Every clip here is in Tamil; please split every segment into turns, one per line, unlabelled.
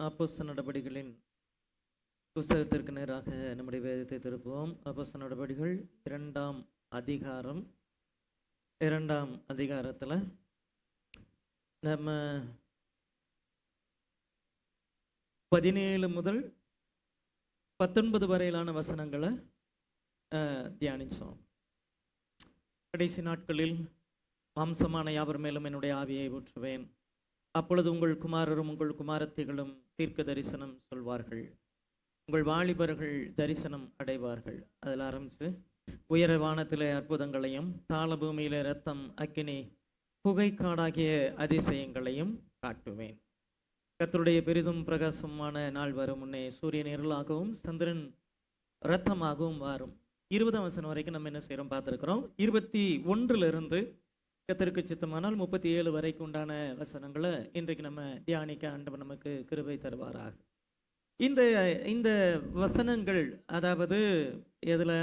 அப்போஸ்தல நடபடிகளின் புஸ்தகத்திற்கு நேராக நம்முடைய வேதத்தை திருப்புவோம். அப்போஸ்தல நடபடிகள் 2ஆம் அதிகாரம். 2ஆம் அதிகாரத்தில் நம்ம 17 முதல் 19 வரையிலான வசனங்களை தியானித்தோம். கடைசி நாட்களில் மாம்சமான யாவர் மேலும் என்னுடைய ஆவியை ஊற்றுவேன், அப்பொழுது உங்கள் குமாரரும் உங்கள் குமாரத்திகளும் தீர்க்க தரிசனம் சொல்வார்கள், உங்கள் வாலிபர்கள் தரிசனம் அடைவார்கள். அதில் ஆரம்பித்து உயர வானத்திலே அற்புதங்களையும் தாள பூமியிலே இரத்தம் அக்கினி புகைக்காடாகிய அதிசயங்களையும் காட்டுவேன். கர்த்தருடைய பெரிதும் பிரகாசமான நாள் வரும் முன்னே சூரியன் இருளாகவும் சந்திரன் இரத்தமாகவும் மாறும். 20ஆம் வசனம் வரைக்கும் நம்ம என்ன செய்கிறோம் பார்த்துருக்குறோம். 21 கர்த்தருக்கு சித்தமானால் 37 வரைக்கும் உண்டான வசனங்களை இன்றைக்கு நம்ம தியானிக்க ஆண்டவர் நமக்கு கிருபை தருவாராக. இந்த வசனங்கள், அதாவது இதில்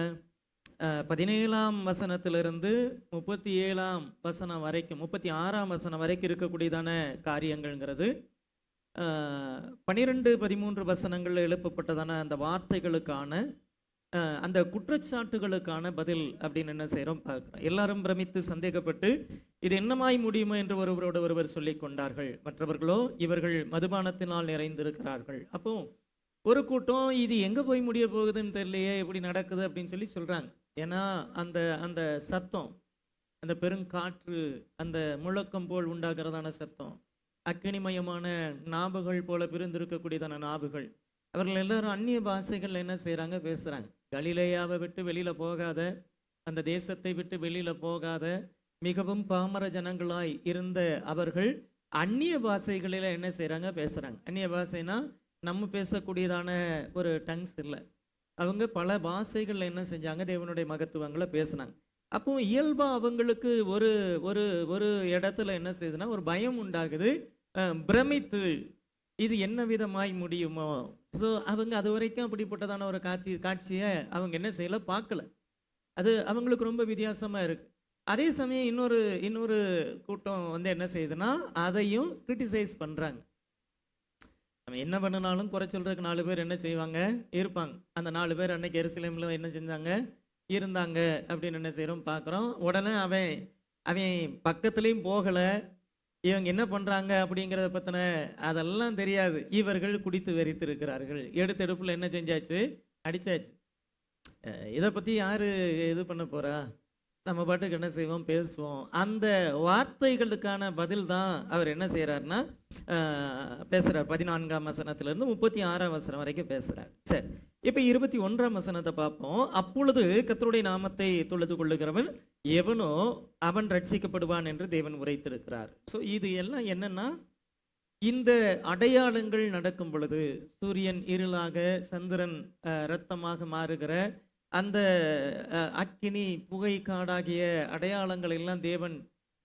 17ஆம் வசனத்திலிருந்து 37ஆம் வசனம் வரைக்கும் 36ஆம் வசனம் வரைக்கும் இருக்கக்கூடியதான காரியங்கள்ங்கிறது 12, 13 வசனங்கள் எழுப்பப்பட்டதான அந்த வார்த்தைகளுக்கான அந்த குற்றச்சாட்டுகளுக்கான பதில் அப்படின்னு என்ன செய்கிறோம் பார்க்குறோம். எல்லாரும் பிரமித்து சந்தேகப்பட்டு இது என்னமாய் முடியுமோ என்று ஒருவரோடு ஒருவர் சொல்லி கொண்டார்கள். மற்றவர்களோ இவர்கள் மதுபானத்தினால் நிறைந்திருக்கிறார்கள். அப்போ ஒரு கூட்டம் இது எங்கே போய் முடிய போகுதுன்னு தெரியலையே, எப்படி நடக்குது அப்படின்னு சொல்லி சொல்கிறாங்க. ஏன்னா அந்த சத்தம், அந்த பெருங்காற்று, அந்த முழக்கம் போல் உண்டாகிறதான சத்தம், அக்கினிமயமான நாவுகள் போல பிரிந்திருக்கக்கூடியதான நாவுகள், அவர்கள் எல்லாரும் அந்நிய பாஷைகள் என்ன செய்கிறாங்க, பேசுகிறாங்க. கலிலேயாவை விட்டு வெளியில் போகாத, அந்த தேசத்தை விட்டு வெளியில் போகாத மிகவும் பாமர ஜனங்களாய் இருந்த அவர்கள் அந்நிய பாஷைகளில் என்ன செய்கிறாங்க, பேசுகிறாங்க. அந்நிய பாஷைனா நம்ம பேசக்கூடியதான ஒரு டங்ஸ் இல்லை. அவங்க பல பாஷைகளில் என்ன செஞ்சாங்க, தேவனுடைய மகத்துவங்களை பேசினாங்க. அப்போ இயல்பாக அவங்களுக்கு ஒரு ஒரு ஒரு இடத்துல என்ன செய்யுதுன்னா ஒரு பயம் உண்டாகுது, பிரமித்து இது என்ன விதமாய் முடியுமோ. ஸோ அவங்க அது வரைக்கும் அப்படிப்பட்டதான ஒரு காட்சியை அவங்க என்ன செய்யலை, பார்க்கல. அது அவங்களுக்கு ரொம்ப வித்தியாசமாக இருக்குது. அதே சமயம் இன்னொரு கூட்டம் வந்து என்ன செய்யுதுன்னா அதையும் கிரிட்டிசைஸ் பண்ணுறாங்க. நம்ம என்ன பண்ணினாலும் குறை சொல்கிறதுக்கு 4 பேர் என்ன செய்வாங்க, இருப்பாங்க. அந்த 4 பேர் அன்னைக்கு எருசலேமில் என்ன செஞ்சாங்க, இருந்தாங்க அப்படின்னு என்ன செய்கிறோம் பார்க்குறோம். உடனே அவன் பக்கத்துலேயும் போகலை, இவங்க என்ன பண்ணுறாங்க அப்படிங்கிறத பற்றின அதெல்லாம் தெரியாது. இவர்கள் குடித்து வெறித்து இருக்கிறார்கள். எடுத்தெடுப்பில் என்ன செஞ்சாச்சு, அடித்தாச்சு. இதை பற்றி யார் இது பண்ண போகிறா, நம்ம பாட்டுக்கு என்ன செய்வோம், பேசுவோம். அந்த வார்த்தைகளுக்கான பதில் தான் அவர் என்ன செய்கிறாருன்னா பேசுகிறார். 14ஆம் வசனத்திலிருந்து 36ஆம் வசனம் வரைக்கும் பேசுகிறார். சரி, இப்போ 21ஆம் வசனத்தை பார்ப்போம். அப்பொழுது கர்த்தருடைய நாமத்தை தொழுது கொள்ளுகிறவன் எவனோ அவன் ரட்சிக்கப்படுவான் என்று தேவன் உரைத்திருக்கிறார். ஸோ இது எல்லாம் என்னன்னா, இந்த அடையாளங்கள் நடக்கும் பொழுது சூரியன் இருளாக சந்திரன் இரத்தமாக மாறுகிற அந்த அக்கினி புகை காடாகிய அடையாளங்கள் எல்லாம் தேவன்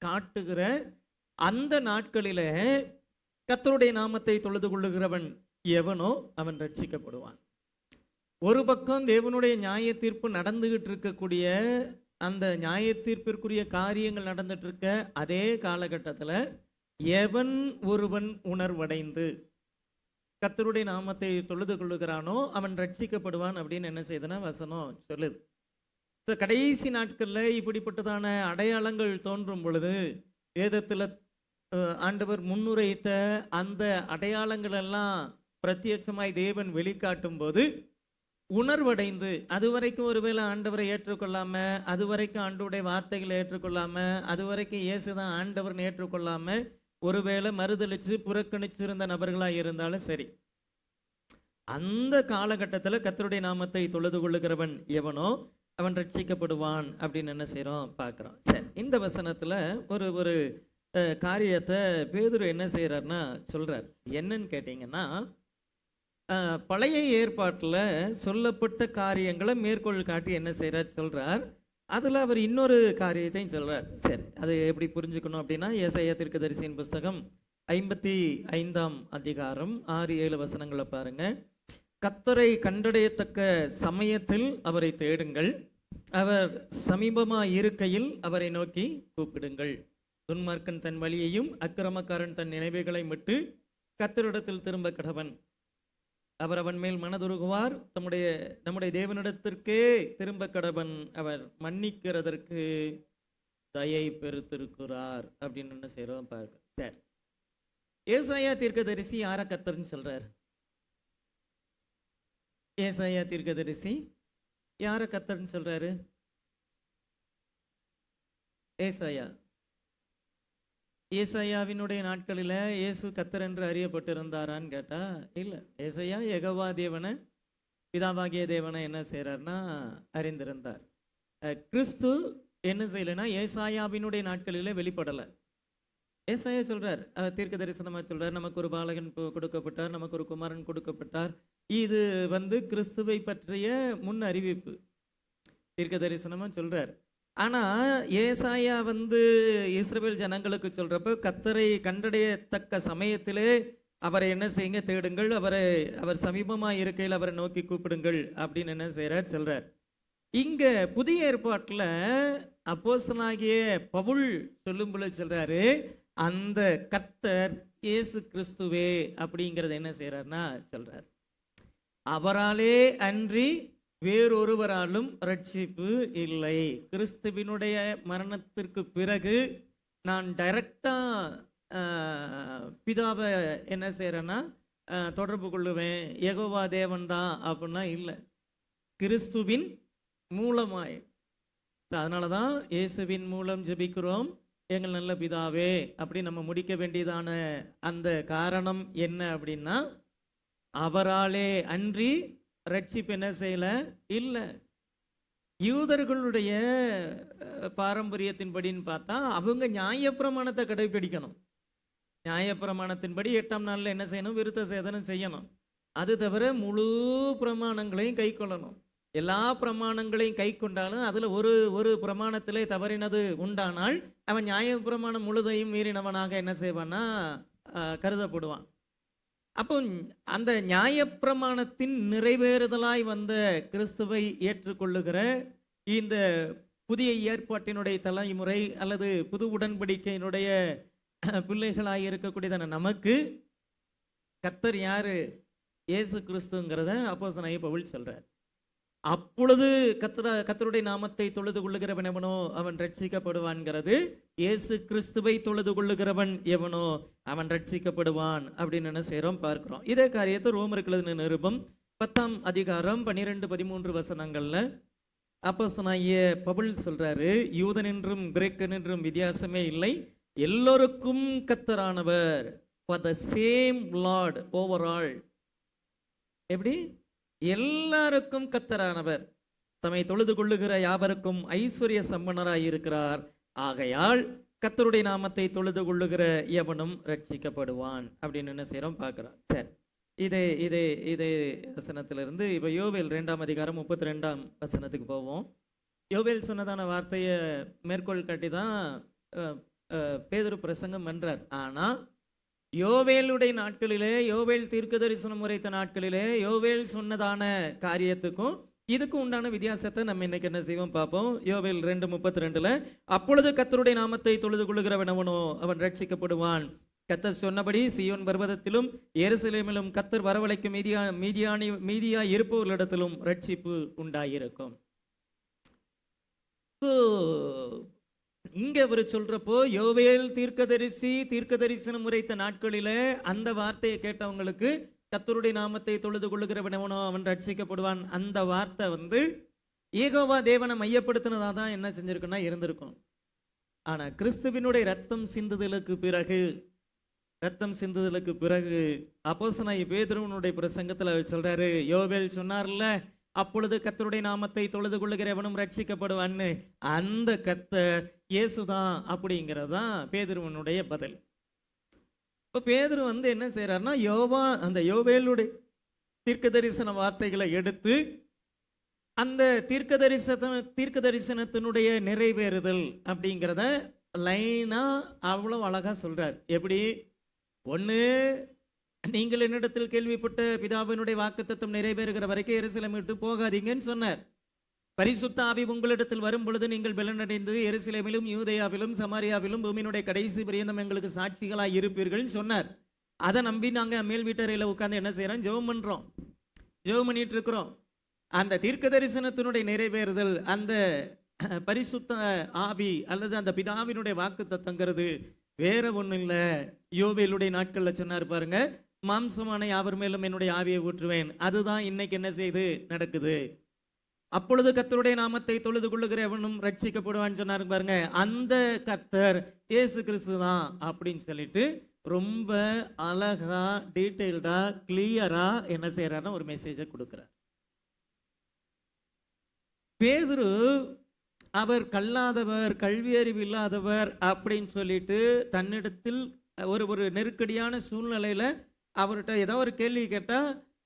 காட்டுகிற அந்த நாட்களிலே கர்த்தருடைய நாமத்தை தொழுது கொள்ளுகிறவன் எவனோ அவன் ரட்சிக்கப்படுவான். ஒரு பக்கம் தேவனுடைய நியாய தீர்ப்பு நடந்துகிட்டு இருக்கக்கூடிய அந்த நியாய தீர்ப்பிற்குரிய காரியங்கள் நடந்துட்டு இருக்க அதே காலகட்டத்தில் எவன் ஒருவன் உணர்வடைந்து கர்த்தருடைய நாமத்தை தொழுது கொள்ளுகிறானோ அவன் ரட்சிக்கப்படுவான் அப்படின்னு என்ன செய்யுதுன்னா வசனம் சொல்லுது. கடைசி நாட்களில் இப்படிப்பட்டதான அடையாளங்கள் தோன்றும் பொழுது வேதத்தில் ஆண்டவர் முன்னுரைத்த அந்த அடையாளங்கள் எல்லாம் பிரத்யட்சமாய் தேவன் வெளிக்காட்டும் போது உணர்வடைந்து, அது வரைக்கும் ஒருவேளை ஆண்டவரை ஏற்றுக்கொள்ளாம, அது வரைக்கும் ஆண்டவருடைய வார்த்தைகளை ஏற்றுக்கொள்ளாம, அது வரைக்கும் இயேசுதான் ஆண்டவர்னு ஏற்றுக்கொள்ளாம ஒருவேளை மறுதளிச்சு புறக்கணிச்சிருந்த நபர்களாக இருந்தாலும் சரி, அந்த காலகட்டத்தில் கர்த்தருடைய நாமத்தை தொழுது கொள்ளுகிறவன் எவனோ அவன் ரட்சிக்கப்படுவான் அப்படின்னு என்ன செய்கிறோம் பார்க்குறோம். சரி, இந்த வசனத்தில் ஒரு காரியத்தை பேதுரு என்ன செய்கிறார்னா சொல்கிறார். என்னன்னு கேட்டிங்கன்னா, பழைய ஏற்பாட்டில் சொல்லப்பட்ட காரியங்களை மேற்கோள் காட்டி என்ன செய்கிறார் சொல்கிறார். அதில் அவர் இன்னொரு காரியத்தையும் சொல்கிறார். சரி, அது எப்படி புரிஞ்சுக்கணும் அப்படின்னா, ஏசாயா தீர்க்கதரிசியின் புஸ்தகம் 55ஆம் அதிகாரம் 6, 7 வசனங்களை பாருங்க. கர்த்தரை கண்டடையத்தக்க சமயத்தில் அவரை தேடுங்கள், அவர் சமீபமாக இருக்கையில் அவரை நோக்கி கூப்பிடுங்கள். துன்மார்க்கன் தன் வழியையும் அக்கிரமக்காரன் தன் நினைவுகளை விட்டு கர்த்தரிடத்தில் திரும்ப கடவன். அவர் அவன் மேல் மனதுருகுவார். நம்முடைய தேவனிடத்திற்கே திரும்ப கடவன். அவர் மன்னிக்கிறதற்கு தயை பெருத்திருக்கிறார் அப்படின்னு என்ன செய்யறோம் பார்க்க. சரி, ஏசாயா தீர்க்கதரிசி யாரை கர்த்தர்னு சொல்றார்? ஏசாயா தீர்க்கதரிசி யாரை கர்த்தர்னு சொல்றாரு? ஏசாயாவினுடைய நாட்களில இயேசு கர்த்தர் என்று அறியப்பட்டிருந்தாரான்னு கேட்டா இல்ல. ஏசாயா யெகோவா தேவனை, பிதாவாகிய தேவனை என்ன செய்யறாருன்னா அறிந்திருந்தார். கிறிஸ்து என்ன செய்யலைன்னா ஏசாயாவினுடைய நாட்களில வெளிப்படலை. ஏசாயா சொல்றார், தீர்க்க தரிசனமா சொல்றார், நமக்கு ஒரு பாலகன் கொடுக்கப்பட்டார், நமக்கு ஒரு குமாரன் கொடுக்கப்பட்டார். இது கிறிஸ்துவை பற்றிய முன் அறிவிப்பு தீர்க்க தரிசனமா சொல்றார். ஆனா ஏசாயா இஸ்ரவேல் ஜனங்களுக்கு சொல்றப்ப கர்த்தரை கண்டடையத்தக்க சமயத்திலே அவரை என்ன செய்யுங்க, தேடுங்கள், அவர் சமீபமா இருக்கையில் அவரை நோக்கி கூப்பிடுங்கள் அப்படின்னு என்ன செய்யறார் சொல்றார். இங்க புதிய ஏற்பாட்டுல அப்போஸ்தலனாகிய பவுல் சொல்லும்போது சொல்றாரு, அந்த கர்த்தர் இயேசு கிறிஸ்துவே அப்படிங்கறத என்ன செய்யறாருன்னா சொல்றார். அவராலே அன்றி வேறொருவராலும் ரட்சிப்பு இல்லை. கிறிஸ்துவினுடைய மரணத்திற்கு பிறகு நான் டைரக்டா பிதாவை என்ன செய்யறேன்னா தொடர்பு கொள்ளுவேன், யெகோவா தேவன் தான் அப்படின்னா இல்லை, கிறிஸ்துவின் மூலமாய். அதனாலதான் இயேசுவின் மூலம் ஜெபிக்கிறோம், எங்கள் நல்ல பிதாவே அப்படி நம்ம முடிக்க வேண்டியதான அந்த காரணம் என்ன அப்படின்னா, அவராலே அன்றி ரட்சிப்பு என்ன செய்யல இல்லை. யூதர்களுடைய பாரம்பரியத்தின்படின்னு பார்த்தா அவங்க நியாயப்பிரமாணத்தை கடைபிடிக்கணும். நியாயப்பிரமாணத்தின்படி 8ஆம் நாள்ல என்ன செய்யணும், விருத்த சேதனம் செய்யணும். அது தவிர முழு பிரமாணங்களையும் கை கொள்ளணும். எல்லா பிரமாணங்களையும் கை கொண்டாலும் அதுல ஒரு பிரமாணத்திலே தவறினது உண்டானால் அவன் நியாயப்பிரமாணம் முழுதையும் மீறினவனாக என்ன செய்வான்னா கருதப்படுவான். அப்போ அந்த நியாயப்பிரமாணத்தின் நிறைவேறுதலாய் வந்த கிறிஸ்துவை ஏற்றுக்கொள்ளுகிற இந்த புதிய ஏற்பாட்டினுடைய தலைமுறை அல்லது புது உடன்படிக்கையினுடைய பிள்ளைகளாய் இருக்கக்கூடியதான நமக்கு கர்த்தர் யாரு? இயேசு கிறிஸ்துங்கிறத அப்போஸ்தலனாகிய பவுல் சொல்றார். அப்பொழுது கர்த்தருடைய நாமத்தை தொழுது கொள்ளுகிறவன் எவனோ அவன் ரட்சிக்கப்படுவான்ங்கிறது, இயேசு கிறிஸ்துவை தொழுது கொள்ளுகிறவன் எவனோ அவன் ரட்சிக்கப்படுவான் அப்படின்னு என்ன செய்யறோம் பார்க்கிறோம். இதே காரியத்தை ரோமருக்கு எழுதின நிருபம் 10ஆம் அதிகாரம் 12-13 வசனங்கள்ல அப்போஸ்தலனாகிய பவுல் சொல்றாரு, யூதன் என்றும் கிரேக்கன் என்றும் வித்தியாசமே இல்லை, எல்லோருக்கும் கர்த்தரானவர், for the same Lord overall. எப்படி? எல்லாருக்கும் கர்த்தரானவர் தம்மை தொழுது கொள்ளுகிற யாவருக்கும் ஐஸ்வர்ய சம்பனராய் இருக்கிறார். ஆகையால் கர்த்தருடைய நாமத்தை தொழுது கொள்ளுகிற எவனும் ரட்சிக்கப்படுவான் அப்படின்னு என்ன செய்யறோம் பார்க்கிறோம். சரி, இதே வசனத்திலிருந்து இப்ப யோவேல் 2ஆம் அதிகாரம் 32ஆம் வசனத்துக்கு போவோம். யோவேல் சொன்னதான வார்த்தையை மேற்கோள் காட்டி தான் பேதுரு பிரசங்கம் பண்றார். ஆனா யோவேலுடைய நாட்களிலே, யோவேல் தீர்க்க தரிசனம் உரைத்த நாட்களிலே யோவேல் சொன்னதான காரியத்துக்கும் இதுக்கும் உண்டான வித்தியாசத்தை நம்ம இன்னைக்கு என்ன செய்வோம் பார்ப்போம். யோவேல் 2:32 அப்பொழுது கர்த்தருடைய நாமத்தை தொழுது கொள்ளுகிறவன் அவனோ அவன் ரட்சிக்கப்படுவான். கர்த்தர் சொன்னபடி சீயோன் பர்வதத்திலும் எருசலேமிலும் கர்த்தர் வரவழைக்கும் மீதியா இருப்பவர்களிடத்திலும் ரட்சிப்பு உண்டாயிருக்கும். இங்க அவர் சொல்றப்போ யோவேல் தீர்க்க தரிசனம் உரைத்த நாட்களில அந்த வார்த்தையை கேட்டவங்களுக்கு கர்த்தருடைய நாமத்தை தொழுது கொள்ளுகிறவன் எவனோ அவன் ரட்சிக்கப்படுவான். அந்த வார்த்தை யெகோவா தேவனை மையப்படுத்தினதா தான் என்ன செஞ்சிருக்குன்னா இருந்திருக்கும். ஆனா கிறிஸ்துவினுடைய ரத்தம் சிந்துதலுக்கு பிறகு அப்போஸ்தலனாகிய பேதுருவினுடைய பிரசங்கத்துல அவர் சொல்றாரு, யோவேல் சொன்னார்ல, அப்பொழுது கர்த்தருடைய நாமத்தை தொழுது கொள்ளுகிறவனும் ரட்சிக்கப்படுவான்னு, அந்த கர்த்தர் இயேசுதான் அப்படிங்கிறதான் பேதுருவனுடைய பதில். இப்ப பேதுரு என்ன செய்யறாருன்னா அந்த யோவேலுடைய தீர்க்க தரிசன வார்த்தைகளை எடுத்து அந்த தீர்க்க தரிசனத்தினுடைய நிறைவேறுதல் அப்படிங்கிறத லைனா அவ்வளவு அழகா சொல்றார். எப்படி? ஒண்ணு, நீங்கள் என்னிடத்தில் கேள்விப்பட்ட பிதாவினுடைய வாக்குத்தத்தம் நிறைவேறுகிற வரைக்கும் எருசலேம் விட்டு போகாதீங்கன்னு சொன்னார். பரிசுத்த ஆவி உங்களிடத்தில் வரும் பொழுது நீங்கள் பலனடைந்து எருசலேமிலும் யூதேயாவிலும் சமாரியாவிலும் பூமியினுடைய கடைசி பரியந்தம் எங்களுக்கு சாட்சிகளாய் இருப்பீர்கள் சொன்னார். அதை நம்பி நாங்கள் மேல் வீட்டறையில் உட்காந்து என்ன செய்கிறோம்? ஜெபம் பண்ணுறோம், ஜெபம் பண்ணிட்டு இருக்கிறோம். அந்த தீர்க்க தரிசனத்தினுடைய நிறைவேறுதல், அந்த பரிசுத்த ஆவி அல்லது அந்த பிதாவினுடைய வாக்கு தத்தங்கிறது வேற ஒன்றும் இல்லை. யோவேலுடைய நாட்களில் சொன்னார் பாருங்க, மாம்சமான யாவர் மேலும் என்னுடைய ஆவியை ஊற்றுவேன். அதுதான் இன்னைக்கு என்ன செய்து நடக்குது. அப்பொழுது கர்த்தருடைய நாமத்தை தொழுது கொள்ளுகிற எவனும் ரட்சிக்கப்படுவான்னு சொன்னாரு பாருங்க. அந்த கர்த்தர் இயேசு கிறிஸ்து தான் அப்படின்னு சொல்லிட்டு ரொம்ப அழகா, டீட்டெயில்டா, கிளியரா என்ன செய்யறாருன்னா ஒரு மெசேஜை கொடுக்கிறார். பேதுரு அவர் கல்லாதவர், கல்வி அறிவு இல்லாதவர் அப்படின்னு சொல்லிட்டு தன்னிடத்தில் ஒரு நெருக்கடியான சூழ்நிலையில அவர்கிட்ட ஏதோ ஒரு கேள்வி கேட்டா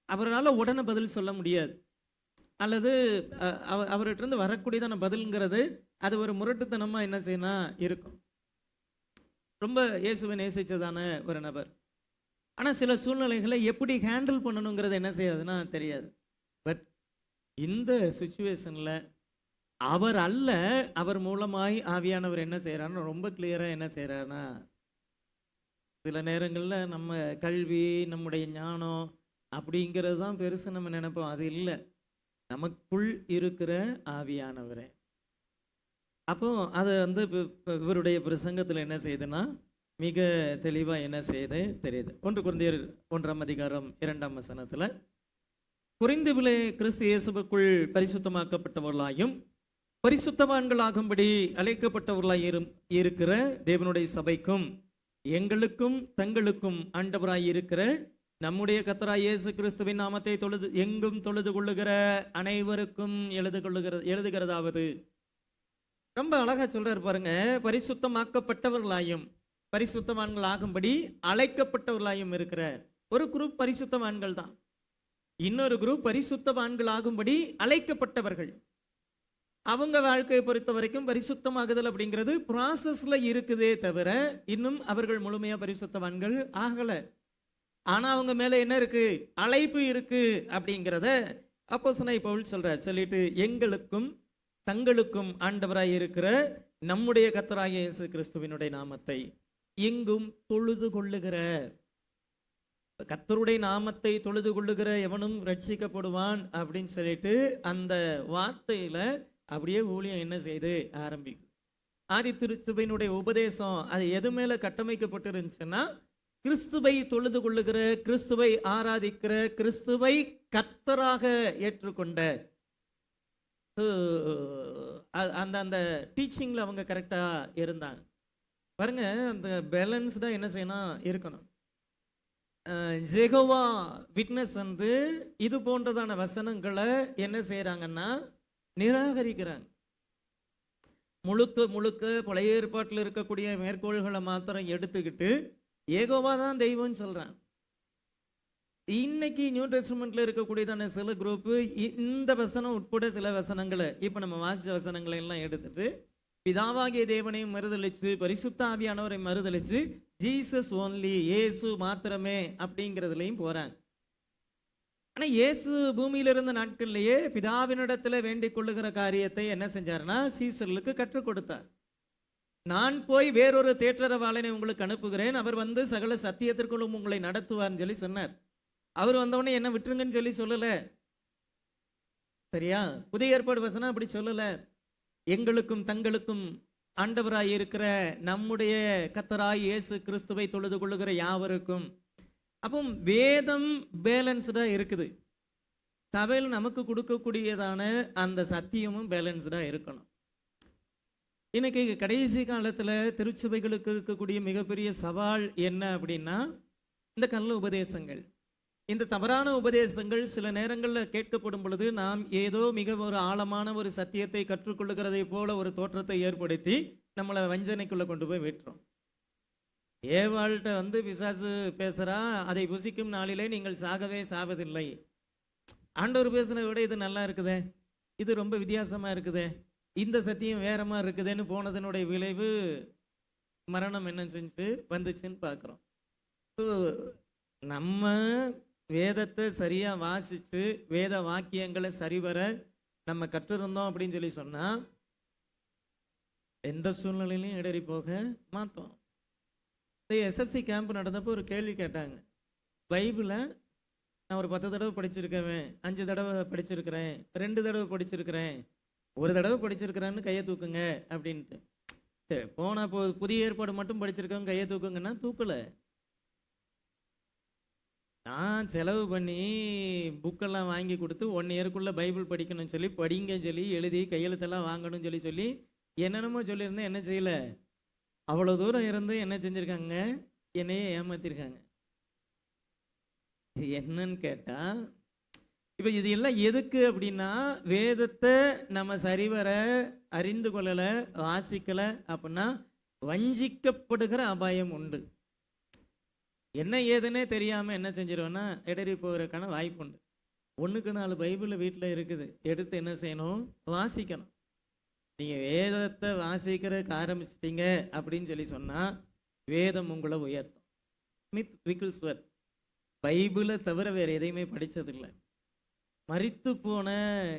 அவரால் உடனே பதில் சொல்ல முடியாது, அல்லது அவர்கிட்ட இருந்து வரக்கூடியதான பதில்ங்கிறது அது ஒரு முரட்டுத்தனமா என்ன செய்யணும் இருக்கும். ரொம்ப இயேசுவை நேசிச்சதான ஒரு நபர். ஆனா சில சூழ்நிலைகளை எப்படி ஹேண்டில் பண்ணணுங்கிறது என்ன செய்யாதுன்னா தெரியாது. பட் இந்த சுச்சுவேஷன்ல அவர் அல்ல, அவர் மூலமாய் ஆவியானவர் என்ன செய்யறாருன்னு ரொம்ப கிளியரா என்ன செய்யறாருன்னா, சில நேரங்கள்ல நம்ம கல்வி, நம்முடைய ஞானம் அப்படிங்கிறது தான் பெருசு நம்ம நினைப்போம். அது இல்லை, நமக்குள் இருக்கிற ஆவியானவரே. அப்போ அது வந்து இவருடைய பிரசங்கத்தில் என்ன செய்யுதுன்னா மிக தெளிவாக என்ன செய்யுது தெரியுது. 1 கொரிந்தியர் 1:2 கொரிந்துவிலே கிறிஸ்து இயேசுவுக்குள் பரிசுத்தமாக்கப்பட்டவர்களாயும் பரிசுத்தவான்களாகும்படி அழைக்கப்பட்டவர்களாய் இருக்கிற தேவனுடைய சபைக்கும் எங்களுக்கும் தங்களுக்கும் ஆண்டவராய் இருக்கிற நம்முடைய கர்த்தராய் இயேசு கிறிஸ்துவின் நாமத்தை எங்கும் தொழுது கொள்ளுகிற அனைவருக்கும் எழுதுகிறதாவது. ரொம்ப அழகா சொல்றாரு பாருங்க. பரிசுத்தமாக்கப்பட்டவர்களாயும் பரிசுத்தவான்கள் ஆகும்படி அழைக்கப்பட்டவர்களாயும் இருக்கிற ஒரு குரூப் பரிசுத்தவான்கள் தான், இன்னொரு குரூப் பரிசுத்தவான்கள் ஆகும்படி அழைக்கப்பட்டவர்கள். அவங்க வாழ்க்கையை பொறுத்த வரைக்கும் பரிசுத்தமாகுதல் அப்படிங்கிறது ப்ராசஸ்ல இருக்குதே தவிர இன்னும் அவர்கள் முழுமையா பரிசுத்தவான்கள் ஆகல. ஆனா அவங்க மேல என்ன இருக்கு? அழைப்பு இருக்கு அப்படிங்கிறத அப்போஸ்தலனாகிய பவுல் சொல்றார். சொல்லிட்டு எங்களுக்கும் தங்களுக்கும் ஆண்டவராய் இருக்கிற நம்முடைய கர்த்தராகிய இயேசு கிறிஸ்துவினுடைய நாமத்தை எங்கும் தொழுது கொள்ளுகிற, கர்த்தருடைய நாமத்தை தொழுது கொள்ளுகிற எவனும் ரட்சிக்கப்படுவான் அப்படின்னு சொல்லிட்டு அந்த வார்த்தையில அப்படியே ஊழியம் என்ன செய்து ஆரம்பிக்கும். ஆதி திருச்சபையினுடைய உபதேசம் அது எது மேல கட்டமைக்கப்பட்டு இருந்துச்சுன்னா, கிறிஸ்துவை தொழுது கொள்ளுகிற, கிறிஸ்துவை ஆராதிக்கிற, கிறிஸ்துவை கர்த்தராக ஏற்றுக்கொண்ட அந்த அந்த டீச்சிங்ல அவங்க கரெக்டா இருந்தாங்க பாருங்க. அந்த பேலன்ஸ்டா என்ன செய்யணும் இருக்கணும். ஜெகோவா விட்னஸ் வந்து இது போன்றதான வசனங்களை என்ன செய்யறாங்கன்னா நிராகரிக்கிறாங்க. முழுக்க முழுக்க பழைய ஏற்பாட்டில் இருக்கக்கூடிய மேற்கோள்களை மாத்திரம் எடுத்துக்கிட்டு ஏகோவா தான் தெய்வம்னு சொல்றாங்க. இன்னைக்கு நியூ டெஸ்டமெண்ட்ல இருக்கக்கூடியதான சில குரூப் இந்த வசனம் உட்பட சில வசனங்களை இப்ப நம்ம வாசிச்ச வசனங்களை எல்லாம் எடுத்துட்டு பிதாவாகிய தேவனையும் மறுதளிச்சு பரிசுத்த ஆவியானவரை மறுதளிச்சு ஜீசஸ் ஓன்லி, இயேசு மாத்திரமே அப்படிங்கிறதுலையும் போறாங்க. ஆனா இயேசு பூமியில இருந்த நாட்கள்லயே பிதாவினிடத்துல வேண்டிக் கொள்ளுகிற காரியத்தை என்ன செஞ்சாருன்னா சீசர்களுக்கு கற்றுக் கொடுத்தார். நான் போய் வேறொரு தேற்றரவாளனை உங்களுக்கு அனுப்புகிறேன், அவர் வந்து சகல சத்தியத்திற்குள்ளும் உங்களை நடத்துவார்னு சொல்லி சொன்னார். அவர் வந்தவொடனே என்ன விட்டுருங்கன்னு சொல்லி சொல்லல, சரியா? புதிய ஏற்பாடு வசனம் அப்படி சொல்லல. எங்களுக்கும் தங்களுக்கும் ஆண்டவராய் இருக்கிற நம்முடைய கர்த்தராய் இயேசு கிறிஸ்துவை தொழுது கொள்ளுகிற யாவருக்கும். அப்போ வேதம் பேலன்ஸ்டா இருக்குது. சபையில் நமக்கு கொடுக்கக்கூடியதான அந்த சத்தியமும் பேலன்ஸ்டா இருக்கணும். இன்னைக்கு கடைசி காலத்துல திருச்சபைகளுக்கு இருக்கக்கூடிய மிகப்பெரிய சவால் என்ன அப்படின்னா இந்த கள்ள உபதேசங்கள், இந்த தவறான உபதேசங்கள் சில நேரங்களில் கேட்கப்படும் பொழுது நாம் ஏதோ மிக ஒரு ஆழமான ஒரு சத்தியத்தை கற்றுக்கொள்ளுகிறதை போல ஒரு தோற்றத்தை ஏற்படுத்தி நம்மளை வஞ்சனைக்குள்ள கொண்டு போய் விட்டுறோம். ஏவாள்கிட்ட வந்து பிசாசு பேசுறா, அதை புசிக்கும் நாளிலே நீங்கள் சாகவே சாவதில்லை. ஆண்டவர் பேசுனதை விட இது நல்லா இருக்குதே, இது ரொம்ப வித்தியாசமா இருக்குதே, இந்த சத்தியம் வேறமா இருக்குதுன்னு போனதனுடைய விளைவு மரணம் என்ன செஞ்சு வந்துச்சுன்னு பார்க்குறோம். நம்ம வேதத்தை சரியா வாசிச்சு வேத வாக்கியங்களை சரிவர நம்ம கற்றிருந்தோம் அப்படின்னு சொல்லி சொன்னா எந்த சூழ்நிலையிலையும் இடறி போக மாட்டோம். எஸ்எஃப்சி கேம்ப் நடந்தப்போ ஒரு கேள்வி கேட்டாங்க, பைபிளை நான் ஒரு 10 தடவை படிச்சிருக்கேன், 5 தடவை படிச்சிருக்கிறேன், 2 தடவை படிச்சிருக்கிறேன், 1 தடவை படிச்சிருக்கிறேன்னு கையை தூக்குங்க அப்படின்ட்டு. சரி, போனா புதிய ஏற்பாடு மட்டும் படிச்சிருக்கவங்க கையை தூக்குங்கன்னா தூக்கல. நான் செலவு பண்ணி புக்கெல்லாம் வாங்கி கொடுத்து 1 இயருக்குள்ள பைபிள் படிக்கணும்னு சொல்லி படிங்கன்னு சொல்லி எழுதி கையெழுத்தெல்லாம் வாங்கணும்னு சொல்லி சொல்லி என்னென்னமோ சொல்லியிருந்தேன். என்ன செய்யல? அவ்வளோ தூரம் இருந்து என்ன செஞ்சுருக்காங்க? என்னையே ஏமாத்திருக்காங்க. என்னன்னு கேட்டா, இப்போ இது எல்லாம் எதுக்கு அப்படின்னா, வேதத்தை நம்ம சரிவர அறிந்து கொள்ளலை, வாசிக்கலை அப்படின்னா வஞ்சிக்கப்படுகிற அபாயம் உண்டு. என்ன ஏதுன்னே தெரியாமல் என்ன செஞ்சிருவோன்னா இடறி போகிறதுக்கான வாய்ப்பு உண்டு. 1க்கு 4 பைபிள் வீட்டில் இருக்குது, எடுத்து என்ன செய்யணும்? வாசிக்கணும். நீங்கள் வேதத்தை வாசிக்கிறதுக்கு ஆரம்பிச்சிட்டீங்க அப்படின்னு சொல்லி சொன்னால் வேதம் உங்களை உயர்த்தும். ஸ்மித் விக்கிள்ஸ்வர்த் பைபிளை தவிர வேறு எதையுமே படித்ததில்லை. மரித்து போன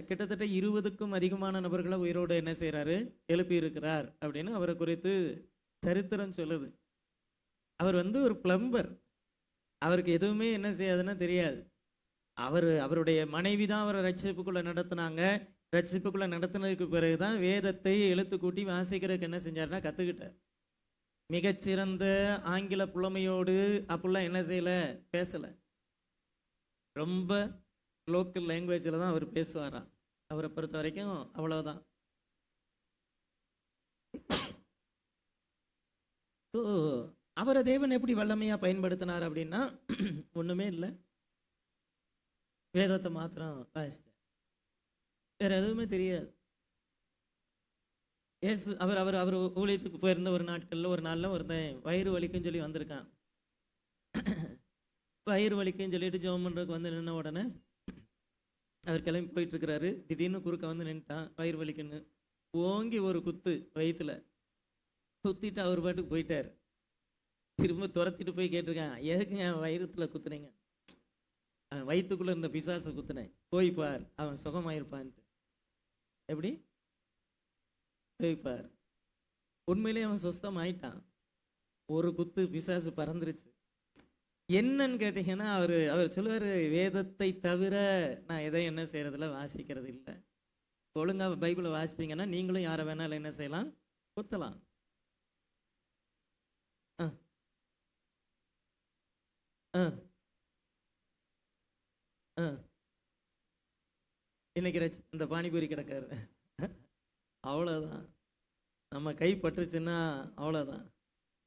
கிட்டத்தட்ட 20க்கும் அதிகமான நபர்களை உயிரோடு என்ன செய்கிறாரு? எழுப்பி இருக்கிறார் அப்படின்னு அவரை குறித்து சரித்திரம் சொல்லுது. அவர் ஒரு பிளம்பர். அவருக்கு எதுவுமே என்ன செய்யாதுன்னா தெரியாது. அவருடைய மனைவி தான் அவரை ரட்சிப்புக்குள்ளே நடத்தினாங்க. ரட்சிப்புக்குள்ளே நடத்தினதுக்கு பிறகு தான் வேதத்தை எழுத்து கூட்டி வாசிக்கிறதுக்கு என்ன செஞ்சார்னா கற்றுக்கிட்டார். மிகச்சிறந்த ஆங்கில புலமையோடு அப்படிலாம் என்ன செய்யலை? பேசலை. ரொம்ப லோக்கல் லாங்குவேஜில் தான் அவர் பேசுவாராம். அவரை பொறுத்த வரைக்கும் அவ்வளோதான். ஸோ அவரை தேவன் எப்படி வல்லமையாக பயன்படுத்தினார் அப்படின்னா ஒன்றுமே இல்லை, வேதத்தை மாத்திரம் வாசித்தார், வேற எதுவுமே தெரியாது. ஏசு அவர் அவர் அவர் ஊழியத்துக்கு போயிருந்த ஒரு நாளில் ஒருத்தன் வயிறு வலிக்குன்னு சொல்லி வந்திருக்கான். வயிறு வலிக்குன்னு சொல்லிட்டு ஜெபம் பண்ணுறதுக்கு வந்து நின்ன உடனே அவர் கிளம்பி போயிட்டு இருக்கிறாரு. திடீர்னு குறுக்க வந்து நின்ட்டான். வயிறு வலிக்குன்னு ஓங்கி ஒரு குத்து வயிற்றுல குத்திட்டு அவர் பாட்டுக்கு போயிட்டார். திரும்ப துரத்திட்டு போய் கேட்டிருக்கேன், எதுக்கு என் வயிறுத்துல குத்துனீங்க? அவன் வயிற்றுக்குள்ளே இருந்த பிசாசை குத்துனேன், போய் பார் அவன் சுகமாயிருப்பான்ட்டு. எப்படி? போய் பார். உண்மையிலே அவன் சுஸ்தம் ஆயிட்டான். ஒரு குத்து பிசாசு பறந்துருச்சு. என்னன்னு கேட்டீங்கன்னா அவர் சொல்லுவார், வேதத்தை தவிர நான் எதையும் என்ன செய்யறதில்ல, வாசிக்கிறது இல்லை. ஒழுங்காக பைபிளை வாசித்தீங்கன்னா நீங்களும் யாரை வேணாலும் என்ன செய்யலாம்? குத்தலாம். இன்னைக்கு இந்த பானிபூரி கிடக்காரு, அவ்வளோதான். நம்ம கை பட்டுருச்சுன்னா அவ்வளோதான்.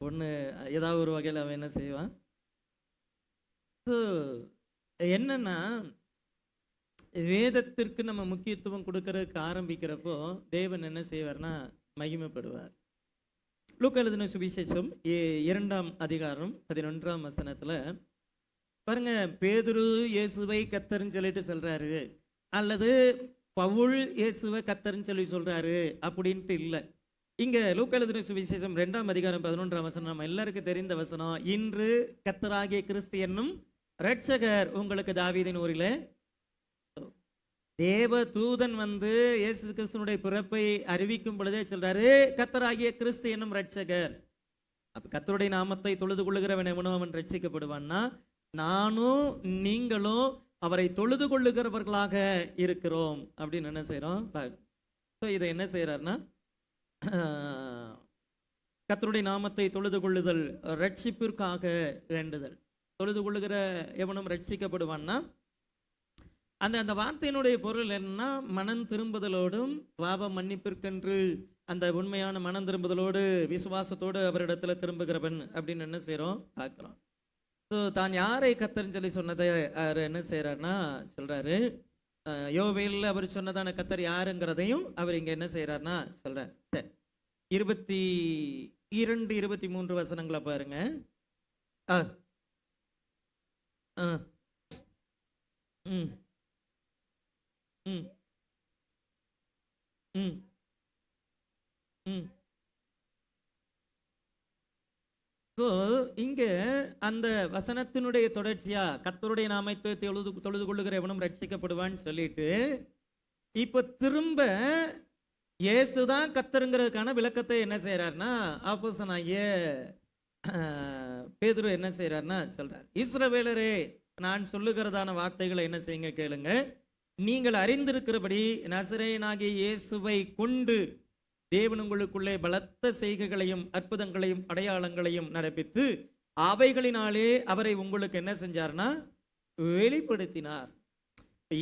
ஒன்று ஏதாவது ஒரு வகையில் அவன் என்ன செய்வான்? ஸோ என்னன்னா, வேதத்திற்கு நம்ம முக்கியத்துவம் கொடுக்கறதுக்கு ஆரம்பிக்கிறப்போ தேவன் என்ன செய்வார்னா மகிமைப்படுவார். லூக்கா எழுதின சுவிசேஷம் 2ஆம் அதிகாரம் 11ஆம் வசனத்தில் பாருங்க, பேதுரு இயேசுவை கர்த்தர்னு சொல்லிட்டு சொல்றாரு, அல்லது பவுல் இயேசுவை கர்த்தர்னு சொல்லி சொல்றாரு அப்படின்ட்டு இல்லை. இங்க லூக்கா எழுதின சுவிசேஷம் 2ஆம் அதிகாரம் 11ஆம் வசனம் நம்ம எல்லாருக்கும் தெரிந்த வசனம். இன்று கர்த்தராகிய கிறிஸ்து என்னும் இரட்சகர் உங்களுக்கு தாவீதின் ஊரிலே. தேவ தூதன் வந்து இயேசு கிறிஸ்துனுடைய பிறப்பை அறிவிக்கும் பொழுதே சொல்றாரு, கர்த்தராகிய கிறிஸ்து என்னும் இரட்சகர். அப்ப கர்த்தருடைய நாமத்தை தொழுது கொள்ளுகிறவன் எவனோ அவன் ரட்சிக்கப்படுவான்னா, நானும் நீங்களும் அவரை தொழுது கொள்ளுகிறவர்களாக இருக்கிறோம் அப்படின்னு என்ன செய்யறோம்? இதை என்ன செய்யறாருன்னா, கர்த்தருடைய நாமத்தை தொழுது கொள்ளுதல், ரட்சிப்பிற்காக வேண்டுதல். தொழுது கொள்ளுகிற எவனும் ரட்சிக்கப்படுவான்னா, அந்த வார்த்தையினுடைய பொருள் என்னன்னா, மனம் திரும்புதலோடும் பாவ மன்னிப்பிற்கென்று அந்த உண்மையான மனம் திரும்புதலோடு விசுவாசத்தோடு அவரிடத்துல திரும்புகிறவன் அப்படின்னு என்ன செய்யறோம்? பார்க்கிறோம். ஸோ தான் யாரை கர்த்தர்னு சொல்லி சொன்னதை அவர் என்ன செய்யறாருன்னா சொல்றாரு, யோவேல் அவர் சொன்னதான கர்த்தர் யாருங்கிறதையும் அவர் இங்க என்ன செய்யறாருன்னா சொல்றார். சரி, 22, 23 வசனங்களை பாருங்க. ம் ம் ம் ம் ஸோ இங்க அந்த வசனத்தினுடைய தொடர்ச்சியா கர்த்தருடைய நாமத்தை தொழுது கொள்ளுகிற எவனும் ரட்சிக்கப்படுவான்னு சொல்லிட்டு இப்ப திரும்ப இயேசுதான் கர்த்தருங்கிறதுக்கான விளக்கத்தை என்ன செய்யறாருன்னா அப்போஸ்தலனாகிய பேதுரு என்ன செய்யறாருன்னா சொல்றார், இஸ்ரவேலரே, நான் சொல்லுகிறதான வார்த்தைகளை என்ன செய்யுங்க கேளுங்க. நீங்கள் அறிந்திருக்கிறபடி நசரேயனாகிய இயேசுவை கொண்டு தேவன் உங்களுக்குள்ளே பலத்த செய்கைகளையும் அற்புதங்களையும் அடையாளங்களையும் நடப்பித்து அவைகளினாலே அவரை உங்களுக்கு என்ன செஞ்சார்னா வெளிப்படுத்தினார்.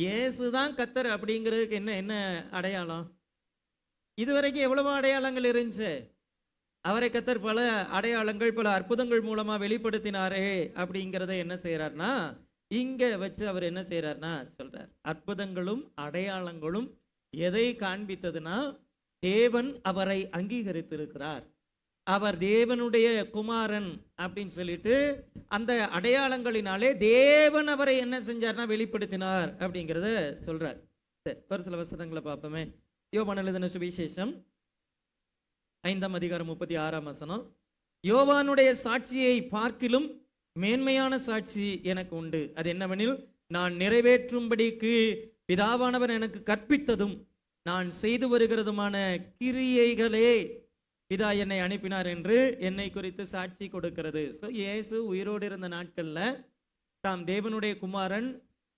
இயேசுதான் கர்த்தர் அப்படிங்கிறதுக்கு என்ன என்ன அடையாளம்? இதுவரைக்கும் எவ்வளவு அடையாளங்கள் இருந்துச்சு. அவரை கர்த்தர் பல அடையாளங்கள் பல அற்புதங்கள் மூலமா வெளிப்படுத்தினாரே அப்படிங்கிறத என்ன செய்யறாருன்னா இங்க வச்சு அவர் என்ன செய்யறாருன்னா சொல்றார், அற்புதங்களும் அடையாளங்களும் எதை காண்பித்ததுன்னா தேவன் அவரை அங்கீகரித்திருக்கிறார், அவர் தேவனுடைய குமாரன் அப்படின்னு சொல்லிட்டு அந்த அடையாளங்களினாலே தேவன் அவரை என்ன செஞ்சார்னா வெளிப்படுத்தினார் அப்படிங்கிறத சொல்றார். ஒரு சில வசனங்களை பார்ப்போமே. யோவான் எழுதின சுவிசேஷம் 5ஆம் அதிகாரம் 36ஆம் வசனம். யோவானுடைய சாட்சியை பார்க்கிலும் மேன்மையான சாட்சி எனக்கு உண்டு. அது என்னவெனில், நான் நிறைவேற்றும்படிக்கு பிதாவானவர் எனக்கு கற்பித்ததும் நான் செய்து வருகிறதுமான கிரியைகளே பிதா என்னை அனுப்பினார் என்று என்னை குறித்து சாட்சி கொடுக்கிறது. ஸோ இயேசு உயிரோடு இருந்த நாட்கள்ல தாம் தேவனுடைய குமாரன்,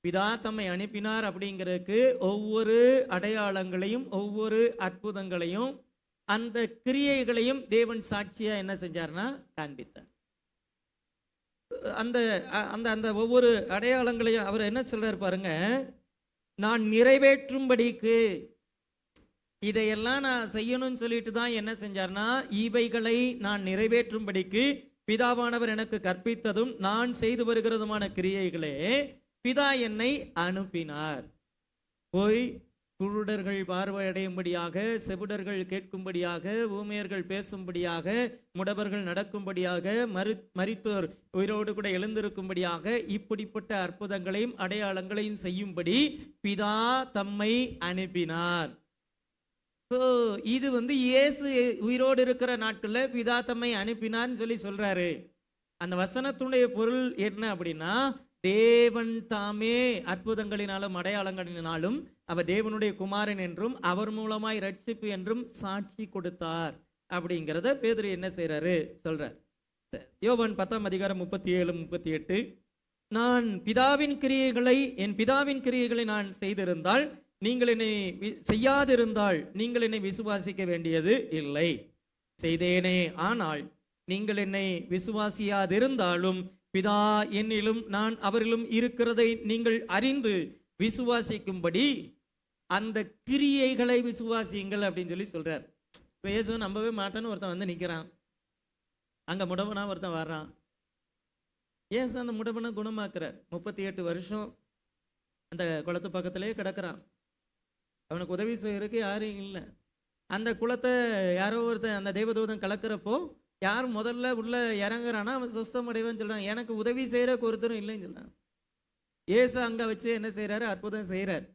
பிதா தம்மை அனுப்பினார் அப்படிங்கிறதுக்கு ஒவ்வொரு அடையாளங்களையும் ஒவ்வொரு அற்புதங்களையும் அந்த கிரியைகளையும் தேவன் சாட்சியா என்ன செஞ்சார்னா காண்பித்தார். அந்த அந்த அந்த ஒவ்வொரு அடையாளங்களையும் அவர் என்ன சொல்றாரு பாருங்க, நான் நிறைவேற்றும்படிக்கு இதையெல்லாம் நான் செய்யணும்னு சொல்லிட்டு தான் என்ன செஞ்சார்னா இவைகளை நான் நிறைவேற்றும்படிக்கு பிதாவானவர் எனக்கு கற்பித்ததும் நான் செய்து வருகிறதுமான கிரியைகளே பிதா என்னை அனுப்பினார். போய் குருடர்கள் பார்வையடையும்படியாக, செவிடர்கள் கேட்கும்படியாக, ஊமையர்கள் பேசும்படியாக, முடவர்கள் நடக்கும்படியாக, மரித்தோர் உயிரோடு கூட எழுந்திருக்கும்படியாக இப்படிப்பட்ட அற்புதங்களையும் அடையாளங்களையும் செய்யும்படி பிதா தம்மை அனுப்பினார். இது இயேசு உயிரோடு இருக்கிற நாட்கள்ல பிதா தம்மை அனுப்பினார்னு சொல்லி சொல்றாரு. அந்த வசனத்துடைய பொருள் என்ன அப்படின்னா, தேவன் தாமே அற்புதங்களினாலும் அடையாளங்களினாலும் அவர் தேவனுடைய குமாரன் என்றும் அவர் மூலமாய் ரட்சிப்பு என்றும் சாட்சி கொடுத்தார் அப்படிங்கிறத பேதுரு என்ன செய்யறாரு சொல்றார். யோவான் 10ஆம் அதிகாரம் 37 38, நான் பிதாவின் கிரியைகளை என் பிதாவின் கிரியைகளை நான் செய்திருந்தால் நீங்கள் என்னை செய்யாதிருந்தால் நீங்கள் என்னை விசுவாசிக்க வேண்டியது இல்லை. செய்தேனே ஆனால் நீங்கள் என்னை விசுவாசியாதிருந்தாலும் பிதா என்னிலும் நான் அவரிலும் இருக்கிறதை நீங்கள் அறிந்து விசுவாசிக்கும்படி அந்த கிரியைகளை விசுவாசியுங்கள் அப்படின்னு சொல்லி சொல்றார். இயேசு நம்பவே மாட்டேன்னு ஒருத்தன் நிக்கிறான். அங்க முடவனா ஒருத்தன் வர்றான். இயேசு அந்த முடவனை குணமாக்குறார். 38 வருஷம் அந்த குளத்து பக்கத்திலே கிடக்கிறான். அவனுக்கு உதவி செய்யறதுக்கு யாரும் இல்லை. அந்த குளத்தை யாரோ ஒருத்தன் அந்த தேவதூதன் கலக்கிறப்போ யார் முதல்ல உள்ள இறங்குறானா அவன் சுஸ்தம் அடைவான்னு சொல்றான். எனக்கு உதவி செய்யறதுக்கு ஒருத்தரும் இல்லைன்னு சொல்றான். ஏசு அங்க வச்சு என்ன செய்யறாரு, அற்புதம் செய்யறாரு.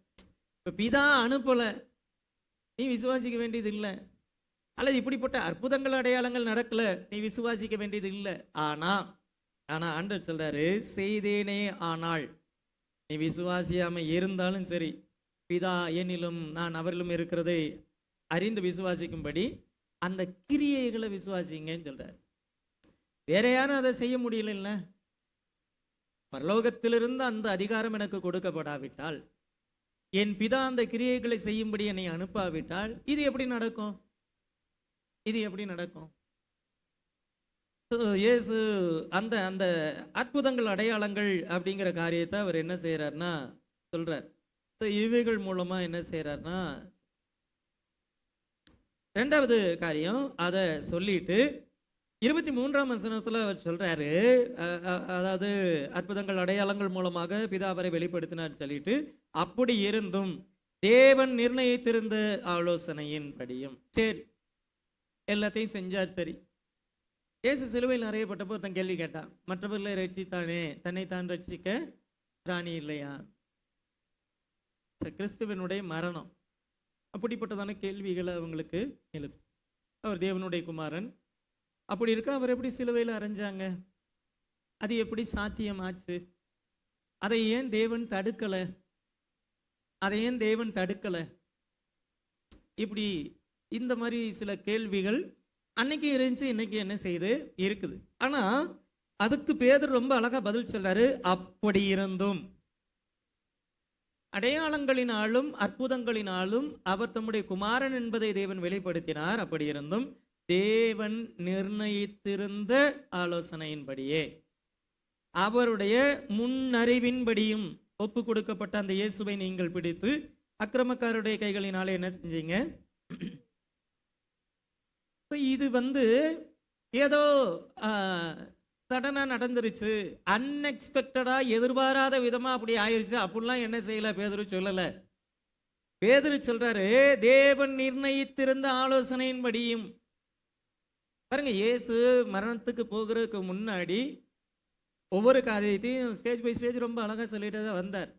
இப்ப பிதா அனுப்பல, நீ விசுவாசிக்க வேண்டியது இல்லை. அல்லது இப்படிப்பட்ட அற்புதங்கள் அடையாளங்கள் நடக்கல, நீ விசுவாசிக்க வேண்டியது இல்லை. ஆனா ஆண்டவர் சொல்றாரு, செய்தேனே ஆனால் நீ விசுவாசியாம இருந்தாலும் சரி, பிதா என்னிலும் நான் அவரிலும் இருக்கிறதை அறிந்து விசுவாசிக்கும்படி அந்த கிரியைகளை விசுவாசிங்கன்னு சொல்றாரு. வேற யாரும் அதை செய்ய முடியல. பரலோகத்திலிருந்து அந்த அதிகாரம் எனக்கு கொடுக்கப்படாவிட்டால், என் பிதா அந்த கிரியைகளை செய்யும்படி என்னை அனுப்பாவிட்டால் இது எப்படி நடக்கும்? இது எப்படி நடக்கும்? இயேசு அந்த அந்த அற்புதங்கள் அடையாளங்கள் அப்படிங்கிற காரியத்தை அவர் என்ன செய்யறாருன்னா சொல்றார். இவைகள் மூலமா என்ன செய்யறாருன்னா, ரெண்டாவது காரியம் அதை சொல்லிட்டு 23ஆம் வசனத்துல அவர் சொல்றாரு, அதாவது அற்புதங்கள் அடையாளங்கள் மூலமாக பிதா அவரை வெளிப்படுத்தினார் சொல்லிட்டு, அப்படி இருந்தும் தேவன் நிர்ணயித்திருந்த ஆலோசனையின் படியும் சரி எல்லாத்தையும் செஞ்சார். சரி, இயேசு சிலுவையில் அறையப்பட்டப்போ ஒருத்தன் கேள்வி கேட்டான், மற்றவர்களை ரட்சித்தானே தன்னைத்தான் ரட்சிக்க ராணி இல்லையா? கிறிஸ்துவனுடைய மரணம் அப்படிப்பட்டதான கேள்விகளை அவங்களுக்கு எழுது. அவர் தேவனுடைய குமாரன், அப்படி இருக்க அவர் எப்படி சிலுவையில் அறைஞ்சாங்க? அது எப்படி சாத்தியமாச்சு? அதை ஏன் தேவன் தடுக்கல? அதை ஏன் தேவன் தடுக்கல? இப்படி இந்த மாதிரி சில கேள்விகள் அன்னைக்கு இருந்துச்சு, இன்னைக்கு என்ன செய்யுது இருக்குது. ஆனா அதுக்கு பேதுரு ரொம்ப அழகா பதில் சொல்றாரு. அப்படி இருந்தும் அடையாளங்களினாலும் அற்புதங்களினாலும் அவர் தம்முடைய குமாரன் என்பதை தேவன் வெளிப்படுத்தினார். அப்படி இருந்தும் தேவன் நிர்ணயித்திருந்த ஆலோசனையின்படியே அவருடைய முன்னறிவின்படியும் ஒப்பு கொடுக்கப்பட்ட அந்த இயேசுவை நீங்கள் பிடித்து அக்கிரமக்காரருடைய கைகளினாலே என்ன செஞ்சீங்க? இது ஏதோ சடனா நடந்துருச்சு, அன்எக்ஸ்பெக்டடா எதிர்பாராத விதமா அப்படி ஆயிருச்சு அப்படிலாம் என்ன செய்யல பேதுரு சொல்லல. பேதுரு சொல்றாரு தேவன் நிர்ணயித்திருந்த ஆலோசனையின்படியும். பாருங்க, இயேசு மரணத்துக்கு போகிறதுக்கு முன்னாடி ஒவ்வொரு காரியத்தையும் ஸ்டேஜ் பை ஸ்டேஜ் ரொம்ப அழகா சொல்லிட்டு தான் வந்தார்.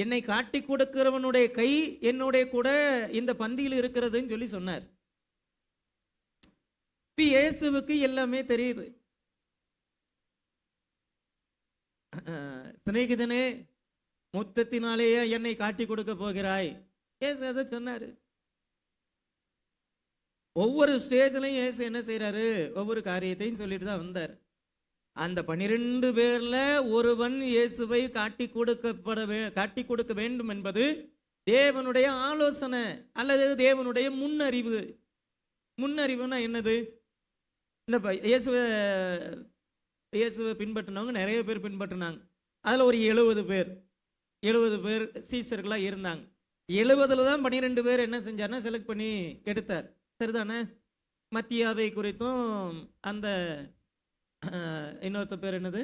என்னை காட்டி கொடுக்கிறவனுடைய கை என்னுடைய கூட இந்த பந்தியில் இருக்கிறதுன்னு சொல்லி சொன்னார். இயேசுவுக்கு எல்லாமே தெரியுது. சிநேகிதனே, முத்தத்தினாலேயே என்னை காட்டி கொடுக்க போகிறாய், இயேசு அதை சொன்னாரு. ஒவ்வொரு ஸ்டேஜ்லையும் இயேசு என்ன செய்யறாரு? ஒவ்வொரு காரியத்தையும் சொல்லிட்டு தான் வந்தார். அந்த 12 பேர்ல ஒருவன் இயேசுவை காட்டி கொடுக்க வேண்டும் என்பது தேவனுடைய ஆலோசனை அல்லது தேவனுடைய முன்னறிவு. முன்னறிவுனா என்னது? இந்த இயேசுவை பின்பற்றினவங்க நிறைய பேர் பின்பற்றினாங்க. அதில் ஒரு 70 பேர் சீசர்களாக இருந்தாங்க. 70ல் தான் 12 பேர் என்ன செஞ்சார்னா செலக்ட் பண்ணி எடுத்தார். சரிதானே? மத்தியாவை குறித்தும் அந்த இன்னொருத்த பேர் என்னது,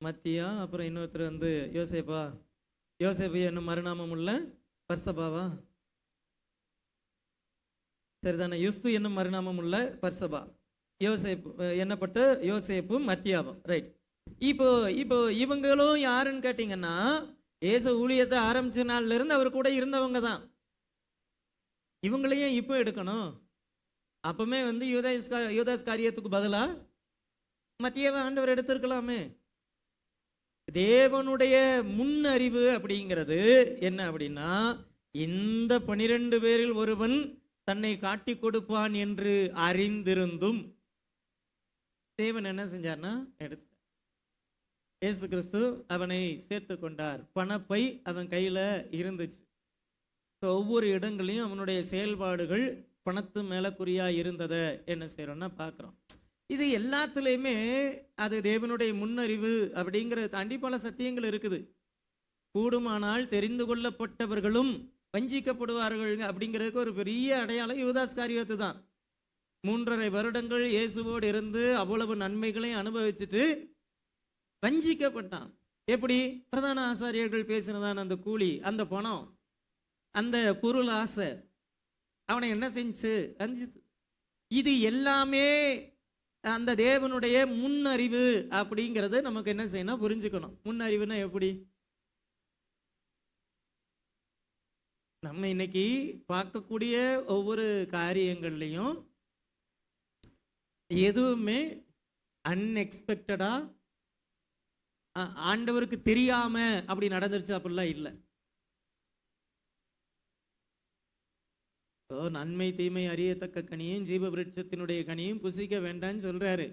மத்தியா, அப்புறம் இன்னொருத்தர் யோசேப்பு என்னும் மறுநாமம் உள்ள பர்சபாவா, சரிதானே? யுஸ்து என்னும் மறுநாமம் உள்ள பர்சபா, யோசேப்பு என்னப்பட்ட யோசேப்பும் மத்தியாவும். ரைட். இப்போ இவங்களும் யாருன்னு கேட்டீங்கன்னா இயேசு ஊழியத்தை ஆரம்பிச்ச நாள்ல இருந்து அவர் கூட இருந்தவங்க தான். இவங்களையும் இப்போ எடுக்கணும். அப்பவுமே யூதாஸ் காரியத்துக்கு பதிலா மத்தியாவை ஆண்டவர் எடுத்திருக்கலாமே. தேவனுடைய முன்னறிவு அப்படிங்கிறது என்ன அப்படின்னா, இந்த 12 பேரில் ஒருவன் தன்னை காட்டி கொடுப்பான் என்று அறிந்திருந்தும் தேவன் என்ன செஞ்சார்னா எடுத்தார். இயேசு கிறிஸ்து அவனை சேர்த்து கொண்டார். பணப்பை அவன் கையில இருந்துச்சு. ஒவ்வொரு இடங்களையும் அவனுடைய செயல்பாடுகள் பணத்து மேல குறியா இருந்ததை என்ன செய்யறோம்னா பார்க்கிறோம். இது எல்லாத்துலேயுமே அது தேவனுடைய முன்னறிவு அப்படிங்கிறத தாண்டி பல சத்தியங்கள் இருக்குது. கூடுமானால் தெரிந்து கொள்ளப்பட்டவர்களும் வஞ்சிக்கப்படுவார்கள் அப்படிங்கிறதுக்கு ஒரு பெரிய அடையாளம் யூதாஸ் காரியத்து தான். 3.5 வருடங்கள் இயேசுவோடு இருந்து அவ்வளவு நன்மைகளையும் அனுபவிச்சுட்டு வஞ்சிக்கப்பட்டான். எப்படி? பிரதான ஆசாரியர்கள் பேசினதான் அந்த கூலி, அந்த பணம், அந்த பொருள் ஆசை அவனை என்ன செஞ்சு வஞ்சித்து. இது எல்லாமே அந்த தேவனுடைய முன்னறிவு அப்படிங்கிறத நமக்கு என்ன செய்யணும், புரிஞ்சுக்கணும். முன்னறிவுனா எப்படி? நம்ம இன்னைக்கு பார்க்கக்கூடிய ஒவ்வொரு காரியங்கள்லையும் எதுவுமே அன்எக்ஸ்பெக்டடா ஆண்டவருக்கு தெரியாம அப்படி நடந்துருச்சு அப்படிலாம் இல்லை. நன்மை தீமை அறியத்தக்க கனியும் ஜீவ விருட்சத்தினுடைய கனியும் புசிக்க வேண்டாம்னு சொல்றாரு.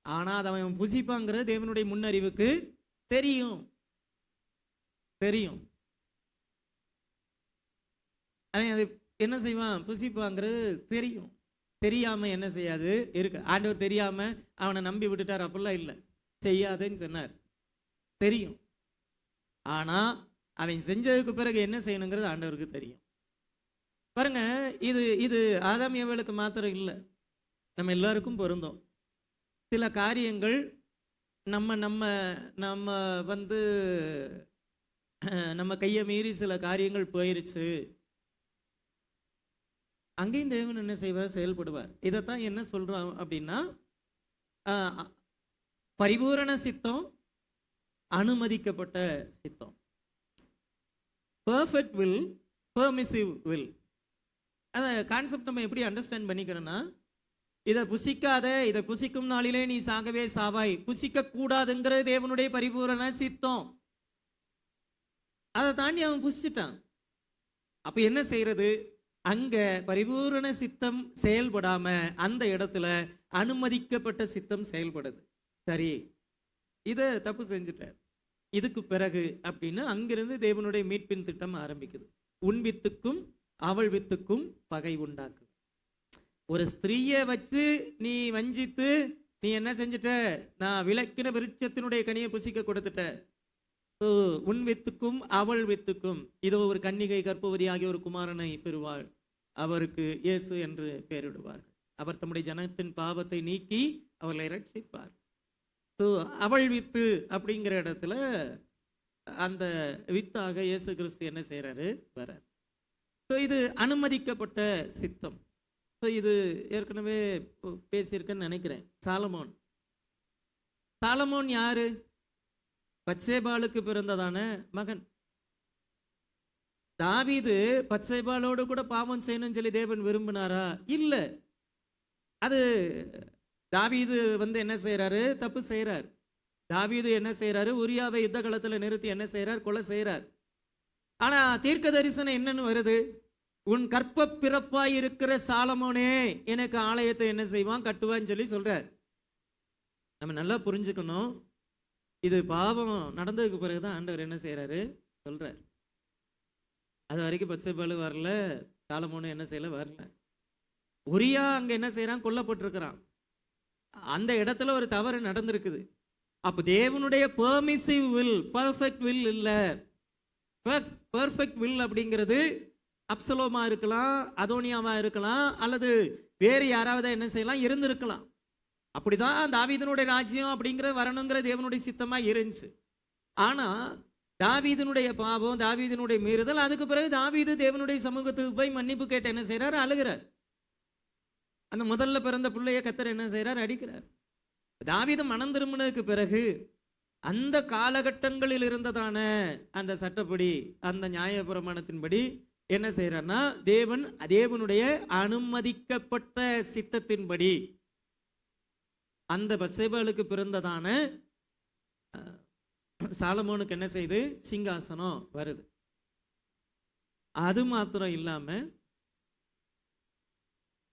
ஆனா அதை அவன் புசிப்பாங்கிறது தேவனுடைய முன்னறிவுக்கு தெரியும். அவன் அது என்ன செய்வான்? புசிப்பாங்கிறது தெரியும். தெரியாம என்ன செய்யாது இருக்கு. ஆண்டவர் தெரியாம அவனை நம்பி விட்டுட்டார் அப்படிலாம் இல்லை. செய்யாதுன்னு சொன்னார், தெரியும். ஆனா அவன் செஞ்சதுக்கு பிறகு என்ன செய்யணுங்கிறது ஆண்டவருக்கு தெரியும். பாருங்க, இது ஆதாம் ஏவாளுக்கு மாத்திரம் இல்லை, நம்ம எல்லாருக்கும் பொருந்தும். சில காரியங்கள் நம்ம நம்ம நம்ம நம்ம கையை மீறி சில காரியங்கள் போயிருச்சு, அங்கேயும் தேவன் என்ன செய்வார்? செயல்படுவார். இதைத்தான் என்ன சொல்றோம் அப்படின்னா, பரிபூரண சித்தம், அனுமதிக்கப்பட்ட சித்தம். Perfect will, permissive will. அந்த கான்செப்ட் நம்ம எப்படி அண்டர்ஸ்டாண்ட் பண்ணிக்கணும்னா, இதை புசிக்காத, இதை புசிக்கும் நாளிலே நீ சாகவே சாவாய், புசிக்க கூடாதுங்கிறது தேவனுடைய பரிபூரண சித்தம். அதை தாண்டி அவன் புசிச்சிட்டான். அப்ப என்ன செய்யறது? அங்க பரிபூரண சித்தம் செயல்படாம அந்த இடத்துல அனுமதிக்கப்பட்ட சித்தம் செயல்படுது. சரி, இத தப்பு செஞ்சுட்டார். இதுக்கு பிறகு அப்படின்னு அங்கிருந்து தேவனுடைய மீட்பின் திட்டம் ஆரம்பிக்குது. உன் வித்துக்கும் அவள் வித்துக்கும் பகை உண்டாக்கு. ஒரு ஸ்திரீயை வச்சு நீ வஞ்சித்து நீ என்ன செஞ்சிட்ட? நான் விலக்கின விருட்சத்தினுடைய கனியை புசிக்க கொடுத்துட்ட. உன் வித்துக்கும் அவள் வித்துக்கும், இதோ ஒரு கன்னிகை கர்ப்பவதி ஆகிய ஒரு குமாரனை பெறுவாள், அவருக்கு இயேசு என்று பெயரிடுவார்கள். அவர் தம்முடைய ஜனத்தின் பாவத்தை நீக்கி அவர்களை ரட்சிப்பார். அவள் வித்து அப்படிங்கிற இடத்துல அந்த வித்தாக இயேசு கிறிஸ்து என்ன செய்யறாரு? வரார். இது அனுமதிக்கப்பட்ட சித்தம். இது ஏற்கனவே பேசியிருக்கேன்னு நினைக்கிறேன். சாலமோன். சாலமோன் யாரு? பத்சேபாளுக்கு பிறந்ததான மகன். தாவீது பத்சேபாளோடு கூட பாவம் செய்யணும்னு சொல்லி தேவன் விரும்பினாரா? இல்ல. அது தாவீது என்ன செய்யறாரு? தப்பு செய்யறார். தாவீது என்ன செய்யறாரு? உரியாவை யுத்த களத்துல நிறுத்தி என்ன செய்யறார்? கொலை செய்யறார். ஆனா தீர்க்க தரிசனம் என்னன்னு வருது? உன் கற்ப பிறப்பாய் இருக்கிற சாலமோனே எனக்கு ஆலயத்தை என்ன செய்வான்? கட்டுவான்னு சொல்லி சொல்றார். நம்ம நல்லா புரிஞ்சுக்கணும். இது பாவம் நடந்ததுக்கு பிறகுதான் ஆண்டவர் என்ன செய்யறாரு? சொல்றார். அது வரைக்கும் பத்சேபாளு வரல, சாலமோனு என்ன செய்யல, வரல. உரியா அங்க என்ன செய்யறான்? கொல்லப்பட்டிருக்கிறான். அந்த இடத்துல ஒரு தவறு நடந்திருக்குது. அப்ப தேவனுடைய பெர்மிசிவ் வில், பர்ஃபெக்ட் வில் இல்ல. பர்ஃபெக்ட் வில் அப்படிங்கிறது அப்சலோமா இருக்கலாம், அதோனியாவா இருக்கலாம், அல்லது வேறு யாராவது என்ன செய்யலாம், இருந்திருக்கலாம். அப்படிதான் தாவீதனுடைய ராஜ்யம் அப்படிங்கிற வரணுங்கிற தேவனுடைய சித்தமா இருந்துச்சு. ஆனா தாவீதனுடைய பாவம், தாவீதனுடைய மீறுதல், அதுக்கு பிறகு தாவீது தேவனுடைய சமூகத்துக்கு போய் மன்னிப்பு கேட்டு என்ன செய்யறாரு? அழுகிறார். அந்த முதல்ல பிறந்த பிள்ளைய கர்த்தர் என்ன செய்யறார்? அடிக்கிறார். தாவீது மனம் திரும்பினதுக்கு பிறகு அந்த காலகட்டங்களில் இருந்ததான அந்த சட்டப்படி, அந்த நியாயப்பிரமாணத்தின்படி என்ன செய்யறார்னா, தேவனுடைய அனுமதிக்கப்பட்ட சித்தத்தின்படி அந்த பத்சேபாளுக்கு பிறந்ததான சாலமோனுக்கு என்ன செய்து? சிங்காசனம் வருது. அது மாத்திரம் இல்லாம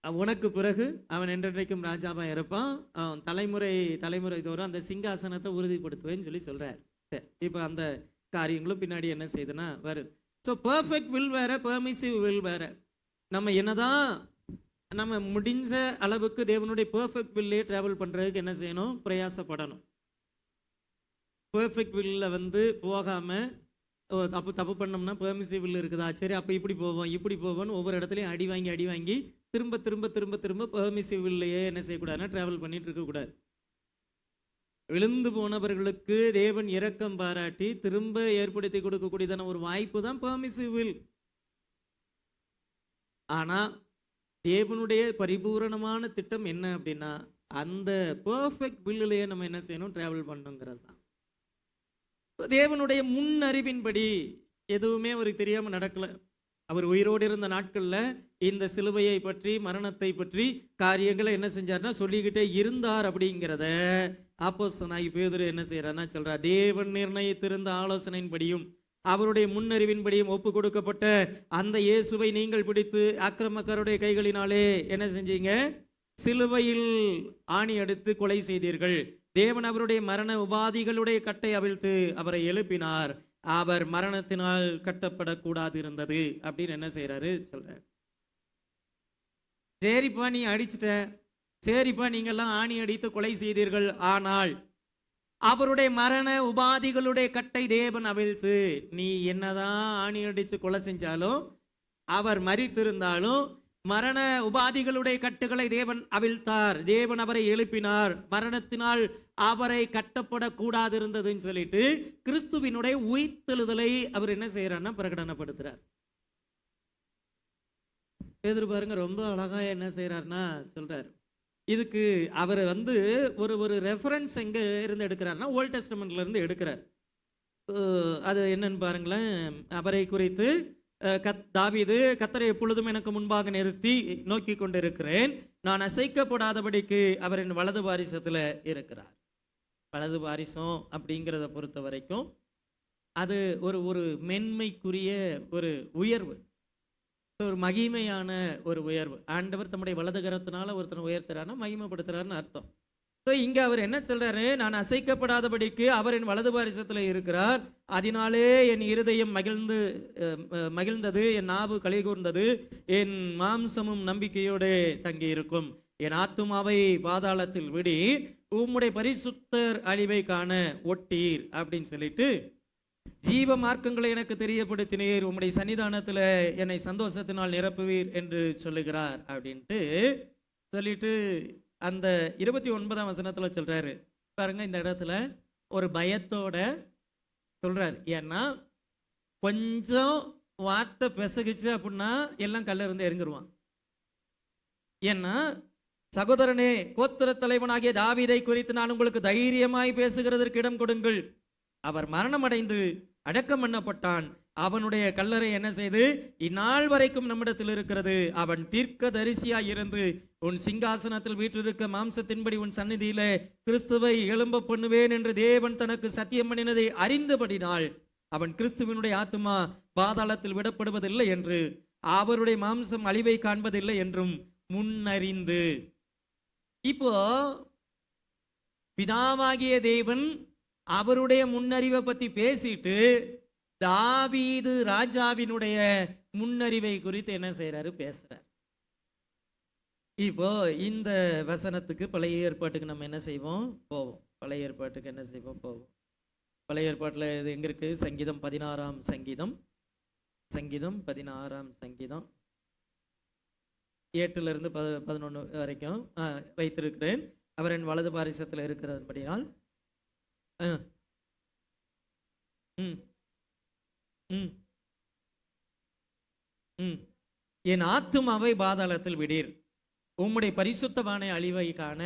உனக்கு பிறகு அவன் என்றைக்கும் ராஜாவா இருப்பான், அவன் தலைமுறை தோறும் அந்த சிங்காசனத்தை உறுதிப்படுத்துவேன்னு சொல்லி சொல்றார். இப்ப அந்த காரியங்களும் பின்னாடி என்ன செய்யுதுன்னா வருது. ஸோ பர்ஃபெக்ட் வில் வேற, பெர்மிசிவ் வில் வேற. நம்ம என்னதான் நம்ம முடிஞ்ச அளவுக்கு தேவனுடைய பெர்ஃபெக்ட் வில்லே டிராவல் பண்றதுக்கு என்ன செய்யணும்? பிரயாசப்படணும். பெர்ஃபெக்ட் வில்ல போகாம தப்பு பண்ணோம்னா பெர்மிசிவ் வில் இருக்குதா, சரி அப்ப இப்படி போவோம்னு ஒவ்வொரு இடத்துலையும் அடி வாங்கி திரும்ப பெர்மிசிவ் வில்லையே என்ன செய்யக்கூடாதுன்னா டிராவல் பண்ணிட்டு இருக்கக்கூடாது. விழுந்து போனவர்களுக்கு தேவன் இரக்கம் பாராட்டி திரும்ப ஏற்படுத்தி கொடுக்கக்கூடியதான ஒரு வாய்ப்பு தான் பெர்மிசிவ் வில். ஆனா தேவனுடைய பரிபூரணமான திட்டம் என்ன அப்படின்னா, அந்த பெர்ஃபெக்ட் வில்லையே நம்ம என்ன செய்யணும்? டிராவல் பண்ணுங்கிறது தான். தேவனுடைய முன் அறிவின்படி எதுவுமே அவருக்கு தெரியாம நடக்கல. அவர் உயிரோடு இருந்த நாட்கள்ல இந்த சிலுவையை பற்றி, மரணத்தை பற்றி காரியங்களை என்ன செஞ்சார்னா சொல்லிக்கிட்டே இருந்தார். அப்படிங்கிறத அப்போஸ்தலனாகிய பேதுரு என்ன செய்யறாருன்னா சொல்றார், தேவன் நிர்ணயித்திருந்த ஆலோசனையின்படியும் அவருடைய முன்னறிவின்படியும் ஒப்பு கொடுக்கப்பட்ட அந்த இயேசுவை நீங்கள் பிடித்து அக்கிரமக்காரருடைய கைகளினாலே என்ன செஞ்சீங்க? சிலுவையில் ஆணி அடித்து கொலை செய்தீர்கள். தேவன் அவருடைய மரண உபாதிகளுடைய கட்டை அவிழ்த்து அவரை எழுப்பினார். அவர் மரணத்தினால் கட்டப்படக்கூடாது இருந்தது அப்படின்னு என்ன செய்யறாரு? சொல்றாரு. சரிப்பா நீ அடிச்சிட்ட, சரிப்பா நீங்கெல்லாம் ஆணி அடித்து கொலை செய்தீர்கள், ஆனால் அவருடைய மரண உபாதிகளுடைய கட்டை தேவன் அவிழ்த்து, நீ என்னதான் ஆணி அடிச்சு கொலை செஞ்சாலும், அவர் மரித்திருந்தாலும் மரண உபாதிகளுடைய கட்டுகளை தேவன் அவிழ்த்தார். தேவன் அவரை எழுப்பினார். மரணத்தினால் அவரை கட்டப்படக்கூடாது இருந்ததுன்னு சொல்லிட்டு கிறிஸ்துவினுடைய உயிர்த்தெழுதலை அவர் என்ன செய்யறாருன்னா பிரகடனப்படுத்துறார். பேதுரு பாருங்க ரொம்ப அழகா என்ன செய்யறாருன்னா சொல்றாரு. இதுக்கு அவர் ஒரு ரெஃபரன்ஸ் எங்க இருந்து எடுக்கிறாருன்னா ஓல்ட் டெஸ்டமெண்ட்ல இருந்து எடுக்கிறார். அது என்னன்னு பாருங்களேன். அவரை குறித்து தாவீது, கர்த்தரை எப்பொழுதும் எனக்கு முன்பாக நிறுத்தி நோக்கி கொண்டிருக்கிறேன், நான் அசைக்கப்படாதபடிக்கு அவர் என் வலது பாரிசத்துல இருக்கிறார். வலது பாரிசம் அப்படிங்கிறத பொறுத்த வரைக்கும் அது ஒரு மென்மைக்குரிய ஒரு உயர்வு. ஒரு மகிமையான ஒரு உயர்வு. ஆண்டவர் தம்முடைய வலது கரத்தினால ஒருத்தனை உயர்த்துறாருன்னா மகிமைப்படுத்துறாருன்னு அர்த்தம். ஸோ இங்க அவர் என்ன சொல்றாரு, நான் அசைக்கப்படாதபடிக்கு அவர் என் வலது பாரிசத்தில் இருக்கிறார், அதனாலே என் இருதயம் மகிழ்ந்தது, என் நாவு களி கூர்ந்தது, என் மாம்சமும் நம்பிக்கையோடு தங்கி இருக்கும். என் ஆத்துமாவை பாதாளத்தில் விடி உம்முடைய பரிசுத்தர் அழிவை காண ஒட்டீர் அப்படின்னு சொல்லிட்டு, ஜீவ மார்க்கங்களை எனக்கு தெரியப்படுத்தினீர், உம்முடைய சன்னிதானத்தில் என்னை சந்தோஷத்தினால் நிரப்புவீர் என்று சொல்லுகிறார் அப்படின்ட்டு சொல்லிட்டு அந்த 29ஆம் வசனத்துல சொல்றாரு பாருங்க. இந்த இடத்துல ஒரு பயத்தோட சொல்றாரு. ஏன்னா கொஞ்சம் வார்த்தை பெசகிச்சு அப்படின்னா எல்லாம் கல்ல இருந்து எரிஞ்சிருவான். ஏன்னா சகோதரனே, கோத்திர தலைவனாகிய தாவீதை குறித்து நான் உங்களுக்கு தைரியமாய் பேசுகிறதற்கு இடம் கொடுங்கள். அவர் மரணம் அடைந்து அடக்கம் பண்ணப்பட்டான். அவனுடைய கல்லறை என்ன செய்து இந்நாள் வரைக்கும் நம்மிடத்தில் இருக்கிறது. அவன் தீர்க்க தரிசியாய் இருந்து உன் சிங்காசனத்தில் வீற்றிருக்க மாம்சத்தின்படி உன் சந்நிதியில கிறிஸ்துவை எழும்ப பண்ணுவேன் என்று தேவன் தனக்கு சத்தியம் பண்ணினதை அறிந்தபடினால் அவன் கிறிஸ்துவனுடைய ஆத்துமா பாதாளத்தில் விடப்படுவதில்லை என்று, அவருடைய மாம்சம் அழிவை காண்பதில்லை என்றும் முன்னறிந்து. இப்போ பிதாவாகிய தேவன் அவருடைய முன்னறிவை பத்தி பேசிட்டு தாவீது ராஜாவினுடைய முன்னறிவை குறித்து என்ன செய்யறாரு, பேசுறார். இப்போ இந்த வசனத்துக்கு பழைய ஏற்பாட்டுக்கு நம்ம என்ன செய்வோம், போவோம். பழைய ஏற்பாட்டுக்கு என்ன செய்வோம், போவோம். பழைய ஏற்பாட்டில் இது எங்க இருக்கு, சங்கீதம் 16ஆம் சங்கீதம், சங்கீதம் 16ஆம் சங்கீதம் 8 இருந்து 11 வரைக்கும் வைத்திருக்கிறேன். அவர் என் வலது பாரிசத்தில் இருக்கிறபடியால் என் ஆத்துமாவை பாதாளத்தில் விடீர், உம்முடைய பரிசுத்தவானை அழிவை காண.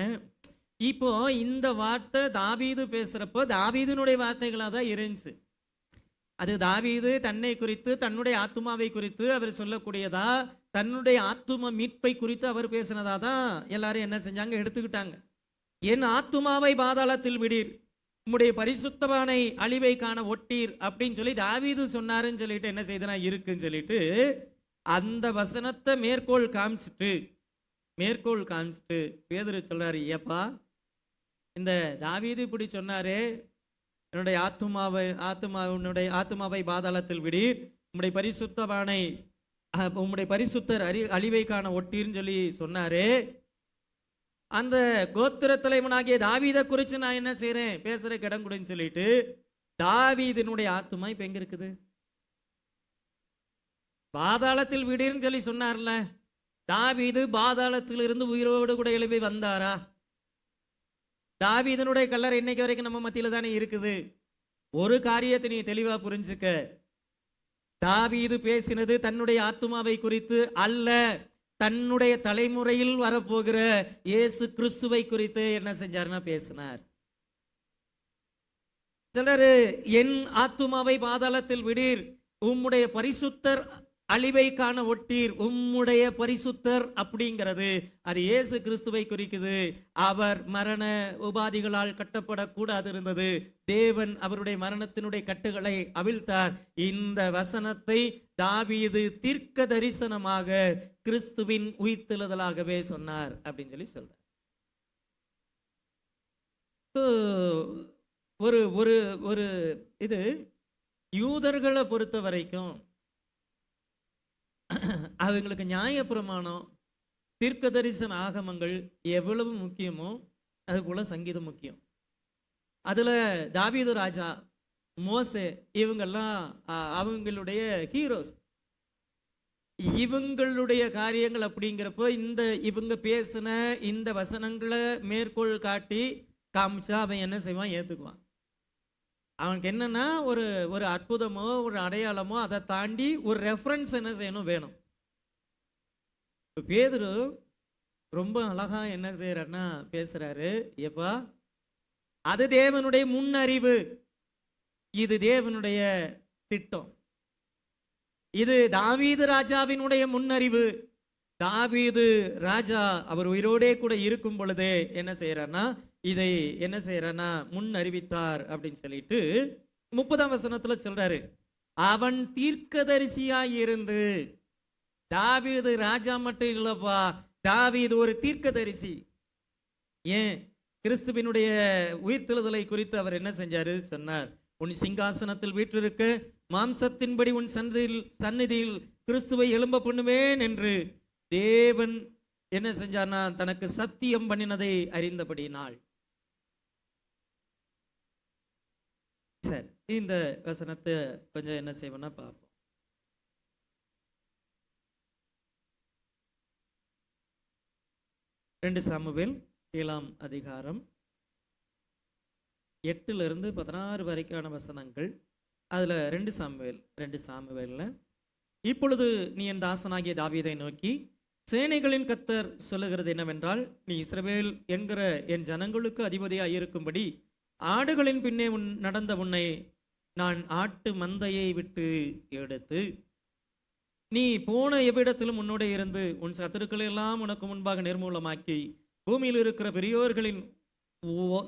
இப்போ இந்த வார்த்தை தாவீது பேசுறப்போ தாவீதினுடைய வார்த்தைகளா தான் இருந்துச்சு. அது தாவீது தன்னை குறித்து, தன்னுடைய ஆத்துமாவை குறித்து அவர் சொல்லக்கூடியதா, தன்னுடைய ஆத்தும மீட்பை குறித்து அவர் பேசினதா தான் எல்லாரும் என்ன செஞ்சாங்க, எடுத்துக்கிட்டாங்க. என் ஆத்துமாவை பாதாளத்தில் விடீர், உம்முடைய பரிசுத்தவானை அழிவை காண ஒட்டீர் அப்படின்னு சொல்லி தாவீது சொன்னாருன்னு சொல்லிட்டு என்ன செய்தனா இருக்குன்னு சொல்லிட்டு அந்த வசனத்தை மேற்கோள் காமிச்சிட்டு பேதுரு சொல்றாரு, ஏப்பா இந்த தாவீது இப்படி சொன்னாரே, என்னுடைய ஆத்துமாவை பாதாளத்தில் விடீர், உம்முடைய பரிசுத்தர் அழிவை காண ஒட்டீர்னு சொல்லி சொன்னாரே, அந்த கோத்திர தலைவனாகிய தாவீதை குறித்து நான் என்ன செய்யறேன், பேசுற இடம் கொடுன்னு சொல்லிட்டு தாவீதினுடைய ஆத்துமா இப்ப எங்க இருக்குது, பாதாளத்தில் விடீர்னு சொல்லி சொன்னார்ல. தாவீது பாதாளத்தில் இருந்து உயிரோடு கூட எழுப்பி வந்தாரா? தாவீதனுடைய கல்லறை இன்னைக்கு வரைக்கும் நம்ம மத்தியில தானே இருக்குது. ஒரு காரியத்தை நீ தெளிவா புரிஞ்சுக்க, தாவீது பேசினது தன்னுடைய ஆத்துமாவை குறித்து அல்ல, தன்னுடைய தலைமுறையில் வரப்போகிற இயேசு கிறிஸ்துவை குறித்து என்ன செஞ்சார்னா பேசினார். சிலர் என் ஆத்துமாவை பாதாளத்தில் விடீர், உம்முடைய பரிசுத்தர் அழிவை காண ஒட்டீர். உம்முடைய பரிசுத்தர் அப்படிங்கிறது அது இயேசு கிறிஸ்துவை குறிக்குது. அவர் மரண உபாதிகளால் கட்டப்படக்கூடாது இருந்தது. தேவன் அவருடைய மரணத்தினுடைய கட்டுகளை அவிழ்த்தார். இந்த வசனத்தை தாவீது தீர்க்க தரிசனமாக கிறிஸ்துவின் உயிர்த்தெழுதலாகவே சொன்னார் அப்படின்னு சொல்லி சொல்றார். ஒரு ஒரு ஒரு இது யூதர்களை பொறுத்த வரைக்கும் அவங்களுக்கு நியாயப்பிரமாணம், தீர்க்க தரிசன ஆகமங்கள் எவ்வளவு முக்கியமோ அது போல சங்கீதம் முக்கியம். அதுல தாவீது ராஜா, மோசே, இவங்கெல்லாம் அவங்களுடைய ஹீரோஸ். இவங்களுடைய காரியங்கள் அப்படிங்கிறப்போ இவங்க பேசின இந்த வசனங்களை மேற்கோள் காட்டி காமிச்சா அவன் என்ன செய்வான், ஏத்துக்குவான். அவனுக்கு என்னன்னா ஒரு அற்புதமோ ஒரு அடையாளமோ அதை தாண்டி ஒரு ரெஃபரன்ஸ் என்ன செய்யணும், வேணும். பேதுரு ரொம்ப அழகா என்ன செய்யறாருன்னா பேசுறாரு, ஏப்பா அது தேவனுடைய முன்னறிவு, இது தேவனுடைய திட்டம், இது தாவீது ராஜாவினுடைய முன்னறிவு. தாவீது ராஜா அவர் உயிரோடே கூட இருக்கும் பொழுதே என்ன செய்யறாருன்னா இதை என்ன செய்யறானா முன் அறிவித்தார் அப்படின்னு சொல்லிட்டு 30ஆம் வசனத்துல சொல்றாரு, அவன் தீர்க்கதரிசியாய் இருந்து. தாவீது ராஜா மட்டும் இல்லப்பா, தாவீது ஒரு தீர்க்கதரிசி. ஏன் கிறிஸ்துவினுடைய உயிர்த்தெழுதலை குறித்து அவர் என்ன செஞ்சாரு சொன்னார், உன் சிங்காசனத்தில் வீற்றிருக்க மாம்சத்தின்படி உன் சந்நிதியில் கிறிஸ்துவை எழும்ப பண்ணுவேன் என்று தேவன் என்ன செஞ்சார்னா தனக்கு சத்தியம் பண்ணினதை அறிந்தபடினாள். சரி, இந்த வசனத்தை கொஞ்சம் என்ன செய்வோம்னா பார்ப்போம். 2 சாமுவேல் 7ஆம் அதிகாரம் 8 to 16 வரைக்கான வசனங்கள். அதுல 2 சாமுவேல்ல, இப்பொழுது நீ என் தாசனாகிய தாவீதை நோக்கி, சேனைகளின் கர்த்தர் சொல்லுகிறது என்னவென்றால், நீ இஸ்ரவேல் என்கிற என் ஜனங்களுக்கு அதிபதியாய் இருக்கும்படி ஆடுகளின் பின்னே நடந்த உன்னை நான் ஆட்டு மந்தையை விட்டு எடுத்து, நீ போன எவ்விடத்திலும் உன்னோட இருந்து உன் சத்துருக்களை எல்லாம் உனக்கு முன்பாக நிர்மூலமாக்கி பூமியில் இருக்கிற பெரியோர்களின்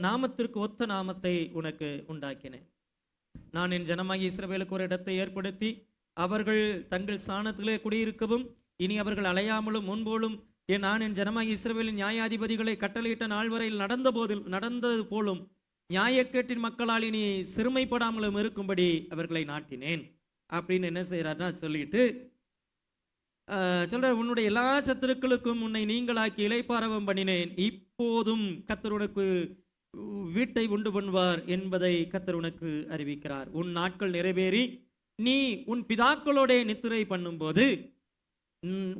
நாமத்திற்கு ஒத்த நாமத்தை உனக்கு உண்டாக்கினேன். நான் என் ஜனமாகிய இஸ்ரவேலுக்கு ஒரு இடத்தை ஏற்படுத்தி அவர்கள் தங்கள் ஸ்தானத்திலே குடியிருக்கவும், இனி அவர்கள் அலையாமலும் முன்போலும் நான் என் ஜனமாகிய இஸ்ரவேலின் நியாயாதிபதிகளை கட்டளையிட்ட நாள் வரையில் நடந்தது போலும் நியாயக்கேட்டின் மக்களால் இனி சிறுமைப்படாமலும் இருக்கும்படி அவர்களை நாட்டினேன் அப்படின்னு என்ன செய்யறாருன்னா சொல்லிட்டு சொல்ற, உன்னுடைய எல்லா சத்துருக்களுக்கும் உன்னை நீங்களாக்கி இளைப்பாரவம் பண்ணினேன், இப்போதும் கர்த்தர் உனக்கு வீட்டை உண்டு பண்ணுவார் என்பதை கர்த்தர் உனக்கு அறிவிக்கிறார். உன் நாட்கள் நிறைவேறி நீ உன் பிதாக்களோட நித்திரை பண்ணும்போது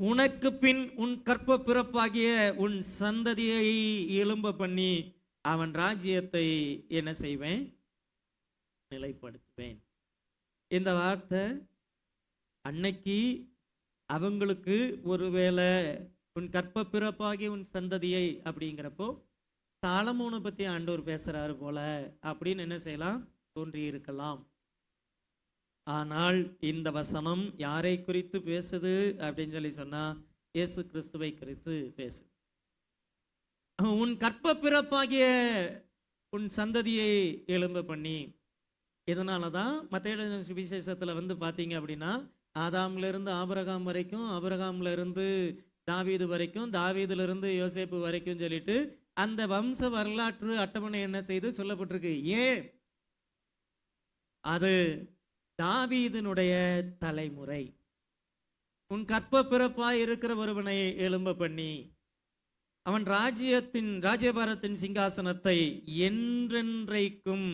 உனக்கு பின் உன் கற்ப பிறப்பாகிய உன் சந்ததியை எழும்ப பண்ணி அவன் ராஜ்யத்தை என்ன செய்வேன், நிலைப்படுத்துவேன். இந்த வார்த்தை அன்னைக்கு அவங்களுக்கு ஒருவேளை உன் கற்ப பிறப்பாகிய உன் சந்ததியை அப்படிங்கிறப்போ சாலமோனை பத்தி ஆண்டவர் பேசுறாரு போல அப்படின்னு என்ன செய்யலாம், தோன்றி இருக்கலாம். ஆனால் இந்த வசனம் யாரை குறித்து பேசுது அப்படின்னு சொல்லி சொன்னா இயேசு கிறிஸ்துவை குறித்து பேசுது. உன் கற்ப பிறப்பாகிய உன் சந்ததியை எழும்ப பண்ணி. இதனாலதான் மத்தேயு சுவிசேஷத்துல பார்த்தீங்க அப்படின்னா, ஆதாம்ல இருந்து ஆபிரகாம் வரைக்கும், ஆபிரகாம்ல இருந்து தாவீது வரைக்கும், தாவீதுல இருந்து யோசேப்பு வரைக்கும் சொல்லிட்டு அந்த வம்ச வரலாற்று அட்டவணை என்ன செய்து சொல்லப்பட்டிருக்கு. ஏன்? அது தாவீதினுடைய தலைமுறை. உன் கற்ப பிறப்பாய் இருக்கிற ஒருவனை எழும்ப பண்ணி அவன் ராஜ்யபாரத்தின் சிங்காசனத்தை என்றென்றைக்கும்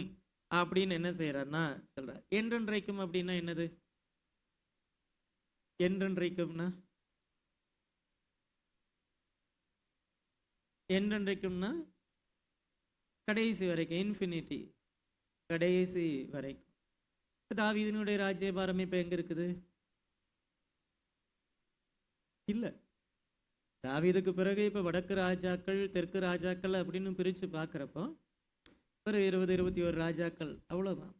அப்படின்னு என்ன செய்யறான்னா சொல்ற. என்றென்றைக்கும் அப்படின்னா என்னது? என்றென்றைக்கும்னா என்றென்றைக்கும்னா கடைசி வரைக்கும், இன்ஃபினிட்டி, கடைசி வரைக்கும். தாவீதினுடைய ராஜ்யபாரம் இப்ப எங்க இருக்குது? இல்ல. தாவீதுக்கு பிறகு இப்ப வடக்கு ராஜாக்கள், தெற்கு ராஜாக்கள் அப்படின்னு பிரிச்சு பார்க்கிறப்போ ஒரு 20-21 ராஜாக்கள், அவ்வளவுதான்.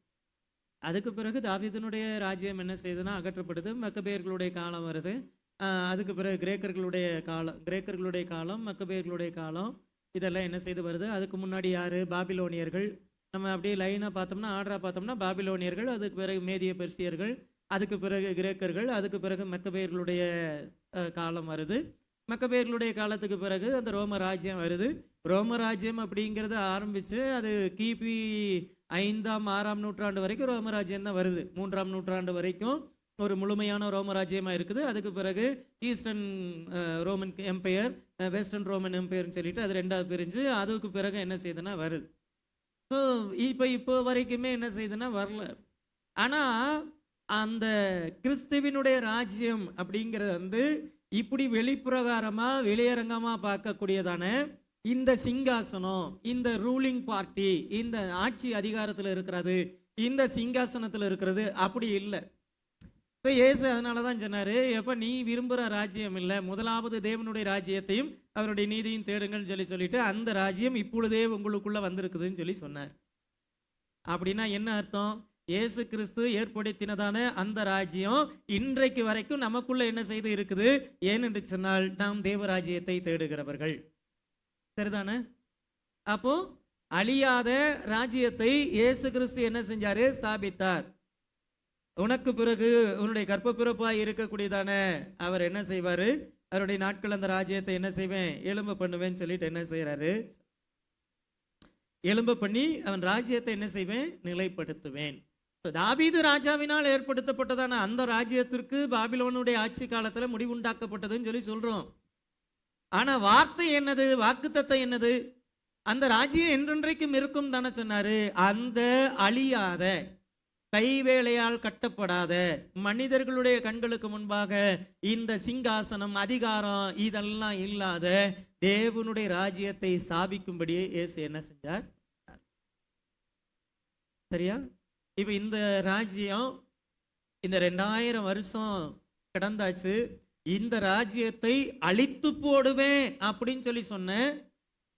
அதுக்கு பிறகு தாவீதினுடைய ராஜ்யம் என்ன செய்யுதுன்னா அகற்றப்படுது. மக்கபேயர்களுடைய காலம் வருது. அதுக்கு பிறகு கிரேக்கர்களுடைய காலம், மக்கபேயர்களுடைய காலம், இதெல்லாம் என்ன செய்து வருது. அதுக்கு முன்னாடி யாரு? பாபிலோனியர்கள். நம்ம அப்படியே லைனா பார்த்தோம்னா, ஆர்டரா பார்த்தோம்னா பாபிலோனியர்கள், அதுக்கு பிறகு மேதிய பெர்சியர்கள், அதுக்கு பிறகு கிரேக்கர்கள், அதுக்கு பிறகு மக்கபேயர்களுடைய காலம் வருது. மக்கபேயர்களுடைய காலத்துக்கு பிறகு அந்த ரோம ராஜ்யம் வருது. ரோம ராஜ்யம் அப்படிங்கிறது ஆரம்பிச்சு அது கிபி 5ஆம் 6ஆம் நூற்றாண்டு வரைக்கும் ரோம ராஜ்யம் தான் வருது. 3ஆம் நூற்றாண்டு வரைக்கும் ஒரு முழுமையான ரோம ராஜ்யமா இருக்குது. அதுக்கு பிறகு eastern Roman empire, western Roman எம்பையர்னு சொல்லிட்டு அது 2ஆவது பிரிஞ்சு அதுக்கு பிறகு என்ன செய்யுதுன்னா வருது. ஸோ இப்போ வரைக்குமே என்ன செய்யுதுன்னா வரல. ஆனா அந்த கிறிஸ்துவினுடைய ராஜ்யம் அப்படிங்கிறது இப்படி வெளிப்பிரகாரமா வெளியரங்கமா பார்க்கக்கூடியதான இந்த சிங்காசனம், இந்த ரூலிங் பார்ட்டி, இந்த ஆட்சி அதிகாரத்தில் இருக்கிறது, இந்த சிங்காசனத்தில் இருக்கிறது அப்படி இல்லை. இப்போ இயேசு அதனாலதான் சொன்னாரு, எப்ப நீ விரும்புகிற ராஜ்யம் இல்லை, முதலாவது தேவனுடைய ராஜ்யத்தையும் அவருடைய நீதியும் தேடுங்கள்னு சொல்லிட்டு அந்த ராஜ்யம் இப்பொழுதே உங்களுக்குள்ள வந்திருக்குதுன்னு சொல்லி சொன்னார். அப்படின்னா என்ன அர்த்தம்? இயேசு கிறிஸ்து ஏற்படுத்தினதான அந்த ராஜ்யம் இன்றைக்கு வரைக்கும் நமக்குள்ள என்ன செய்து இருக்குது. ஏனென்று சொன்னால் நாம் தேவராஜ்யத்தை தேடுகிறவர்கள், சரிதானே? அப்போ அழியாத ராஜ்யத்தை இயேசு கிறிஸ்து என்ன செஞ்சாரு? ஸ்தாபித்தார். உனக்கு பிறகு உன்னுடைய கற்ப பிறப்பாய் இருக்கக்கூடியதான அவர் என்ன செய்வாரு, அவருடைய நாட்கள் அந்த ராஜ்யத்தை என்ன செய்வேன், எலும்ப பண்ணுவேன்னு சொல்லிட்டு என்ன செய்யறாரு, எலும்ப பண்ணி அவன் ராஜ்யத்தை என்ன செய்வேன், நிலைப்படுத்துவேன். தாவீது ராஜாவினால் ஏற்படுத்தப்பட்டதான அந்த ராஜ்யத்திற்கு பாபிலோனுடைய ஆட்சி காலத்துல முடிவுண்டாக்கப்பட்டதுன்னு சொல்லி சொல்றோம். ஆனா வார்த்தை என்னது, வாக்குத்தத்தம் என்னது, அந்த ராஜ்யம் என்றென்றைக்கும் இருக்கும் தானே சொன்னாரு. அந்த அழியாத, கைவேளையால் கட்டப்படாத, மனிதர்களுடைய கண்களுக்கு முன்பாக இந்த சிங்காசனம், அதிகாரம் இதெல்லாம் இல்லாத தேவனுடைய ராஜ்யத்தை ஸ்தாபிக்கும்படியே இயேசு என்ன செஞ்சார். சரியா? இப்ப இந்த ராஜ்யம் இந்த 2000 வருஷம் கடந்தாச்சு. இந்த ராஜ்யத்தை அழித்து போடுவேன் அப்படின்னு சொல்லி சொன்ன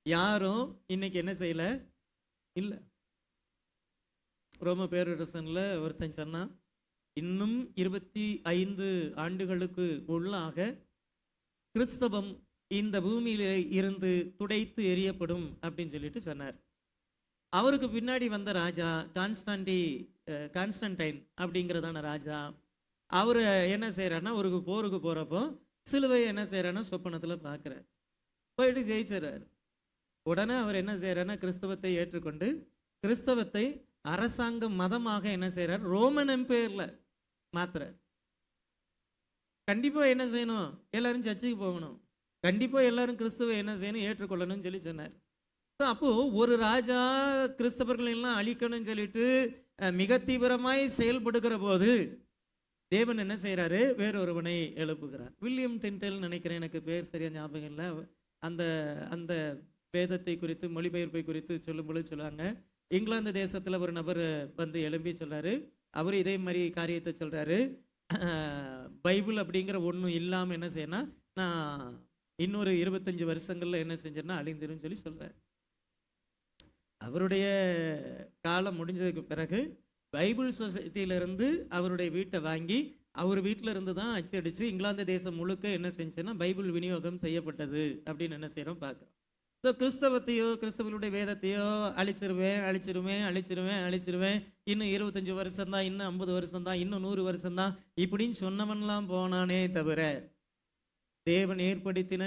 யாரும் இன்னைக்கு என்ன செய்யல இல்ல. ரோம பேரரசன்ல ஒருத்தன் சொன்னா, இன்னும் 25 ஆண்டுகளுக்கு உள்ளாக கிறிஸ்தவம் இந்த பூமியில இருந்து துடைத்து எறியப்படும் அப்படின்னு சொல்லிட்டு சொன்னார். அவருக்கு பின்னாடி வந்த ராஜா கான்ஸ்டன்டைன் அப்படிங்கிறதான ராஜா, அவரு என்ன செய்யறாருன்னா, ஒரு போருக்கு போறப்போ சிலுவையை என்ன செய்யறாருன்னா சொப்பனத்துல பார்க்கிறார், போயிட்டு ஜெயிச்சிடறாரு. உடனே அவர் என்ன செய்யறாருன்னா கிறிஸ்தவத்தை ஏற்றுக்கொண்டு கிறிஸ்தவத்தை அரசாங்க மதமாக என்ன செய்யறார், ரோமன் எம்பையர்ல மாத்துறார். கண்டிப்பா என்ன செய்யணும், எல்லாரும் சர்ச்சுக்கு போகணும், கண்டிப்பா எல்லாரும் கிறிஸ்துவை என்ன செய்யணும், ஏற்றுக்கொள்ளணும்னு சொல்லி சொன்னார். அப்போ ஒரு ராஜா கிறிஸ்தவர்கள் எல்லாம் அழிக்கணும்னு சொல்லிட்டு மிக தீவிரமாய் செயல்படுகிற போது தேவன் என்ன செய்யறாரு, வேறொருவனை எழுப்புகிறார். வில்லியம் டிண்டல் நினைக்கிறேன், எனக்கு பேர் சரியா ஞாபகம் இல்லை. அந்த அந்த வேதத்தை குறித்து, மொழிபெயர்ப்பை குறித்து சொல்லும்போது சொல்லுவாங்க, இங்கிலாந்து தேசத்துல ஒரு நபர் வந்து எழும்பி சொல்றாரு, அவரு இதே மாதிரி காரியத்தை சொல்றாரு, பைபிள் அப்படிங்கிற ஒன்றும் இல்லாம என்ன செய்யணும், நான் இன்னொரு 25 வருஷங்கள்ல என்ன செஞ்சேன்னா அழிந்துரும் சொல்லி சொல்றாரு. அவருடைய காலம் முடிஞ்சதுக்கு பிறகு பைபிள் சொசைட்டியிலிருந்து அவருடைய வீட்டை வாங்கி அவர் வீட்டில் இருந்து தான் அச்சடிச்சு இங்கிலாந்து தேசம் முழுக்க என்ன செஞ்சுன்னா பைபிள் விநியோகம் செய்யப்பட்டது அப்படின்னு என்ன செய்யறோம் பார்க்குறோம். ஸோ கிறிஸ்தவத்தையோ கிறிஸ்தவர்களுடைய வேதத்தையோ அழிச்சிருவேன், இன்னும் 25 வருஷம் தான், இன்னும் 50 வருஷம் தான், இன்னும் 100 வருஷம் தான் இப்படின்னு சொன்னவன்லாம் போனானே தவிர தேவன் ஏற்படுத்தின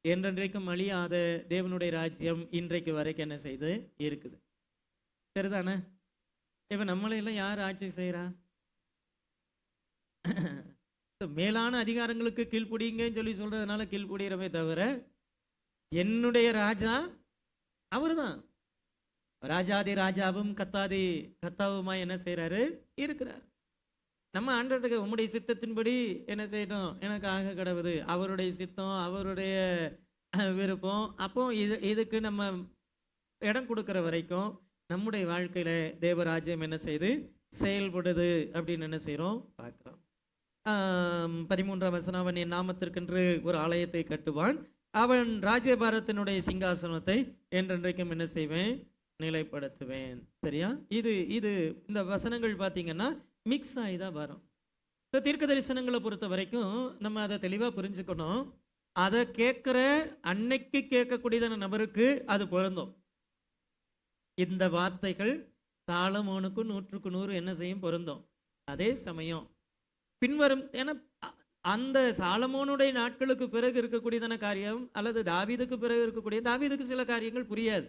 என்றென்றைக்கும் அழியாத தேவனுடைய ராஜ்யம் இன்றைக்கு வரைக்கும் என்ன செய்து இருக்குது. சரிதானே? இப்ப நம்மளையெல்லாம் யார் ஆட்சி செய்யறா? மேலான அதிகாரங்களுக்கு கீழ்ப்படிங்கன்னு சொல்லி சொல்றதுனால கீழ்ப்படிகிறமே தவிர என்னுடைய ராஜா அவருதான். ராஜாதி ராஜாவும் கத்தாதி கத்தாவுமா என்ன செய்யறாரு, இருக்கிறார். நம்ம ஆண்டவருக்கு உம்முடைய சித்தத்தின்படி என்ன செய்யணும், எனக்கு ஆக கடவுது, அவருடைய சித்தம், அவருடைய விருப்பம். அப்போ இதுக்கு நம்ம இடம் கொடுக்கிற வரைக்கும் நம்முடைய வாழ்க்கையில தேவராஜ்யம் என்ன செய்து செயல்படுது அப்படின்னு என்ன செய்யறோம் பார்க்கிறோம். 13ஆம் வசனம், அவன் என் நாமத்திற்கென்று ஒரு ஆலயத்தை கட்டுவான், அவன் ராஜ்யபாரத்தினுடைய சிங்காசனத்தை என்றென்றைக்கும் என்ன செய்வேன், நிலைப்படுத்துவேன். சரியா? இது இந்த வசனங்கள் பார்த்தீங்கன்னா மிக்ஸ் ஆகி தான் வரும். இப்போ தீர்க்க தரிசனங்களை பொறுத்த வரைக்கும் நம்ம அதை தெளிவாக புரிஞ்சுக்கணும். அதை கேட்குற அன்னைக்கு கேட்கக்கூடியதான நபருக்கு அது பொருந்தும். இந்த வார்த்தைகள் சாலமோனுக்கு 100க்கு 100 என்ன செய்யும், பொருந்தும். அதே சமயம் பின்வரும், ஏன்னா அந்த சாலமோனுடைய நாட்களுக்கு பிறகு இருக்கக்கூடியதான காரியம் அல்லது தாவீதுக்கு பிறகு இருக்கக்கூடிய, தாவீதுக்கு சில காரியங்கள் புரியாது.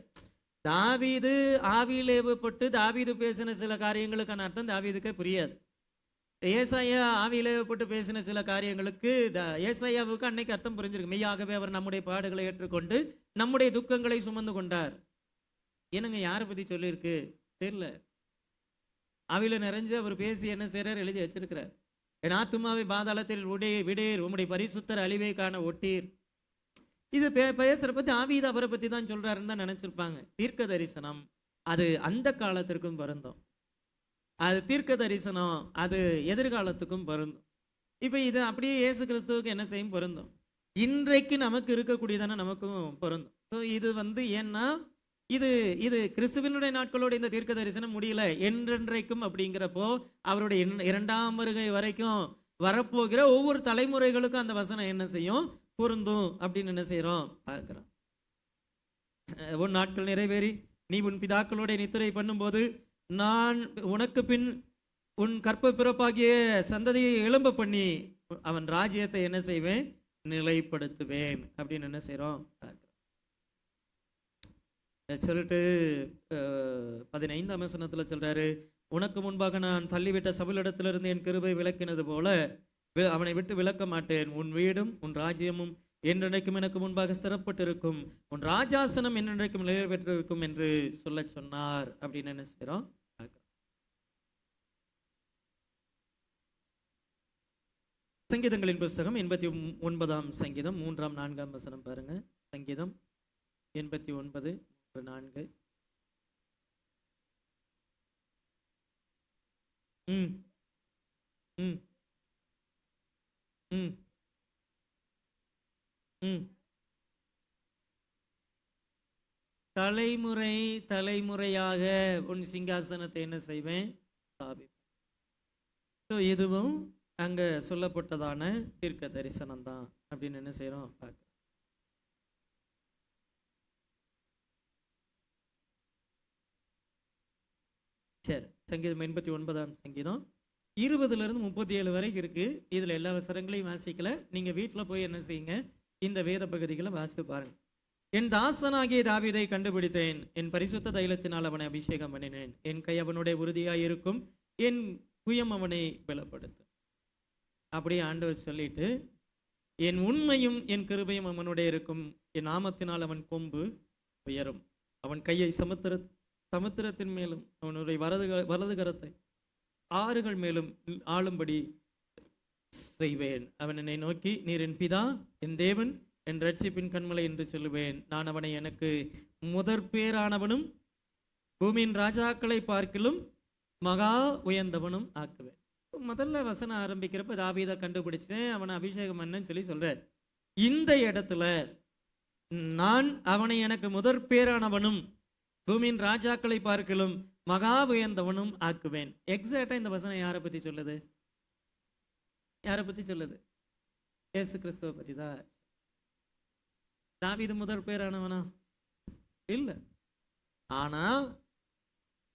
தாவீது ஆவியில் ஏவப்பட்டு தாவீது பேசின சில காரியங்களுக்கான அர்த்தம் தாவீதுக்கே புரியாது. ஏசாயா ஆவியில் ஏவப்பட்டு பேசின சில காரியங்களுக்கு ஏசாயாவுக்கு அன்னைக்கு அர்த்தம் புரிஞ்சிருக்கு. மெய்யாகவே அவர் நம்முடைய பாடுகளை ஏற்றுக்கொண்டு நம்முடைய துக்கங்களை சுமந்து கொண்டார். என்னங்க யாரை பத்தி சொல்லியிருக்கு தெரியல. ஆவியில நிறைஞ்சு அவர் பேசி என்ன செய்யறார், எழுதி வச்சிருக்கிறார். என் ஆத்துமாவை பாதாளத்தில் விடீர், உம்முடைய பரிசுத்தர் அழிவை காண ஒட்டீர். இது பேசுற பத்தி ஆவிது அவரை பத்தி தான் சொல்றாருன்னு தான் நினைச்சிருப்பாங்க. தீர்க்க தரிசனம் அது அந்த காலத்திற்கும் பொருந்தும், அது தீர்க்க தரிசனம் அது எதிர்காலத்துக்கும் பொருந்தும். இப்ப இது அப்படியே இயேசு கிறிஸ்துவுக்கு என்ன செய்யும், பொருந்தும். இன்றைக்கு நமக்கு இருக்கக்கூடியதான நமக்கும் பொருந்தும். ஸோ இது ஏன்னா இது கிறிஸ்துவனுடைய நாட்களோட இந்த தீர்க்க தரிசனம் முடியல, என்றென்றைக்கும் அப்படிங்கிறப்போ அவருடைய 2ஆம் வருகை வரைக்கும் வரப்போகிற ஒவ்வொரு தலைமுறைகளுக்கும் அந்த வசனம் என்ன செய்யும், பொருந்தும் அப்படின்னு என்ன செய்யறோம் பார்க்கிறோம். உன் நாட்கள் நிறைவேறி நீ உன் பிதாக்களோட நித்திரை பண்ணும்போது நான் உனக்கு பின் உன் கற்ப பிறப்பாகிய சந்ததியை எழும்ப பண்ணி அவன் ராஜ்யத்தை என்ன செய்வேன், நிலைப்படுத்துவேன் அப்படின்னு என்ன செய்றோம் சொல்லிட்டு 15ஆம் வசனத்துல சொல்றாரு, உனக்கு முன்பாக நான் தள்ளிவிட்ட சவுலிடத்திலிருந்து என் கிருபை விலக்கினது போல அவனை விட்டு விலக்க மாட்டேன். உன் வீடும் உன் ராஜ்யமும் என்றென்றைக்கும் எனக்கு முன்பாக சிறப்பட்டிருக்கும், உன் ராஜாசனம் என்றென்றைக்கும் நிலை பெற்றிருக்கும் என்று சொல்ல சொன்னார் அப்படின்னு என்ன செய்றோம். சங்கீதங்களின் புஸ்தகம் 89ஆம் சங்கீதம் 3ஆம் 4ஆம் வசனம் பாருங்க. சங்கீதம் 89 3 4. ம் ம் ம் ம் தலைமுறை தலைமுறையாக உன் சிங்காசனத்தை என்ன செய்வேன், ஸ்தாபிப்பேன். இதுவும் அங்க சொல்லப்பட்டதான தீர்க்க தரிசனம் தான் அப்படின்னு என்ன செய்யறோம் பார்க்க. சரி, சங்கீதம் 89ஆம் சங்கீதம் 20லிருந்து 37 வரைக்கும் இருக்கு. இதுல எல்லா வசனங்களையும் வாசிக்கல, நீங்க வீட்டுல போய் என்ன செய்யுங்க, இந்த வேத பகுதிகளை வாசித்து பாருங்க. என் தாசனாகிய தாவீதை கண்டுபிடித்தேன், என் பரிசுத்த தைலத்தினால் அவனை அபிஷேகம் பண்ணினேன், என் கை அவனுடைய உறுதியாய் இருக்கும், என் புயம் அவனை பலப்படுத்தும். அப்படியே ஆண்டவர் சொல்லிட்டு, என் உண்மையும் என் கிருபையும் அவனுடைய இருக்கும், என் நாமத்தினால் அவன் கொம்பு உயரும், அவன் கையை சமுத்திரத்தின் மேலும் அவனுடைய வலது கரத்தை ஆறுகள் மேலும் ஆளும்படி செய்வேன். அவன் என்னை நோக்கி, நீர் என் பிதா, என் தேவன், என் ரட்சிப்பின் கண்மலை என்று சொல்லுவேன். நான் அவனை எனக்கு முதற் பேரானவனும் பூமியின் ராஜாக்களை பார்க்கிலும் மகா உயர்ந்தவனும் ஆக்குவேன். முதல்ல வசனம் ஆரம்பிக்கிறப்ப தாவீதை கண்டுபிடிச்சேன், அவனை அபிஷேகம் பண்ணேன்னு சொல்லி சொல்றார். இந்த இடத்துல நான் அவனை எனக்கு முதற் பேரானவனும் பூமியின் ராஜாக்களை பார்க்கலும் மகா உயர்ந்தவனும் ஆக்குவேன். எக்ஸாக்டா இந்த வசனம் யாரை பத்தி சொல்லுது, யாரை பத்தி சொல்லுது, இயேசு கிறிஸ்துவை பத்தி தான். தாவீது முதற் பேரானவனா இல்ல, ஆனா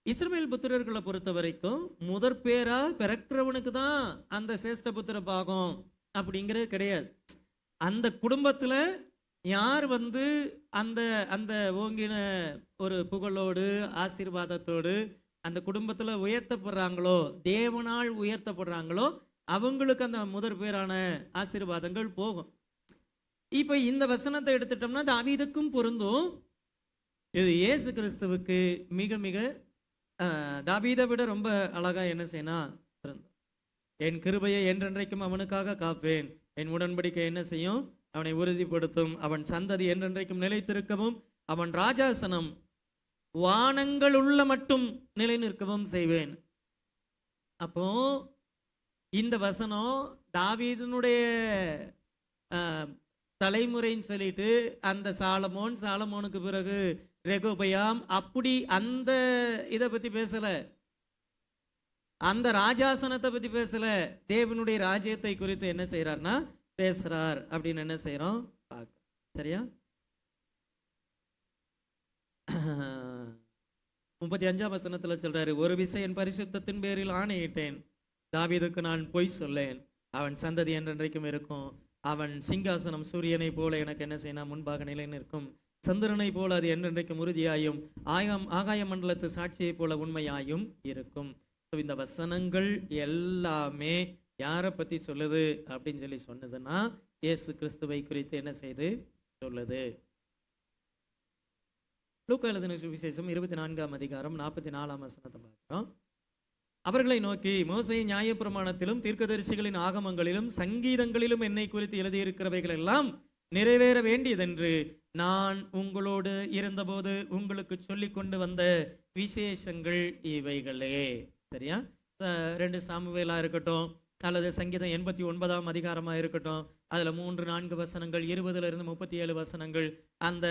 இஸ்ரவேல் புத்திரர்களை பொறுத்த வரைக்கும் முதற் பேரா பிறக்கிறவனுக்கு தான் அந்த சேஷ்ட புத்திர பாகம் அப்படிங்கிறது கிடையாது. அந்த குடும்பத்துல யார் அந்த அந்த ஓங்கின ஒரு புகழோடு ஆசீர்வாதத்தோடு அந்த குடும்பத்துல உயர்த்தப்படுறாங்களோ, தேவனால் உயர்த்தப்படுறாங்களோ, அவங்களுக்கு அந்த முதற் பேரான ஆசீர்வாதங்கள் போகும். இப்ப இந்த வசனத்தை எடுத்துட்டோம்னா தாவீதுக்கும் பொருந்தும். இது இயேசு கிறிஸ்துவுக்கு மிக மிக தாவீதை விட ரொம்ப அழகா என்ன செய்யணும், என் கிருபையை என்றென்றைக்கும் அவனுக்காக காப்பேன், என் உடன்படிக்கை என்ன செய்யும், அவனை உறுதிப்படுத்தும், அவன் சந்ததி என்றென்றைக்கும் நிலைத்திருக்கவும், அவன் ராஜாசனம் வானங்கள் உள்ள மட்டும் நிலை நிற்கவும் செய்வேன். அப்போ இந்த வசனம் தாவீதினுடைய தலைமுறைன்னு சொல்லிட்டு அந்த சாலமோனுக்கு பிறகு ரெகோபயாம் அப்படி அந்த இதை பத்தி பேசல, அந்த ராஜாசனத்தை பத்தி பேசல, தேவனுடைய ராஜ்யத்தை குறித்து என்ன செய்யறார்னா பேசுறார் அப்படின்னு என்ன செய்யறோம் பார்க்க. சரியா? 35ஆம் வசனத்துல சொல்றாரு, ஒரு விசை என் பரிசுத்தத்தின் பேரில் ஆணையிட்டேன், தாவீதுக்கு நான் பொய் சொல்லேன், அவன் சந்ததி என்றென்றைக்கும் இருக்கும், அவன் சிங்காசனம் சூரியனை போல எனக்கு என்ன செய்யணும் முன்பாக நிலை நிற்கும், சந்திரனை போல அது என்றென்றைக்கும் உறுதியாயும் ஆகாய மண்டலத்து சாட்சியை போல உண்மையாயும் இருக்கும். இந்த வசனங்கள் எல்லாமே யாரை பத்தி சொல்லுது அப்படின்னு சொல்லி சொன்னதுன்னா இயேசு கிறிஸ்துவை குறித்து என்ன செய்து சொல்லுது. லூக்கா எழுதின சுவிசேஷம் 24ஆம் அதிகாரம் 44ஆம் வசனத்தை பார்க்கிறோம். அவர்களை நோக்கி, மோசே நியாயப்பிரமாணத்திலும் தீர்க்கதரிசிகளின் ஆகமங்களிலும் சங்கீதங்களிலும் என்னை குறித்து எழுதியிருக்கிறவைகள் எல்லாம் நிறைவேற வேண்டியதென்று நான் உங்களோடு இருந்தபோது உங்களுக்கு சொல்லி கொண்டு வந்த விசேஷங்கள் இவைகளே. சரியா? 2 சாமுவேலா இருக்கட்டும் அல்லது சங்கீதம் 89ஆம் அதிகாரமா இருக்கட்டும், அதுல 3-4 வசனங்கள் 20லிருந்து 37 வசனங்கள் அந்த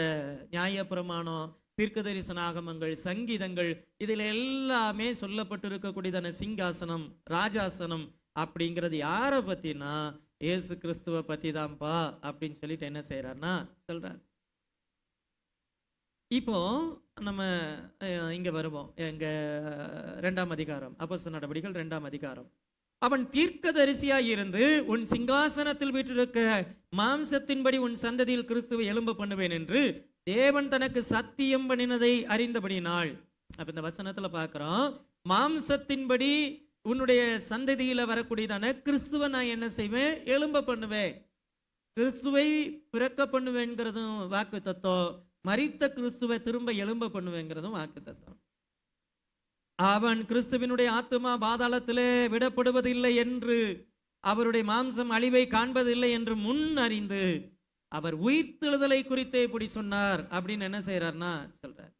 நியாயப்பிரமாணம் தீர்க்கதரிசன ஆகமங்கள் சங்கீதங்கள் இதுல எல்லாமே சொல்லப்பட்டிருக்கக்கூடியதான சிங்காசனம் ராஜாசனம் அப்படிங்கிறது யாரை பத்தினா இயேசு கிறிஸ்துவை பத்தி தான்ப்பா அப்படின்னு சொல்லிட்டு என்ன செய்யறாருன்னா சொல்றார். இப்போ நம்ம இங்க வருவோம். எங்க 2ஆம் அதிகாரம், அப்போஸ்தலர் நடபடிகள் 2ஆம் அதிகாரம். அவன் தீர்க்கதரிசியாய் இருந்து உன் சிங்காசனத்தில் வீற்றிருக்க மாம்சத்தின்படி உன் சந்ததியில் கிறிஸ்துவை எழும்ப பண்ணுவேன் என்று தேவன் தனக்கு சத்தியம் பண்ணினதை அறிந்தபடினாள். அப்ப இந்த வசனத்துல பார்க்கிறோம், மாம்சத்தின்படி உன்னுடைய சந்ததியில வரக்கூடியதான கிறிஸ்துவை நான் என்ன செய்வேன்? எழும்ப பண்ணுவேன். கிறிஸ்துவை பிறக்க பண்ணுவேங்கிறதும் வாக்கு தத்துவம், மரித்த கிறிஸ்துவை திரும்ப எழும்ப பண்ணுவேங்கிறதும் வாக்கு தத்துவம். அவன் கிறிஸ்துவினுடைய ஆத்துமா பாதாளத்திலே விடப்படுவதில்லை என்று, அவருடைய மாம்சம் அழிவை காண்பதில்லை என்று முன் அறிந்து அவர் உயிர்த்தெழுதலை குறித்தே இப்படி சொன்னார் அப்படின்னு என்ன செய்யறார்னா சொல்றார்.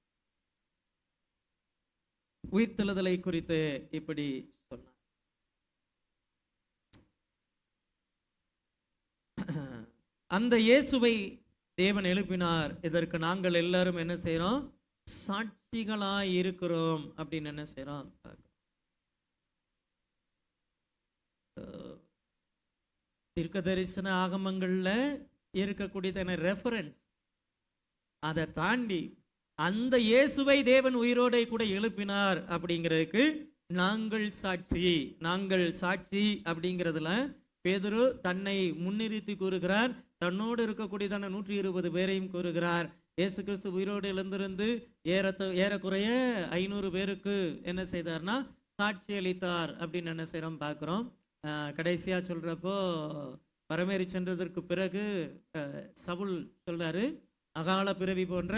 உயிர்த்தெழுதலை குறித்து இப்படி சொன்னார். அந்த இயேசுவை தேவன் எழுப்பினார். இதற்கு நாங்கள் எல்லாரும் என்ன செய்யறோம்? சாட்சிகளாய் இருக்கிறோம் அப்படின்னு என்ன செய்யறோம்? தீர்க்க தரிசன ஆகமங்கள்ல இருக்கக்கூடியதான ரெஃபரன்ஸ், அதை தாண்டி அந்த இயேசுவை தேவன் உயிரோட கூட எழுப்பினார் அப்படிங்கிறதுக்கு நாங்கள் சாட்சி. நாங்கள் சாட்சி அப்படிங்கிறதுல பேதுரு தன்னை முன்னிறுத்தி கூறுகிறார். தன்னோடு இருக்கக்கூடியதான 120 பேரையும் கூறுகிறார். இயேசு கிறிஸ்து உயிரோடு எழுந்திருந்து ஏறக்குறைய 500 பேருக்கு என்ன செய்தார்னா சாட்சி அளித்தார் அப்படின்னு என்ன செய்யறோம் பார்க்கிறோம். கடைசியா சொல்றப்போ பரமேறி சென்றதற்கு பிறகு சவுல் சொல்றாரு, அகால பிறவி போன்ற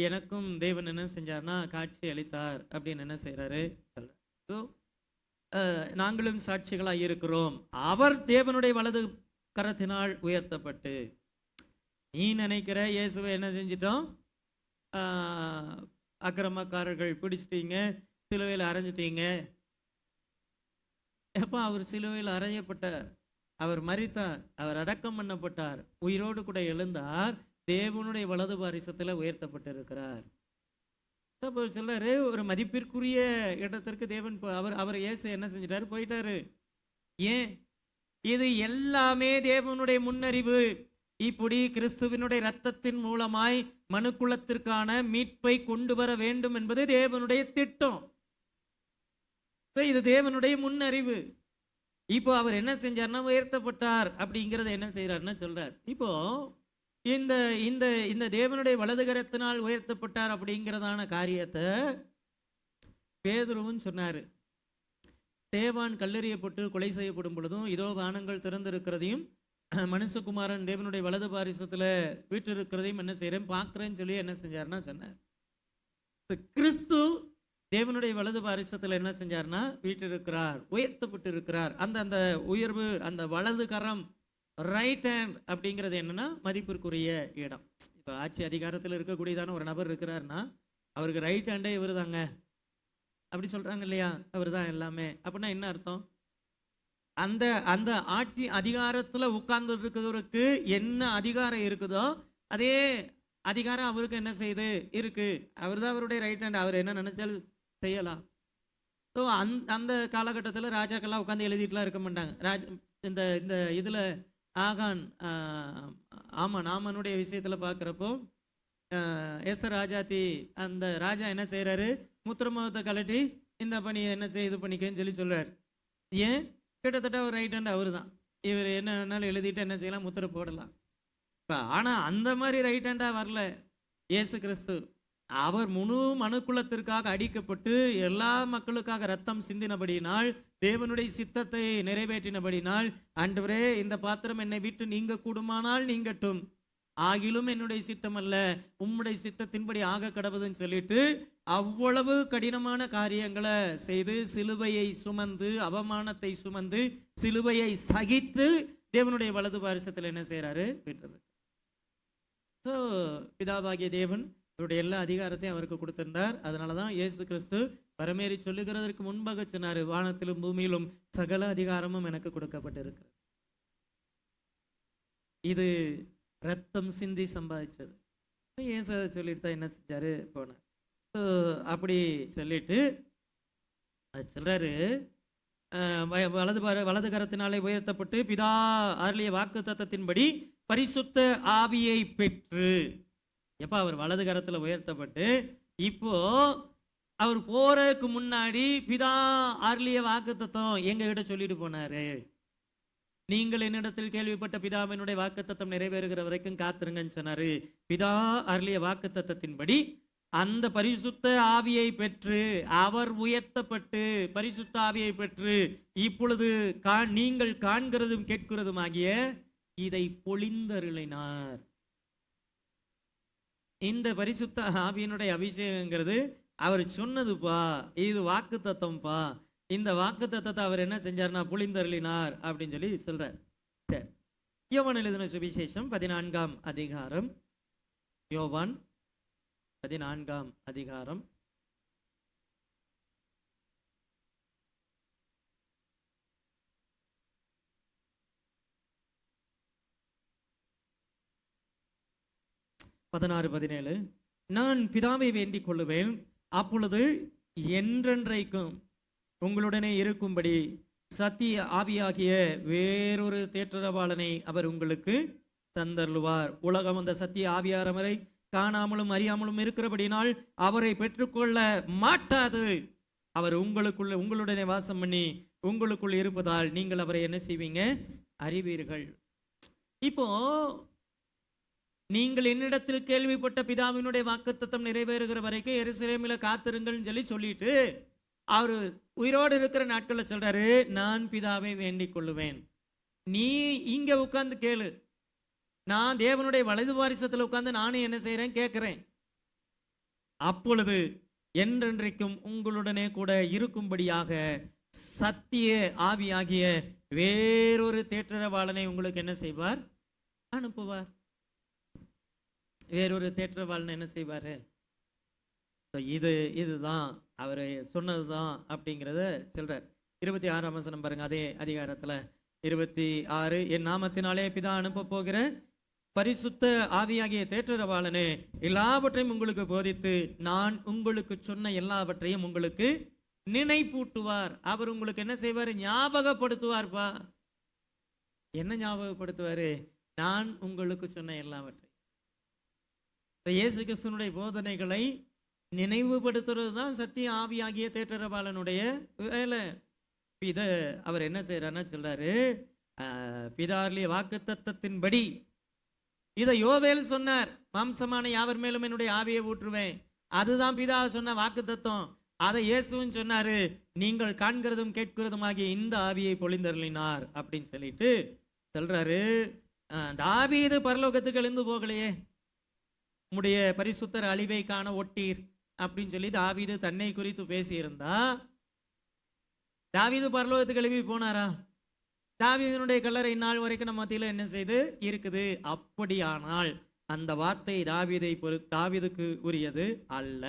எனக்கும் தேவன் என்ன செஞ்சார்னா காட்சி அளித்தார் அப்படின்னு என்ன செய்யறாரு சொல்றாரு. ஸோ நாங்களும் சாட்சிகளாக இருக்கிறோம். அவர் தேவனுடைய வலது கரத்தினால் உயர்த்தப்பட்டு, நீ நினைக்கிற இயேசுவை என்ன செஞ்சிட்டோம்? அக்கிரமக்காரர்கள் பிடிச்சிட்டீங்க, சிலுவையில் அரைஞ்சிட்டீங்க. எப்ப அவர் சிலுவையில் அறையப்பட்டார், அவர் மரித்தார், அவர் அடக்கம் பண்ணப்பட்டார், உயிரோடு கூட எழுந்தார், தேவனுடைய வலது பாரிசத்தில் உயர்த்தப்பட்டிருக்கிறார். சொல்றாரு, ஒரு மதிப்பிற்குரிய இடத்திற்கு தேவன் அவர் இயேசு என்ன செஞ்சிட்டாரு? போயிட்டாரு. ஏன்? இது எல்லாமே தேவனுடைய முன்னறிவு. இப்படி கிறிஸ்துவினுடைய இரத்தத்தின் மூலமாய் மனுக்குலத்திற்கான மீட்பை கொண்டு வர வேண்டும் என்பது தேவனுடைய திட்டம். இது தேவனுடைய முன்னறிவு. இப்போ அவர் என்ன செஞ்சார்னா உயர்த்தப்பட்டார் அப்படிங்கறத என்ன செய்யறாருன்னு சொல்றார். இப்போ இந்த இந்த இந்த தேவனுடைய வலதுகரத்தினால் உயர்த்தப்பட்டார் அப்படிங்கிறதான காரியத்தை பேதுருவும் சொன்னாரு. தேவான் கல்லெறியப்பட்டு கொலை செய்யப்படும் பொழுதும் இதோ வானங்கள் திறந்திருக்கிறதையும் மனுஷகுமாரன் தேவனுடைய வலது பாரிசத்துல வீற்றிருக்கிறதையும் என்ன செய்யறேன் பார்க்கிறேன்னு சொல்லி என்ன செஞ்சாருன்னா சொன்னார். கிறிஸ்து தேவனுடைய வலது பாரிசத்துல என்ன செஞ்சார்னா வீற்றிருக்கிறார், உயர்த்தப்பட்டு இருக்கிறார். அந்த அந்த உயர்வு, அந்த வலது கரம், ரைட் ஹேண்ட் அப்படிங்கிறது என்னன்னா மதிப்பிற்குரிய இடம். இப்போ ஆட்சி அதிகாரத்தில் இருக்கக்கூடியதான ஒரு நபர் இருக்கிறாருன்னா அவருக்கு ரைட் ஹேண்டே இவர் தாங்க அப்படி சொல்றாங்க இல்லையா? அவர் தான் எல்லாமே. அப்படின்னா என்ன அர்த்தம்? அந்த அந்த ஆட்சி அதிகாரத்துல உட்கார்ந்து இருக்கிறவருக்கு என்ன அதிகாரம் இருக்குதோ அதே அதிகாரம் அவருக்கு என்ன செய்யுது இருக்கு. அவர் தான் அவருடைய ரைட் ஹேண்ட். அவர் என்ன நினைச்சாலும் செய்யலாம். ஸோ அந்த காலகட்டத்தில் ராஜாக்கள்லாம் உட்காந்து எழுதிட்டுலாம் இருக்க மாட்டாங்க. இந்த இந்த இதுல ஆகான் ஆமனுடைய விஷயத்துல பார்க்குறப்போ ராஜாத்தி அந்த ராஜா என்ன செய்யறாரு? முத்திரமோகத்தை கலட்டி இந்த பணியை என்ன செய்ய இது பண்ணிக்கன்னு சொல்லி சொல்றாரு. ஏன்? கிட்டத்தட்ட ஒரு ரைட் ஹேண்ட் அவர் தான். இவர் என்ன வேணாலும் எழுதிட்டு என்ன செய்யலாம், முத்திரை போடலாம். ஆனா அந்த மாதிரி ரைட் ஹேண்டா வரல இயேசு கிறிஸ்து. அவர் முழு மனுக்குலத்திற்காக அடிக்கப்பட்டு எல்லா மக்களுக்காக ரத்தம் சிந்தினபடியினால், தேவனுடைய சித்தத்தை நிறைவேற்றினபடினால், ஆண்டவரே இந்த பாத்திரம் என்னை விட்டு நீங்க கூடுமானால் நீங்கட்டும், ஆகிலும் என்னுடைய சித்தம் அல்ல உம்முடைய சித்தத்தின்படி ஆக கடவுதுன்னு சொல்லிட்டு அவ்வளவு கடினமான காரியங்களை செய்து சிலுவையை சுமந்து, அவமானத்தை சுமந்து, சிலுவையை சகித்து தேவனுடைய வலது பாரிசத்தில் என்ன செய்யறாரு? விட்டுறது. ஸோ பிதாவாகிய தேவன் அவருடைய எல்லா அதிகாரத்தையும் அவருக்கு கொடுத்திருந்தார். அதனாலதான் இயேசு கிறிஸ்து பரமேறி சொல்லுகிறதற்கு முன்பாக சொன்னாரு, வானத்திலும் பூமியிலும் சகல அதிகாரமும் எனக்கு கொடுக்கப்பட்டிருக்கு. இது ரத்தம் சிந்தி சம்பாதிச்சது. இயேசு சொல்லிட்டு தான் என்ன செஞ்சாரு? போனார். அப்படி சொல்லிட்டு சொல்றாரு, வலது கரத்தினாலே உயர்த்தப்பட்டு பிதா அருளிய வாக்கு தத்தத்தின்படி பரிசுத்த ஆவியை பெற்று எப்ப அவர் வலது கரத்துல உயர்த்தப்பட்டு இப்போ அவர் போறதுக்கு முன்னாடி பிதா அருளிய வாக்குத்தத்தம் எங்க கிட்ட சொல்லிட்டு போனாரு. நீங்கள் என்னிடத்தில் கேள்விப்பட்ட பிதாவினுடைய வாக்குத்தத்தம் நிறைவேறுகிற வரைக்கும் காத்திருங்கன்னு சொன்னாரு. பிதா அருளிய வாக்குத்தத்தத்தின்படி அந்த பரிசுத்த ஆவியை பெற்று அவர் உயர்த்தப்பட்டு பரிசுத்த ஆவியை பெற்று இப்பொழுது நீங்கள் காண்கிறதும் கேட்கிறதும் ஆகிய இதை பொழிந்தருளினார். இந்த பரிசுத்த ஆவியினுடைய அபிஷேகங்கிறது அவர் சொன்னதுப்பா, இது வாக்கு தத்தம்ப்பா. இந்த வாக்கு தத்தத்தை அவர் என்ன செஞ்சார்னா பொழிந்தருளினார் அப்படின்னு சொல்லி சொல்றார். சரி, யோவான் எழுதின சுவிசேஷம் 14ஆம் அதிகாரம். யோவான் 14ஆம் அதிகாரம். பதினாறு 17. நான் பிதாவை வேண்டிக் கொள்ளுவேன், அப்பொழுது என்றென்றைக்கும் உங்களுடனே இருக்கும்படி சத்திய ஆவியாகிய வேறொரு தேற்றரவாளனை அவர் உங்களுக்கு தந்தருளுவார். உலகம் அந்த சத்திய ஆவியாரவரை காணாமலும் அறியாமலும் இருக்கிறபடினால் அவரை பெற்றுக்கொள்ள மாட்டாது. அவர் உங்களுடனே வாசம் பண்ணி உங்களுக்குள் இருப்பதால் நீங்கள் அவரை என்ன செய்வீங்க? அறிவீர்கள். இப்போ நீங்கள் என்னிடத்தில் கேள்விப்பட்ட பிதாவினுடைய வாக்குத்தத்தம் நிறைவேறுகிற வரைக்கும் எருசலேமில காத்திருங்கள் சொல்லிட்டு அவரு உயிரோடு இருக்கிற நாட்கள்ல சொல்றாரு, நான் பிதாவை வேண்டிக் கொள்ளுவேன், நீ இங்க உட்கார்ந்து கேளு, நான் தேவனுடைய வலது வாரிசத்துல உட்கார்ந்து நானும் என்ன செய்யறேன் கேட்கிறேன், அப்பொழுது என்றென்றைக்கும் உங்களுடனே கூட இருக்கும்படியாக சத்திய ஆவியாகிய வேறொரு தேற்றரவாளனை உங்களுக்கு என்ன செய்வார்? அனுப்புவார். வேறொரு தேற்றரவாளனை என்ன செய்வாரு? இதுதான் அவரு சொன்னதுதான் அப்படிங்கிறத சொல்றார். 26ஆம் வசனம் பாருங்க, அதே அதிகாரத்துல 26. என் நாமத்தினாலே பிதா அனுப்ப போகிற பரிசுத்த ஆவியாகிய தேற்றரவாளனே எல்லாவற்றையும் உங்களுக்கு போதித்து நான் உங்களுக்கு சொன்ன எல்லாவற்றையும் உங்களுக்கு நினைப்பூட்டுவார். அவர் உங்களுக்கு என்ன செய்வார்? ஞாபகப்படுத்துவார்ப்பா. என்ன ஞாபகப்படுத்துவாரு? நான் உங்களுக்கு சொன்ன எல்லாவற்றையும். இயேசு கிறிஸ்துனுடைய போதனைகளை நினைவுபடுத்துறது தான் சத்திய ஆவியாகிய தேற்றரவாளனுடைய வேலை. இத அவர் என்ன செய்யறாருன்னா சொல்றாரு, பிதார்லிய வாக்கு தத்தத்தின்படி இதை யோவேல் சொன்னார், மாம்சமான யாவர் மேலும் என்னுடைய ஆவியை ஊற்றுவேன். அதுதான் பிதா சொன்ன வாக்கு தத்தம். அதை இயேசுவும் சொன்னாரு, நீங்கள் காண்கிறதும் கேட்கிறதும் ஆகிய இந்த ஆவியை பொழிந்தருளினார் அப்படின்னு சொல்லிட்டு சொல்றாரு. தாவீது பரலோகத்துக்கு எழுந்து போகலையே, உம்முடைய பரிசுத்தர் அழிவை காண ஒட்டீர் அப்படின்னு சொல்லி தாவீது தன்னை குறித்து பேசியிருந்தா தாவீது பரலோகத்துக்கு எழுப்பி போனாரா? தாவீதினுடைய கல்லறை நாள் வரைக்கும் நம்ம மத்தியில என்ன செய்து இருக்குது? அப்படியானால் அந்த வார்த்தை தாவீதுக்கு உரியது அல்ல.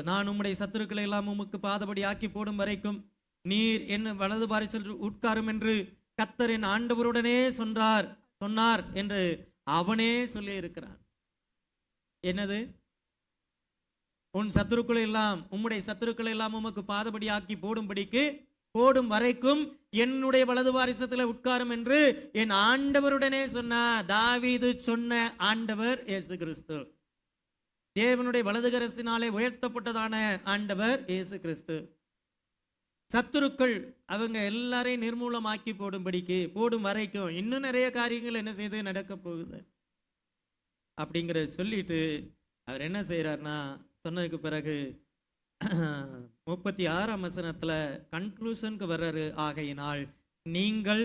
நான் உம்முடைய சத்துருக்களை எல்லாம் உமக்கு பாதபடி ஆக்கி போடும் வரைக்கும் நீர் என்ன வலது பாரிசல் உட்காரும் என்று கர்த்தர் என் ஆண்டவருடனே சொன்னார் என்று அவனே சொல்லி இருக்கிறான். என்னது? உன் சத்துருக்களை எல்லாம் உம்முடைய சத்துருக்களை எல்லாம் உமக்கு பாதபடி ஆக்கி போடும் வரைக்கும் என்னுடைய வலது வாரிசத்துல உட்காரும் என்று என் ஆண்டவருடனே சொன்னார். தாவீது சொன்ன ஆண்டவர் இயேசு கிறிஸ்து, தேவனுடைய வலதுகரத்தினாலே உயர்த்தப்பட்டதான ஆண்டவர் இயேசு கிறிஸ்து. சத்துருக்கள் அவங்க எல்லாரையும் நிர்மூலமாக்கி போடும் வரைக்கும் இன்னும் நிறைய காரியங்கள் என்ன செய்து நடக்க போகுது அப்படிங்கிறத சொல்லிட்டு அவர் என்ன செய்யறாருன்னா, சொன்னதுக்கு பிறகு 36ஆம் வசனத்துல கன்க்ளூஷனுக்கு வர்றாரு. ஆகையினால் நீங்கள்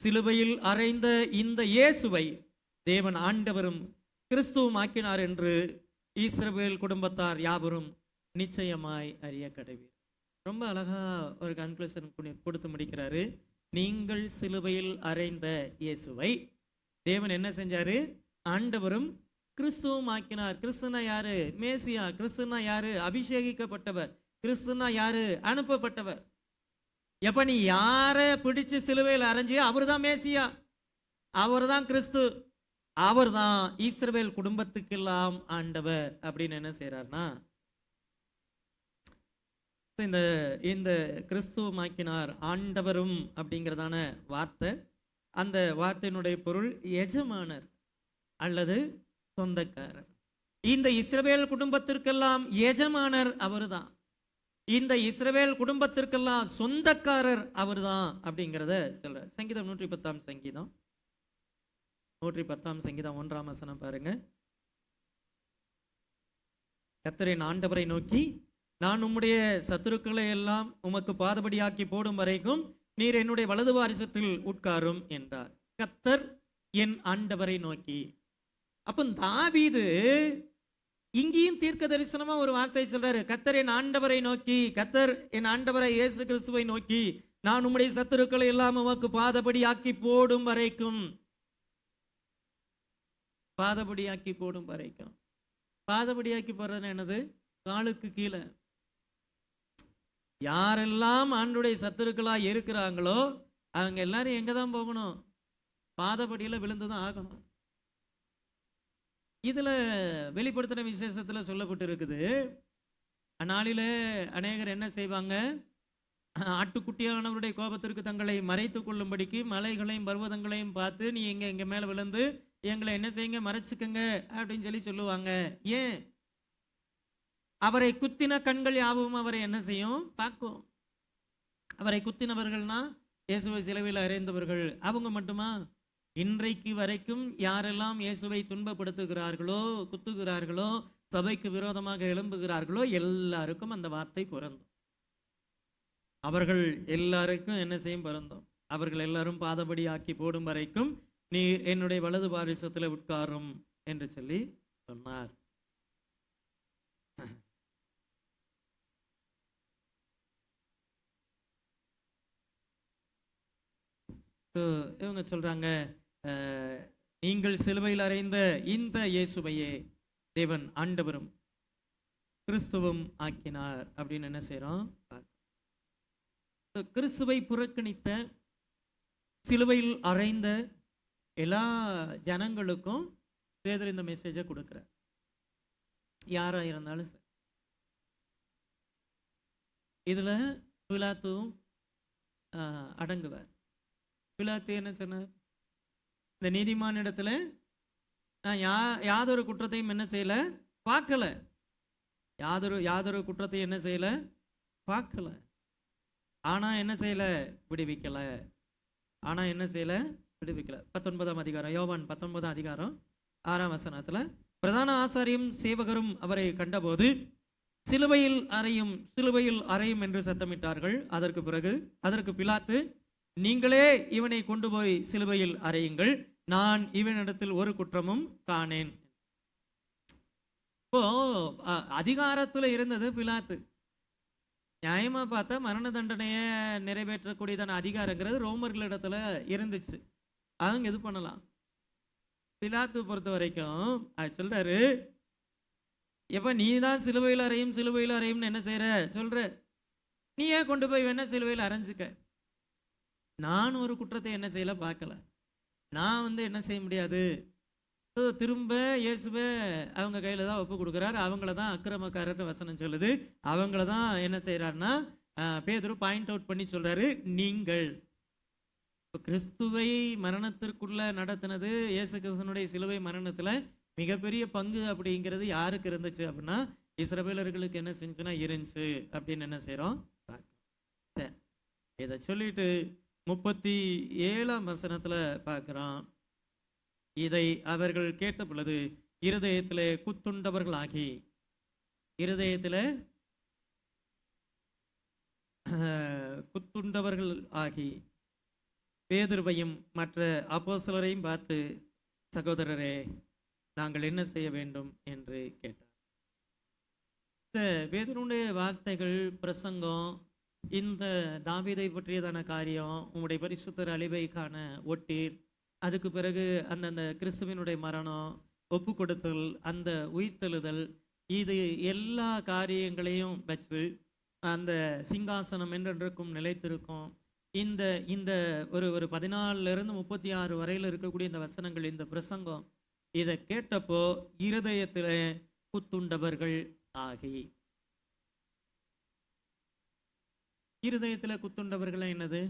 சிலுவையில் அறைந்த இந்த இயேசுவை தேவன் ஆண்டவரும் கிறிஸ்துவும் ஆக்கினார் என்று இஸ்ரவேல் குடும்பத்தார் யாவரும் நிச்சயமாய் அறிய கடவீர். ரொம்ப அழகா ஒரு கன்க்ளூஷன் கொடுத்து முடிக்கிறாரு. நீங்கள் சிலுவையில் அறைந்த இயேசுவை தேவன் என்ன செஞ்சாரு? ஆண்டவரும் கிறிஸ்துவும் ஆக்கினார். கிறிஸ்துனா யாரு? மேசியா. கிறிஸ்துனா யாரு? அபிஷேகிக்கப்பட்டவர். கிறிஸ்துனா யாரு? அனுப்பப்பட்டவர். எப்ப நீ யார பிடிச்சு சிலுவையில் அரைஞ்சியோ அவர் தான் மேசியா, அவர் தான் கிறிஸ்து, அவர் தான் இஸ்ரவேல் குடும்பத்துக்கெல்லாம் ஆண்டவர் அப்படின்னு என்ன செய்யறாருன்னா, இந்த கிறிஸ்துவமாக்கினார் ஆண்டவரும் அப்படிங்கிறதான வார்த்தை, அந்த வார்த்தையினுடைய பொருள் எஜமானர். அல்லது சொந்தக்காரர். இந்த இஸ்ரவேல் குடும்பத்திற்கெல்லாம் எஜமானர் அவர்தான். இந்த இஸ்ரவேல் குடும்பத்திற்கெல்லாம் சொந்தக்காரர் அவர்தான் அப்படிங்கிறத சொல்ற. சங்கீதம் 110 சங்கீதம் 110 சங்கீதம் 1 வசனம் பாருங்க. கர்த்தரின் ஆண்டவரை நோக்கி, நான் உம்முடைய சத்துருக்களை எல்லாம் உமக்கு பாதபடியாக்கி போடும் வரைக்கும் நீர் என்னுடைய வலது வாரிசத்தில் உட்காரும் என்றார். கர்த்தர் என் ஆண்டவரை நோக்கி. அப்ப தாவீது இங்கேயும் தீர்க்க தரிசனமா ஒரு வார்த்தை சொல்றாரு. கர்த்தர் என் ஆண்டவரை நோக்கி, கர்த்தர் என் ஆண்டவரை இயேசு கிறிஸ்துவை நோக்கி, நான் உம்முடைய சத்துருக்களை எல்லாம் உமக்கு பாதபடியாக்கி போடும் வரைக்கும். பாதபடியாக்கி போடும் வரைக்கும். பாதபடியாக்கி போறது என்னது? காலுக்கு கீழே. யாரெல்லாம் ஆண்டுடைய சத்துருக்களா இருக்கிறாங்களோ அவங்க எல்லாரும் எங்க தான் போகணும்? பாதபடியில விழுந்துதான் ஆகணும். இதுல வெளிப்படுத்தின விசேஷத்துல சொல்லப்பட்டு இருக்குது. அந்நாளில அநேகர் என்ன செய்வாங்க? ஆட்டுக்குட்டியானவருடைய கோபத்திற்கு தங்களை மறைத்துக் கொள்ளும்படிக்கு மலைகளையும் பர்வதங்களையும் பார்த்து, நீ எங்க மேல விழுந்து எங்களை என்ன செய்யுங்க, மறைச்சுக்கங்க அப்படின்னு சொல்லுவாங்க. ஏன்? அவரை குத்தின கண்கள் யாவும் அவரை என்ன செய்யும்? தாக்கும். அவரை குத்தினவர்கள்னா இயேசுவை சிலுவையில் அறைந்தவர்கள். அவங்க மட்டுமா? இன்றைக்கு வரைக்கும் யாரெல்லாம் இயேசுவை துன்பப்படுத்துகிறார்களோ, குத்துகிறார்களோ, சபைக்கு விரோதமாக எழும்புகிறார்களோ எல்லாருக்கும் அந்த வார்த்தை பொருந்தும். அவர்கள் எல்லாருக்கும் என்ன செய்யும்? பொருந்தும். அவர்கள் எல்லாரும் பாதபடி ஆக்கி போடும் வரைக்கும் நீ என்னுடைய வலது பாரிசத்தில் உட்காரும் என்று சொல்லி சொன்னார். இவங்க சொல்றாங்க, நீங்கள் சிலுவையில் அறைந்த இந்த இயேசுவையே தேவன் ஆண்டவரும் கிறிஸ்துவும் ஆக்கினார் அப்படின்னு என்ன செய்யறோம்? கிறிஸ்துவை புறக்கணித்த, சிலுவையில் அறைந்த எல்லா ஜனங்களுக்கும் பேதுரு இந்த மெசேஜை கொடுக்கிறார். யாரா இருந்தாலும் சரி. இதுல பிலாத்துவும் அடங்குவார். பிலாத்து என்ன சொன்னார்? இந்த நீதிமான் இடத்துல நான் யாதொரு குற்றத்தையும் என்ன செய்யல, பார்க்கல. யாதொரு குற்றத்தையும் என்ன செய்யல, பார்க்கல. ஆனா என்ன செய்யல, விடுவிக்கல. ஆனா என்ன செய்யல, விடுவிக்கல. 19ஆம் அதிகாரம், யோவான் 19ஆம் அதிகாரம் 6ஆம் வசனத்துல, பிரதான ஆசாரியும் சேவகரும் அவரை கண்டபோது சிலுவையில் அறையும், சிலுவையில் அறையும் என்று சத்தமிட்டார்கள். அதற்கு பிலாத்து, நீங்களே இவனை கொண்டு போய் சிலுவையில் அறையுங்கள், நான் இவனிடத்தில் ஒரு குற்றமும் காணேன். இப்போ அதிகாரத்துல இருந்தது பிலாத்து. நியாயமா பார்த்தா மரண தண்டனைய நிறைவேற்றக்கூடியதான அதிகாரங்கிறது ரோமர்களிடத்துல இருந்துச்சு. அவங்க எது பண்ணலாம். பிலாத்து பொறுத்த வரைக்கும் சொல்றாரு, எப்ப நீ தான் சிலுவையில் அறையும் என்ன செய்யற சொல்ற, நீ ஏன் கொண்டு போய் வேணா சிலுவையில் அரைஞ்சுக்க. நான் ஒரு குற்றத்தை என்ன செய்யல, பார்க்கல. நான் என்ன செய்ய முடியாது. திரும்ப இயேசுவே அவங்க கையில தான் ஒப்பு கொடுக்குறாரு. அவங்கள தான் அக்கிரமக்காரர்னு வசனம் சொல்லுது. அவங்கள தான் என்ன செய்யறாருன்னா பேதுரு பாயிண்ட் அவுட் பண்ணி சொல்றாரு, நீங்கள் கிறிஸ்துவை மரணத்திற்குள்ள நடத்தினது, இயேசு கிறிஸ்துனுடைய சிலுவை மரணத்துல மிகப்பெரிய பங்கு அப்படிங்கிறது யாருக்கு இருந்துச்சு அப்படின்னா இஸ்ரவேலர்களுக்கு என்ன செஞ்சுன்னா இருந்துச்சு அப்படின்னு என்ன செய்யறோம். இதை சொல்லிட்டு 37ஆம் வசனத்துல பார்க்கிறோம், இதை அவர்கள் கேட்ட பொழுது இருதயத்திலே குத்துண்டவர்களாகி, இருதயத்திலே குத்துண்டவர்கள் ஆகி பேதுருவையும் மற்ற அப்போஸ்தலரையும் பார்த்து, சகோதரரே நாங்கள் என்ன செய்ய வேண்டும் என்று கேட்டார். இந்த பேதுருடைய வார்த்தைகள், பிரசங்கம், இந்த தாவீதை பற்றியதான காரியம், உங்களுடைய பரிசுத்தர் அழிவை காண ஒட்டீர், அதுக்கு பிறகு அந்த கிறிஸ்துவினுடைய மரணம், ஒப்பு கொடுத்தல், அந்த உயிர்த்தெழுதல், இது எல்லா காரியங்களையும் வச்சு அந்த சிங்காசனம் என்றென்றைக்கும் நிலைத்திருக்கும். இந்த இந்த ஒரு 14 36 வரையில் இருக்கக்கூடிய இந்த வசனங்கள், இந்த பிரசங்கம், இதை கேட்டப்போ இருதயத்தில் குத்துண்டவர்கள் ஆகி. இருதயத்தில் குத்துண்டவர்கள் என்னது?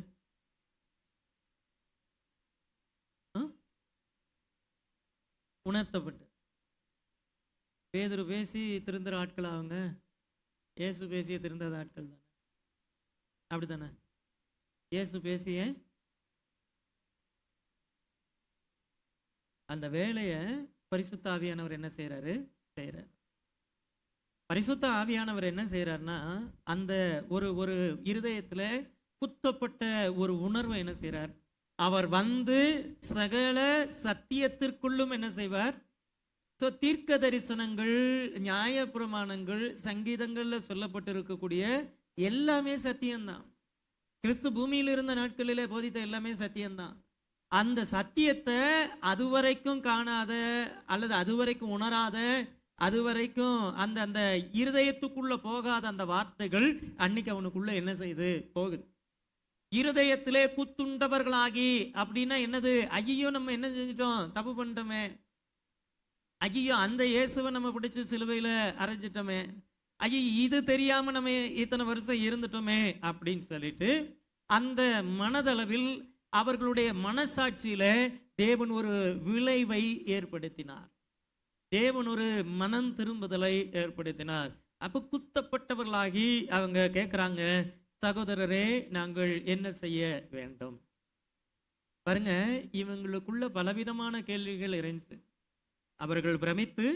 உணர்த்தப்பட்டு. பேதுரு பேசி திருந்துற ஆட்கள் அவங்க, இயேசு பேசிய திருந்தாத ஆட்கள் தானே, அப்படித்தானே? இயேசு பேசிய அந்த வேலையை பரிசுத்த ஆவியானவர் என்ன செய்யறாரு? செய்யறாரு. பரிசுத்த ஆவியானவர் என்ன செய்யறாருன்னா, அந்த ஒரு ஒரு இருதயத்துல குத்தப்பட்ட ஒரு உணர்வை என்ன செய்யறார்? அவர் வந்து சகல சத்தியத்திற்குள்ளும் என்ன செய்வார்? தீர்க்க தரிசனங்கள், நியாய பிரமாணங்கள், சங்கீதங்கள்ல சொல்லப்பட்டு இருக்கக்கூடிய எல்லாமே சத்தியம்தான். கிறிஸ்து பூமியில் இருந்த நாட்களிலே போதித்த எல்லாமே சத்தியம்தான். அந்த சத்தியத்தை அதுவரைக்கும் காணாத அல்லது அதுவரைக்கும் உணராத, அதுவரைக்கும் அந்த அந்த இருதயத்துக்குள்ள போகாத அந்த வார்த்தைகள் அன்னைக்கு அவனுக்குள்ள என்ன செய்யுது? போகுது. இருதயத்திலே குத்துண்டவர்களாகி அப்படின்னா என்னது? ஐயோ நம்ம என்ன செஞ்சிட்டோம்? தப்பு பண்ணிட்டோமே, ஐயோ அந்த இயேசுவை நம்ம பிடிச்சி சிலுவையில அரைஞ்சிட்டோமே, ஐயோ இது தெரியாம நம்ம இத்தனை வருஷம் இருந்துட்டோமே அப்படின்னு சொல்லிட்டு அந்த மனதளவில் அவர்களுடைய மனசாட்சியில தேவன் ஒரு விளைவை ஏற்படுத்தினார். தேவன் ஒரு மனம் திரும்புதலை ஏற்படுத்தினார். அப்ப குத்தப்பட்டவர்களாகி அவங்க கேட்கிறாங்க, சகோதரரே நாங்கள் என்ன செய்ய வேண்டும்? பாருங்க, இவங்களுக்குள்ள பலவிதமான கேள்விகள் இருந்துச்சு. அவர்கள் பிரமித்து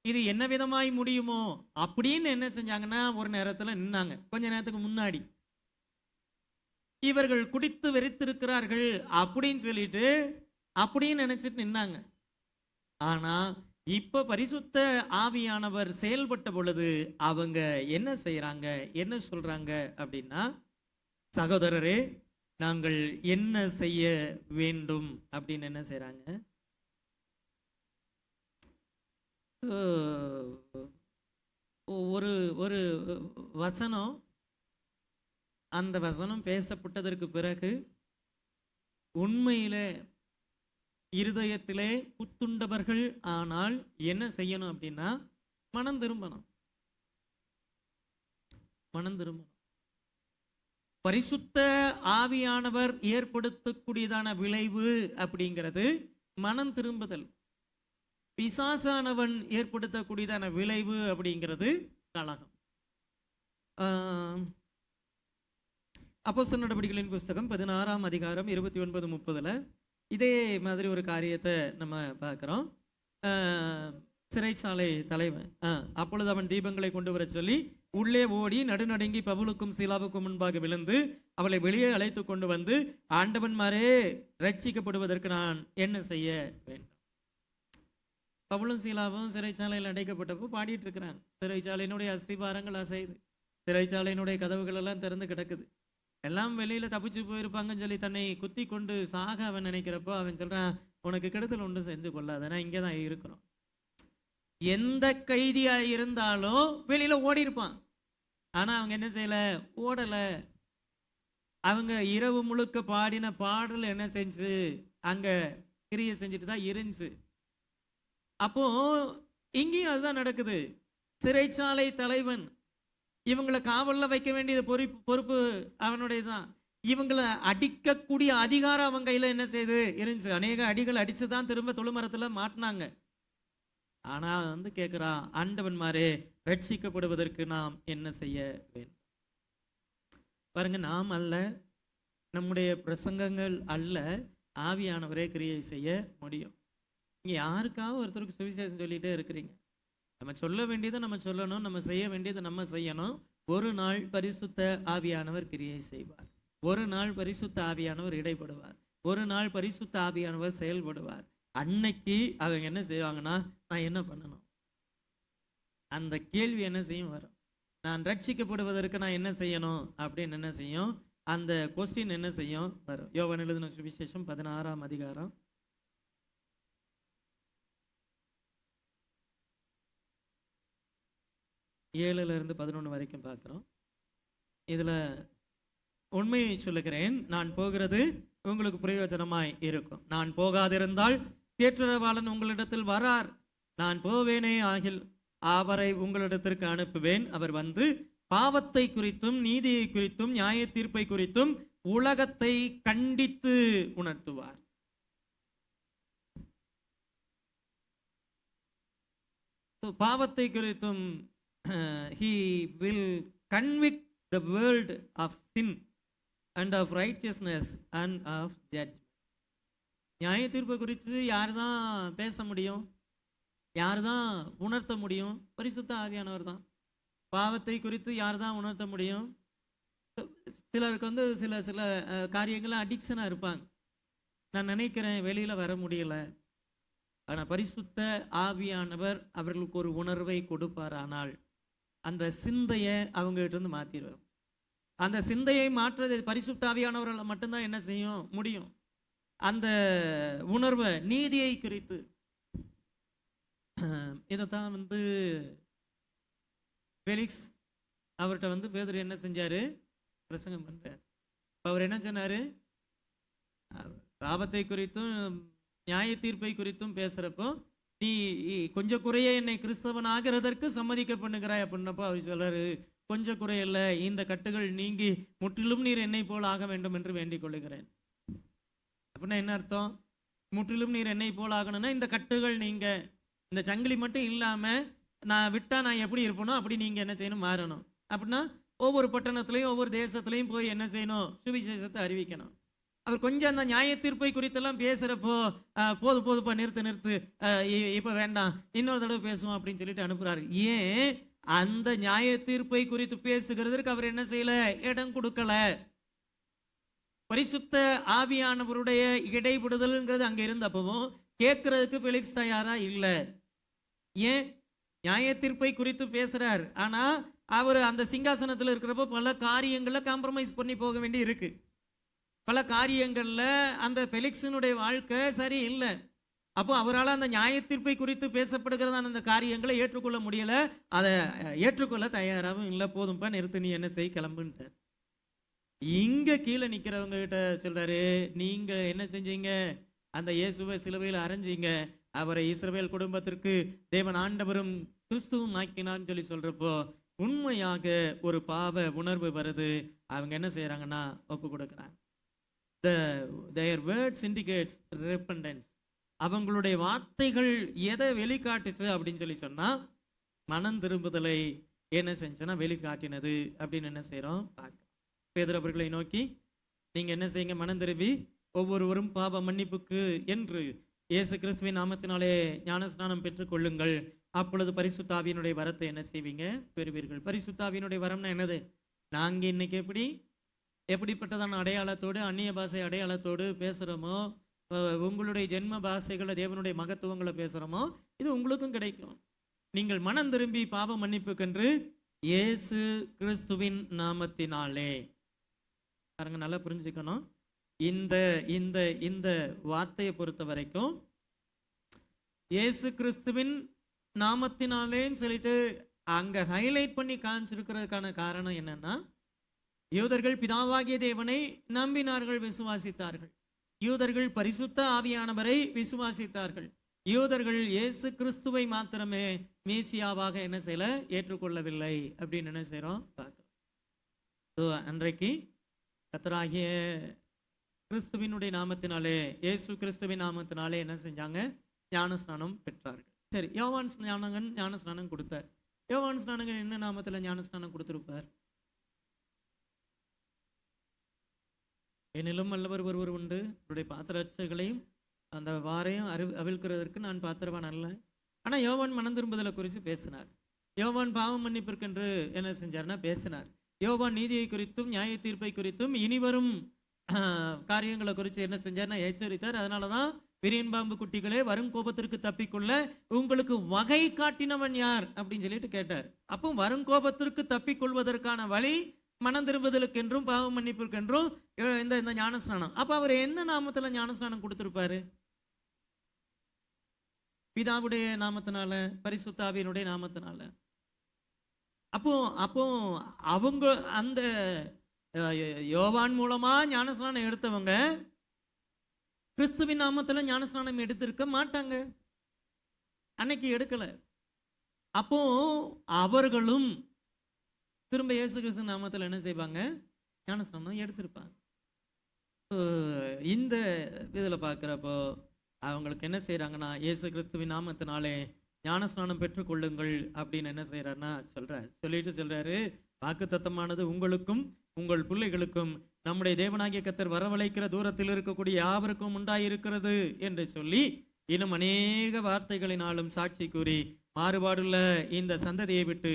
இது என்ன விதமாய் முடியுமோ அப்படின்னு என்ன செஞ்சாங்கன்னா ஒரு நேரத்துல நின்னாங்க. கொஞ்ச நேரத்துக்கு முன்னாடி இவர்கள் குடித்து வெறித்திருக்கிறார்கள் அப்படின்னு சொல்லிட்டு அப்படின்னு நினைச்சிட்டு நின்னாங்க. ஆனா இப்ப பரிசுத்த ஆவியானவர் செயல்பட்ட பொழுது அவங்க என்ன செய்யறாங்க, என்ன சொல்றாங்க அப்படின்னா, சகோதரரே நாங்கள் என்ன செய்ய வேண்டும் அப்படின்னு என்ன செய்யறாங்க? ஒரு ஒரு வசனம், அந்த வசனம் பேசப்பட்டதற்கு பிறகு உண்மையிலே இருதயத்திலே குத்துண்டவர்கள் ஆனால் என்ன செய்யணும் அப்படின்னா, மனம் திரும்பணும். மனம் திரும்பணும். பரிசுத்த ஆவியானவர் ஏற்படுத்தக்கூடியதான விளைவு அப்படிங்கிறது மனம் திரும்புதல். பிசாசானவன் ஏற்படுத்தக்கூடியதான விளைவு அப்படிங்கிறது கலகம். அப்போஸ்தலர் நடவடிக்கைகளின் புஸ்தகம் 16ஆம் அதிகாரம் 29-30 இதே மாதிரி ஒரு காரியத்தை நம்ம பார்க்கிறோம். சிறைச்சாலை தலைவன் அப்பொழுது அவன் தீபங்களை கொண்டு வர சொல்லி உள்ளே ஓடி நடுநடுங்கி பவுலுக்கும் சீலாவுக்கும் முன்பாக விழுந்து அவளை வெளியே அழைத்து கொண்டு வந்து, ஆண்டவன்மாரே ரட்சிக்கப்படுவதற்கு நான் என்ன செய்ய வேண்டும்? பவுலும் சீலாவும் சிறைச்சாலையில் அடைக்கப்பட்டப்போ பாடிட்டு இருக்கிறாங்க. சிறைச்சாலையினுடைய அஸ்திபாரங்கள் அசைது, சிறைச்சாலையினுடைய கதவுகள் எல்லாம் திறந்து கிடக்குது. எல்லாம் வெளியில தப்பிச்சு போயிருப்பாங்கன்னு சொல்லி தன்னை குத்தி கொண்டு சாக அவன் நினைக்கிறப்போ அவன் சொல்றான், உனக்கு கெடுதல் ஒன்று செஞ்சு கொள்ளாத, நான் இங்கேதான் இருக்கிறோம். எந்த கைதியா இருந்தாலும் வெளியில ஓடி இருப்பான். ஆனா அவங்க என்ன செய்யல? ஓடல. அவங்க இரவு முழுக்க பாடின பாடல் என்ன செஞ்சு அங்க கிரியை செஞ்சுட்டு தான் இருந்துச்சு. அப்போ இங்கேயும் அதுதான் நடக்குது. சிறைச்சாலை தலைவன் இவங்களை காவல்ல வைக்க வேண்டியது பொறுப்பு அவனுடையதான். இவங்களை அடிக்கக்கூடிய அதிகாரம் அவன் கையில என்ன செய்து இருந்துச்சு. அநேக அடிகள் அடிச்சுதான் திரும்ப தொழுமரத்துல மாட்டினாங்க. ஆனா வந்து கேட்கிறான், ஆண்டவன்மாரே ரட்சிக்கப்படுவதற்கு நாம் என்ன செய்ய வேண்டும்? பாருங்க, நாம் அல்ல, நம்முடைய பிரசங்கங்கள் அல்ல, ஆவியானவரே கிரியை செய்ய முடியும். நீங்க யாருக்காவது ஒருத்தருக்கு சுவிசேஷம் சொல்லிட்டே இருக்கிறீங்க. நம்ம சொல்ல வேண்டியதை நம்ம சொல்லணும், நம்ம செய்ய வேண்டியதை நம்ம செய்யணும். ஒரு நாள் பரிசுத்த ஆவியானவர் கிரியை செய்வார். ஒரு நாள் பரிசுத்த ஆவியானவர் இடைப்படுவார். ஒரு நாள் பரிசுத்த ஆவியானவர் செயல்படுவார். அன்னைக்கு அவங்க என்ன செய்வாங்கன்னா, நான் என்ன பண்ணணும்? அந்த கேள்வி என்ன செய்யும் வரும். நான் ரட்சிக்கப்படுவதற்கு நான் என்ன செய்யணும் அப்படின்னு என்ன செய்யும், அந்த கொஸ்டின் என்ன செய்யும் வரும். யோவான் எழுதின சுவிசேஷம் 16ஆம் அதிகாரம் 7-11 வரைக்கும் பார்க்கிறோம். இதுல உண்மையை சொல்லுகிறேன், நான் போகிறது உங்களுக்கு பிரயோஜனமாய் இருக்கும். நான் போகாதிருந்தால் தேற்றரவாளன் உங்களிடத்தில் வரார். நான் போவேனே ஆகில் அவரை உங்களிடத்திற்கு அனுப்புவேன். அவர் வந்து பாவத்தை குறித்தும் நீதியை குறித்தும் நியாய தீர்ப்பை குறித்தும் உலகத்தை கண்டித்து உணர்த்துவார். பாவத்தை குறித்தும் he will convict the world of sin and of righteousness and of judgment. நியாய தீர்ப்பு குறித்து யார் தான் பேச முடியும், யார் தான் உணர்த்த முடியும்? பரிசுத்த ஆவியானவர் தான். பாவத்தை குறித்து யார் தான் உணர்த்த முடியும்? சிலருக்கு வந்து சில சில காரியங்கள்ல அடிக்ஷனாக இருப்பாங்க. நான் நினைக்கிறேன் வெளியில் வர முடியல, ஆனால் பரிசுத்த ஆவியானவர் அவர்களுக்கு ஒரு உணர்வை கொடுப்பாரானால் அந்த சிந்தையை அவங்ககிட்ட இருந்து மாற்றிடுவார். அந்த சிந்தையை மாற்றுறது பரிசுத்த ஆவியானவரால் மட்டும்தான் என்ன செய்யும் முடியும். அந்த உணர்வை நீதியை குறித்து இதைத்தான் வந்து ஃபெலிக்ஸ் அவர்கிட்ட வந்து பேதுரு என்ன செஞ்சாரு, பிரசங்கம் பண்றார். அவர் என்ன சொன்னாரு, பாவத்தை குறித்தும் நியாய தீர்ப்பை குறித்தும் பேசுறப்போ நீ கொஞ்சம் குறைய என்னை கிறிஸ்தவன் ஆகிறதற்கு சம்மதிக்க பண்ணுகிறாய் அப்படின்னப்போ அவர் சொல்றாரு, கொஞ்சம் குறையல்ல, இந்த கட்டுகள் நீங்கி முற்றிலும் நீர் என்னை போல் ஆக வேண்டும் என்று வேண்டிக் கொள்ளுகிறேன். அப்படின்னா என்ன அர்த்தம்? முற்றிலும் நீர் என்னை போல் ஆகணும்னா இந்த கட்டுகள் நீங்க, இந்த சங்கிலி மட்டும் இல்லாம நான் விட்டா நான் எப்படி இருப்பனோ அப்படி நீங்க என்ன செய்யணும், மாறணும். அப்படின்னா ஒவ்வொரு பட்டணத்திலையும் ஒவ்வொரு தேசத்திலையும் போய் என்ன செய்யணும், சுவிசேஷத்தை அறிவிக்கணும். அவர் கொஞ்சம் அந்த நியாய தீர்ப்பை குறித்தெல்லாம் பேசுறப்போ போதுப்பா நிறுத்து, இப்ப வேண்டாம், இன்னொரு தடவை பேசுவோம் அப்படின்னு சொல்லிட்டு அனுப்புறாரு. ஏன்? அந்த நியாய தீர்ப்பை குறித்து பேசுகிறதுக்கு அவர் என்ன செய்யல, இடம் கொடுக்கல. பரிசுத்த ஆவியானவருடைய இடைபடுதல்ங்கிறது அங்க இருந்தப்பவும் கேட்கறதுக்கு பெலிக்ஸ் தயாரா இல்ல. ஏன்? நியாய தீர்ப்பை குறித்து பேசுறார், ஆனா அவர் அந்த சிங்காசனத்தில் இருக்கிறப்போ பல காரியங்கள்ல காம்ப்ரமைஸ் பண்ணி போக வேண்டி இருக்கு. பல காரியங்கள்ல அந்த பெலிக்ஸினுடைய வாழ்க்கை சரி இல்லை. அப்போ அவரால் அந்த நியாய தீர்ப்பை குறித்து பேசப்படுகிறதான அந்த காரியங்களை ஏற்றுக்கொள்ள முடியல, அதை ஏற்றுக்கொள்ள தயாராகவும் இல்லை. போதும்பா நிறுத்து, நீ என்ன செய், கிளம்புன்ட்டு. இங்க கீழே நிக்கிறவங்க கிட்ட சொல்றாரு, நீங்க என்ன செஞ்சீங்க, அந்த இயேசுவை சிலுவையில் அரைஞ்சீங்க, அவரை இஸ்ரவேல் குடும்பத்திற்கு தேவன் ஆண்டவரும் கிறிஸ்துவும் ஆக்கினான்னு சொல்லி சொல்றப்போ உண்மையாக ஒரு பாவ உணர்வு வருது. அவங்க என்ன செய்யறாங்கன்னா ஒப்பு கொடுக்குறாங்க. their words indicates repentance. அவங்களுடைய வார்த்தைகள் எதை வெளிக்காட்டுச்சு அப்படின்னு சொல்லி சொன்னா மனம் திரும்புதலை என்ன செஞ்சுன்னா வெளிக்காட்டினது அப்படின்னு என்ன செய்யறோம் பார்க்க. பேதுரு அவர்களை நோக்கி நீங்க என்ன செய்யுங்க, மனம் திரும்பி ஒவ்வொருவரும் பாவ மன்னிப்புக்கு என்று இயேசு கிறிஸ்துவின் நாமத்தினாலே ஞானஸ்நானம் பெற்றுக்கொள்ளுங்கள், அப்பொழுது பரிசுத்தாவியினுடைய வரத்தை என்ன செய்வீங்க, பெறுவீர்கள். பரிசுத்தாவியினுடைய வரம்னா என்னது? நாங்க இன்னைக்கு எப்படிப்பட்டதான அடையாளத்தோடு அந்நிய பாஷை அடையாளத்தோடு பேசுகிறோமோ, உங்களுடைய ஜென்ம பாஷைகளை தேவனுடைய மகத்துவங்களை பேசுகிறோமோ, இது உங்களுக்கும் கிடைக்கும். நீங்கள் மனம் திரும்பி பாவ மன்னிப்புக்கென்று இயேசு கிறிஸ்துவின் நாமத்தினாலே. பாருங்க, நல்லா புரிஞ்சுக்கணும். இந்த இந்த இந்த வார்த்தையை பொறுத்த வரைக்கும் இயேசு கிறிஸ்துவின் நாமத்தினாலேன்னு சொல்லிட்டு அங்க ஹைலைட் பண்ணி காமிச்சிருக்கிறதுக்கான காரணம் என்னன்னா, யூதர்கள் பிதாவாகிய தேவனை நம்பினார்கள், விசுவாசித்தார்கள். யூதர்கள் பரிசுத்த ஆவியானவரை விசுவாசித்தார்கள். யூதர்கள் இயேசு கிறிஸ்துவை மாத்திரமே மேசியாவாக என்ன செய்யல, ஏற்றுக்கொள்ளவில்லை அப்படின்னு என்ன செய்யறோம் பார்க்கிறோம். அன்றைக்கு கர்த்தராகிய கிறிஸ்துவினுடைய நாமத்தினாலே, இயேசு கிறிஸ்துவின் நாமத்தினாலே என்ன செஞ்சாங்க, ஞானஸ்நானம் பெற்றார்கள். சரி, யோவான் ஸ்நானகன் ஞானஸ்நானம் கொடுத்தார். யோவான் ஸ்நானகன் என்ன நாமத்துல ஞானஸ்நானம் கொடுத்திருப்பார்? என்னிலும் வல்லவர் ஒருவர் உண்டு, அவருடைய பாத்திரங்களையும் அந்த வாரையும் அவிழ்க்கிறதற்கு நான் பாத்திரவான் அல்ல. ஆனா யோவான் மனம் திரும்புதலை குறித்து பேசினார். யோவான் பாவம் மன்னிப்பிற்கென்று என்ன செஞ்சார்னா பேசினார். யோவான் நீதியை குறித்தும் நியாய தீர்ப்பை குறித்தும் இனிவரும் காரியங்களை குறித்து என்ன செஞ்சார்னா எச்சரித்தார். அதனாலதான் விரியன் பாம்பு குட்டிகளே, வரும் கோபத்திற்கு தப்பிக்கொள்ள உங்களுக்கு வகை காட்டினவன் யார் அப்படின்னு சொல்லிட்டு கேட்டார். அப்போ வரும் கோபத்திற்கு தப்பிக்கொள்வதற்கான வழி மனம் திரும்புதலுக்கென்றும் பாவ மன்னிப்புக்கென்றும் இந்த ஞானஸ்நானம். அப்ப அவர் என்ன நாமத்துல ஞானஸ்நானம் கொடுத்திருப்பாரு? பிதாவுடைய நாமத்தினால, பரிசுத்தாவியினுடைய நாமத்தினால. அப்போ அப்போ அவங்க அந்த யோவான் மூலமா ஞானஸ்நானம் எடுத்தவங்க கிறிஸ்துவின் நாமத்துல ஞானஸ்நானம் எடுத்திருக்க மாட்டாங்க, அன்னைக்கு எடுக்கல. அப்போ அவர்களும் திரும்ப இயேசு கிறிஸ்து நாமத்தில் என்ன செய்வாங்க, ஞானஸ்நானம் எடுத்திருப்பாங்க. இந்த இதில் பார்க்குறப்போ அவங்களுக்கு என்ன செய்கிறாங்கன்னா, இயேசு கிறிஸ்துவின் நாமத்தினாலே ஞானஸ்நானம் பெற்றுக்கொள்ளுங்கள் அப்படின்னு என்ன செய்யறாருன்னா சொல்றாரு வாக்குத்தத்தமானது உங்களுக்கும் உங்கள் பிள்ளைகளுக்கும் நம்முடைய தேவனாகிய கர்த்தர் வரவழைக்கிற தூரத்தில் இருக்கக்கூடிய யாவருக்கும் உண்டாயிருக்கிறது என்று சொல்லி இன்னும் அநேக வார்த்தைகளினாலும் சாட்சி கூறி மாறுபாடுள்ள இந்த சந்ததியை விட்டு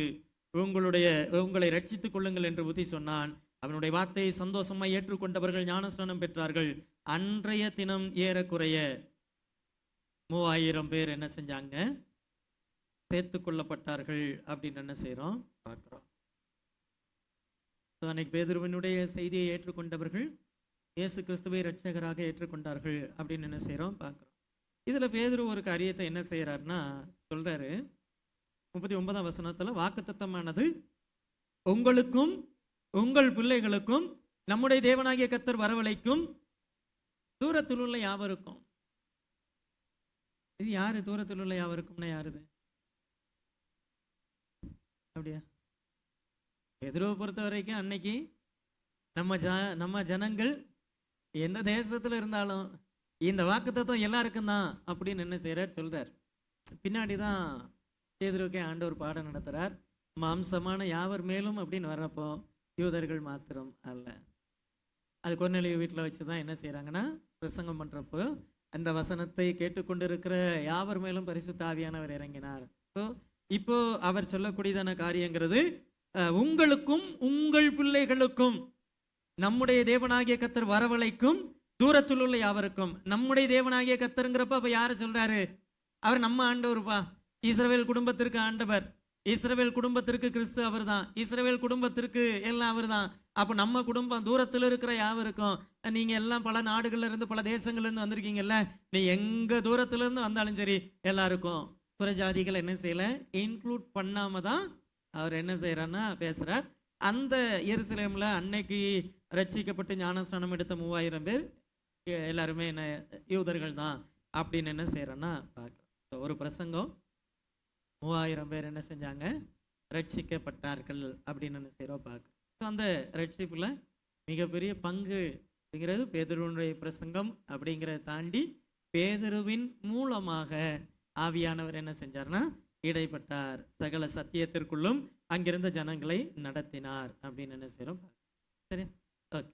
உங்களை ரட்சித்துக் கொள்ளுங்கள் என்று புத்தி சொன்னான். அவனுடைய வார்த்தையை சந்தோஷமாய் ஏற்றுக்கொண்டவர்கள் ஞானஸ்நானம் பெற்றார்கள். அன்றைய தினம் ஏறக்குறைய 3000 பேர் என்ன செஞ்சாங்க, சேர்த்து கொள்ளப்பட்டார்கள் அப்படின்னு என்ன செய்யறோம் பார்க்கிறோம். அன்னைக்கு பேதுருவினுடைய செய்தியை ஏற்றுக்கொண்டவர்கள் இயேசு கிறிஸ்துவை இரட்சகராக ஏற்றுக்கொண்டார்கள் அப்படின்னு என்ன செய்யறோம் பார்க்கிறோம். இதுல பேதுரு ஒரு காரியத்தை என்ன செய்யறாருன்னா சொல்றாரு 39ஆம் வசனத்துல, வாக்குத்தத்தமானது உங்களுக்கும் உங்கள் பிள்ளைகளுக்கும் நம்முடைய தேவனாகிய கர்த்தர் வரவழைக்கும் தூரத்தில் உள்ள யாவருக்கும். இது யாரு தூரத்தில் உள்ள யாவருக்கும்னா யாருது? அப்படியா? எதிரோ பொறுத்த வரைக்கும் அன்னைக்கு நம்ம ஜனங்கள் எந்த தேசத்துல இருந்தாலும் இந்த வாக்குத்தத்தம் எல்லாருக்கும் தான் அப்படின்னு என்ன செய்யறார் சொல்றார். பின்னாடிதான் பேதுருவுக்கே ஆண்டவர் பாடம் நடத்துறார். மாம்சமான யாவர் மேலும் அப்படின்னு வர்றப்போ யூதர்கள் மாத்திரம் அல்ல. அது கொர்நேலியு வீட்டில் வச்சுதான் என்ன செய்யறாங்கன்னா பிரசங்கம் பண்றப்போ அந்த வசனத்தை கேட்டுக்கொண்டு இருக்கிற யாவர் மேலும் பரிசுத்த ஆவியானவர் இறங்கினார். ஸோ இப்போ அவர் சொல்லக்கூடியதான காரியங்கிறது உங்களுக்கும் உங்கள் பிள்ளைகளுக்கும் நம்முடைய தேவனாகிய கர்த்தர் வரவழைக்கும் தூரத்தில் உள்ள யாவருக்கும். நம்முடைய தேவனாகிய கர்த்தருங்கிறப்ப அப்ப யாரு சொல்றாரு? அவர் நம்ம ஆண்டவர்ப்பா. இஸ்ரவேல் குடும்பத்திற்கு ஆண்டவர், இஸ்ரவேல் குடும்பத்திற்கு கிறிஸ்து அவர் தான், இஸ்ரவேல் குடும்பத்திற்கு எல்லாம் அவர் தான். அப்ப நம்ம குடும்பம் தூரத்தில் இருக்கிற யாவருக்கும். நீங்க எல்லாம் பல நாடுகள்ல இருந்து பல தேசங்கள்ல இருந்து வந்திருக்கீங்கல்ல, நீ எங்க தூரத்துல இருந்து வந்தாலும் சரி எல்லாருக்கும். புறஜாதிகள் என்ன செய்யல இன்க்ளூட் பண்ணாம தான் அவர் என்ன செய்யறாருன்னா பேசுறார். அந்த எருசலேம்ல அன்னைக்கு ரட்சிக்கப்பட்டு ஞானஸ்நானம் எடுத்த 3000 பேர் எல்லாருமே என்ன யூதர்கள் தான் அப்படின்னு என்ன செய்யறேன்னா பார்க்கிறோம். ஒரு பிரசங்கம் 3000 பேர் என்ன செஞ்சாங்க, ரட்சிக்கப்பட்டார்கள் அப்படின்னு என்ன செய்யறோம் பார்க்கிறோம். அந்த ரட்சிப்புல மிகப்பெரிய பங்கு அப்படிங்கிறது பேதுருவினுடைய பிரசங்கம் அப்படிங்கிறத தாண்டி பேதுருவின் மூலமாக ஆவியானவர் என்ன செஞ்சார்னா இடைப்பட்டார், சகல சத்தியத்திற்குள்ளும் அங்கிருந்த ஜனங்களை நடத்தினார் அப்படின்னு என்ன செய்யறோம். சரி, ஓகே.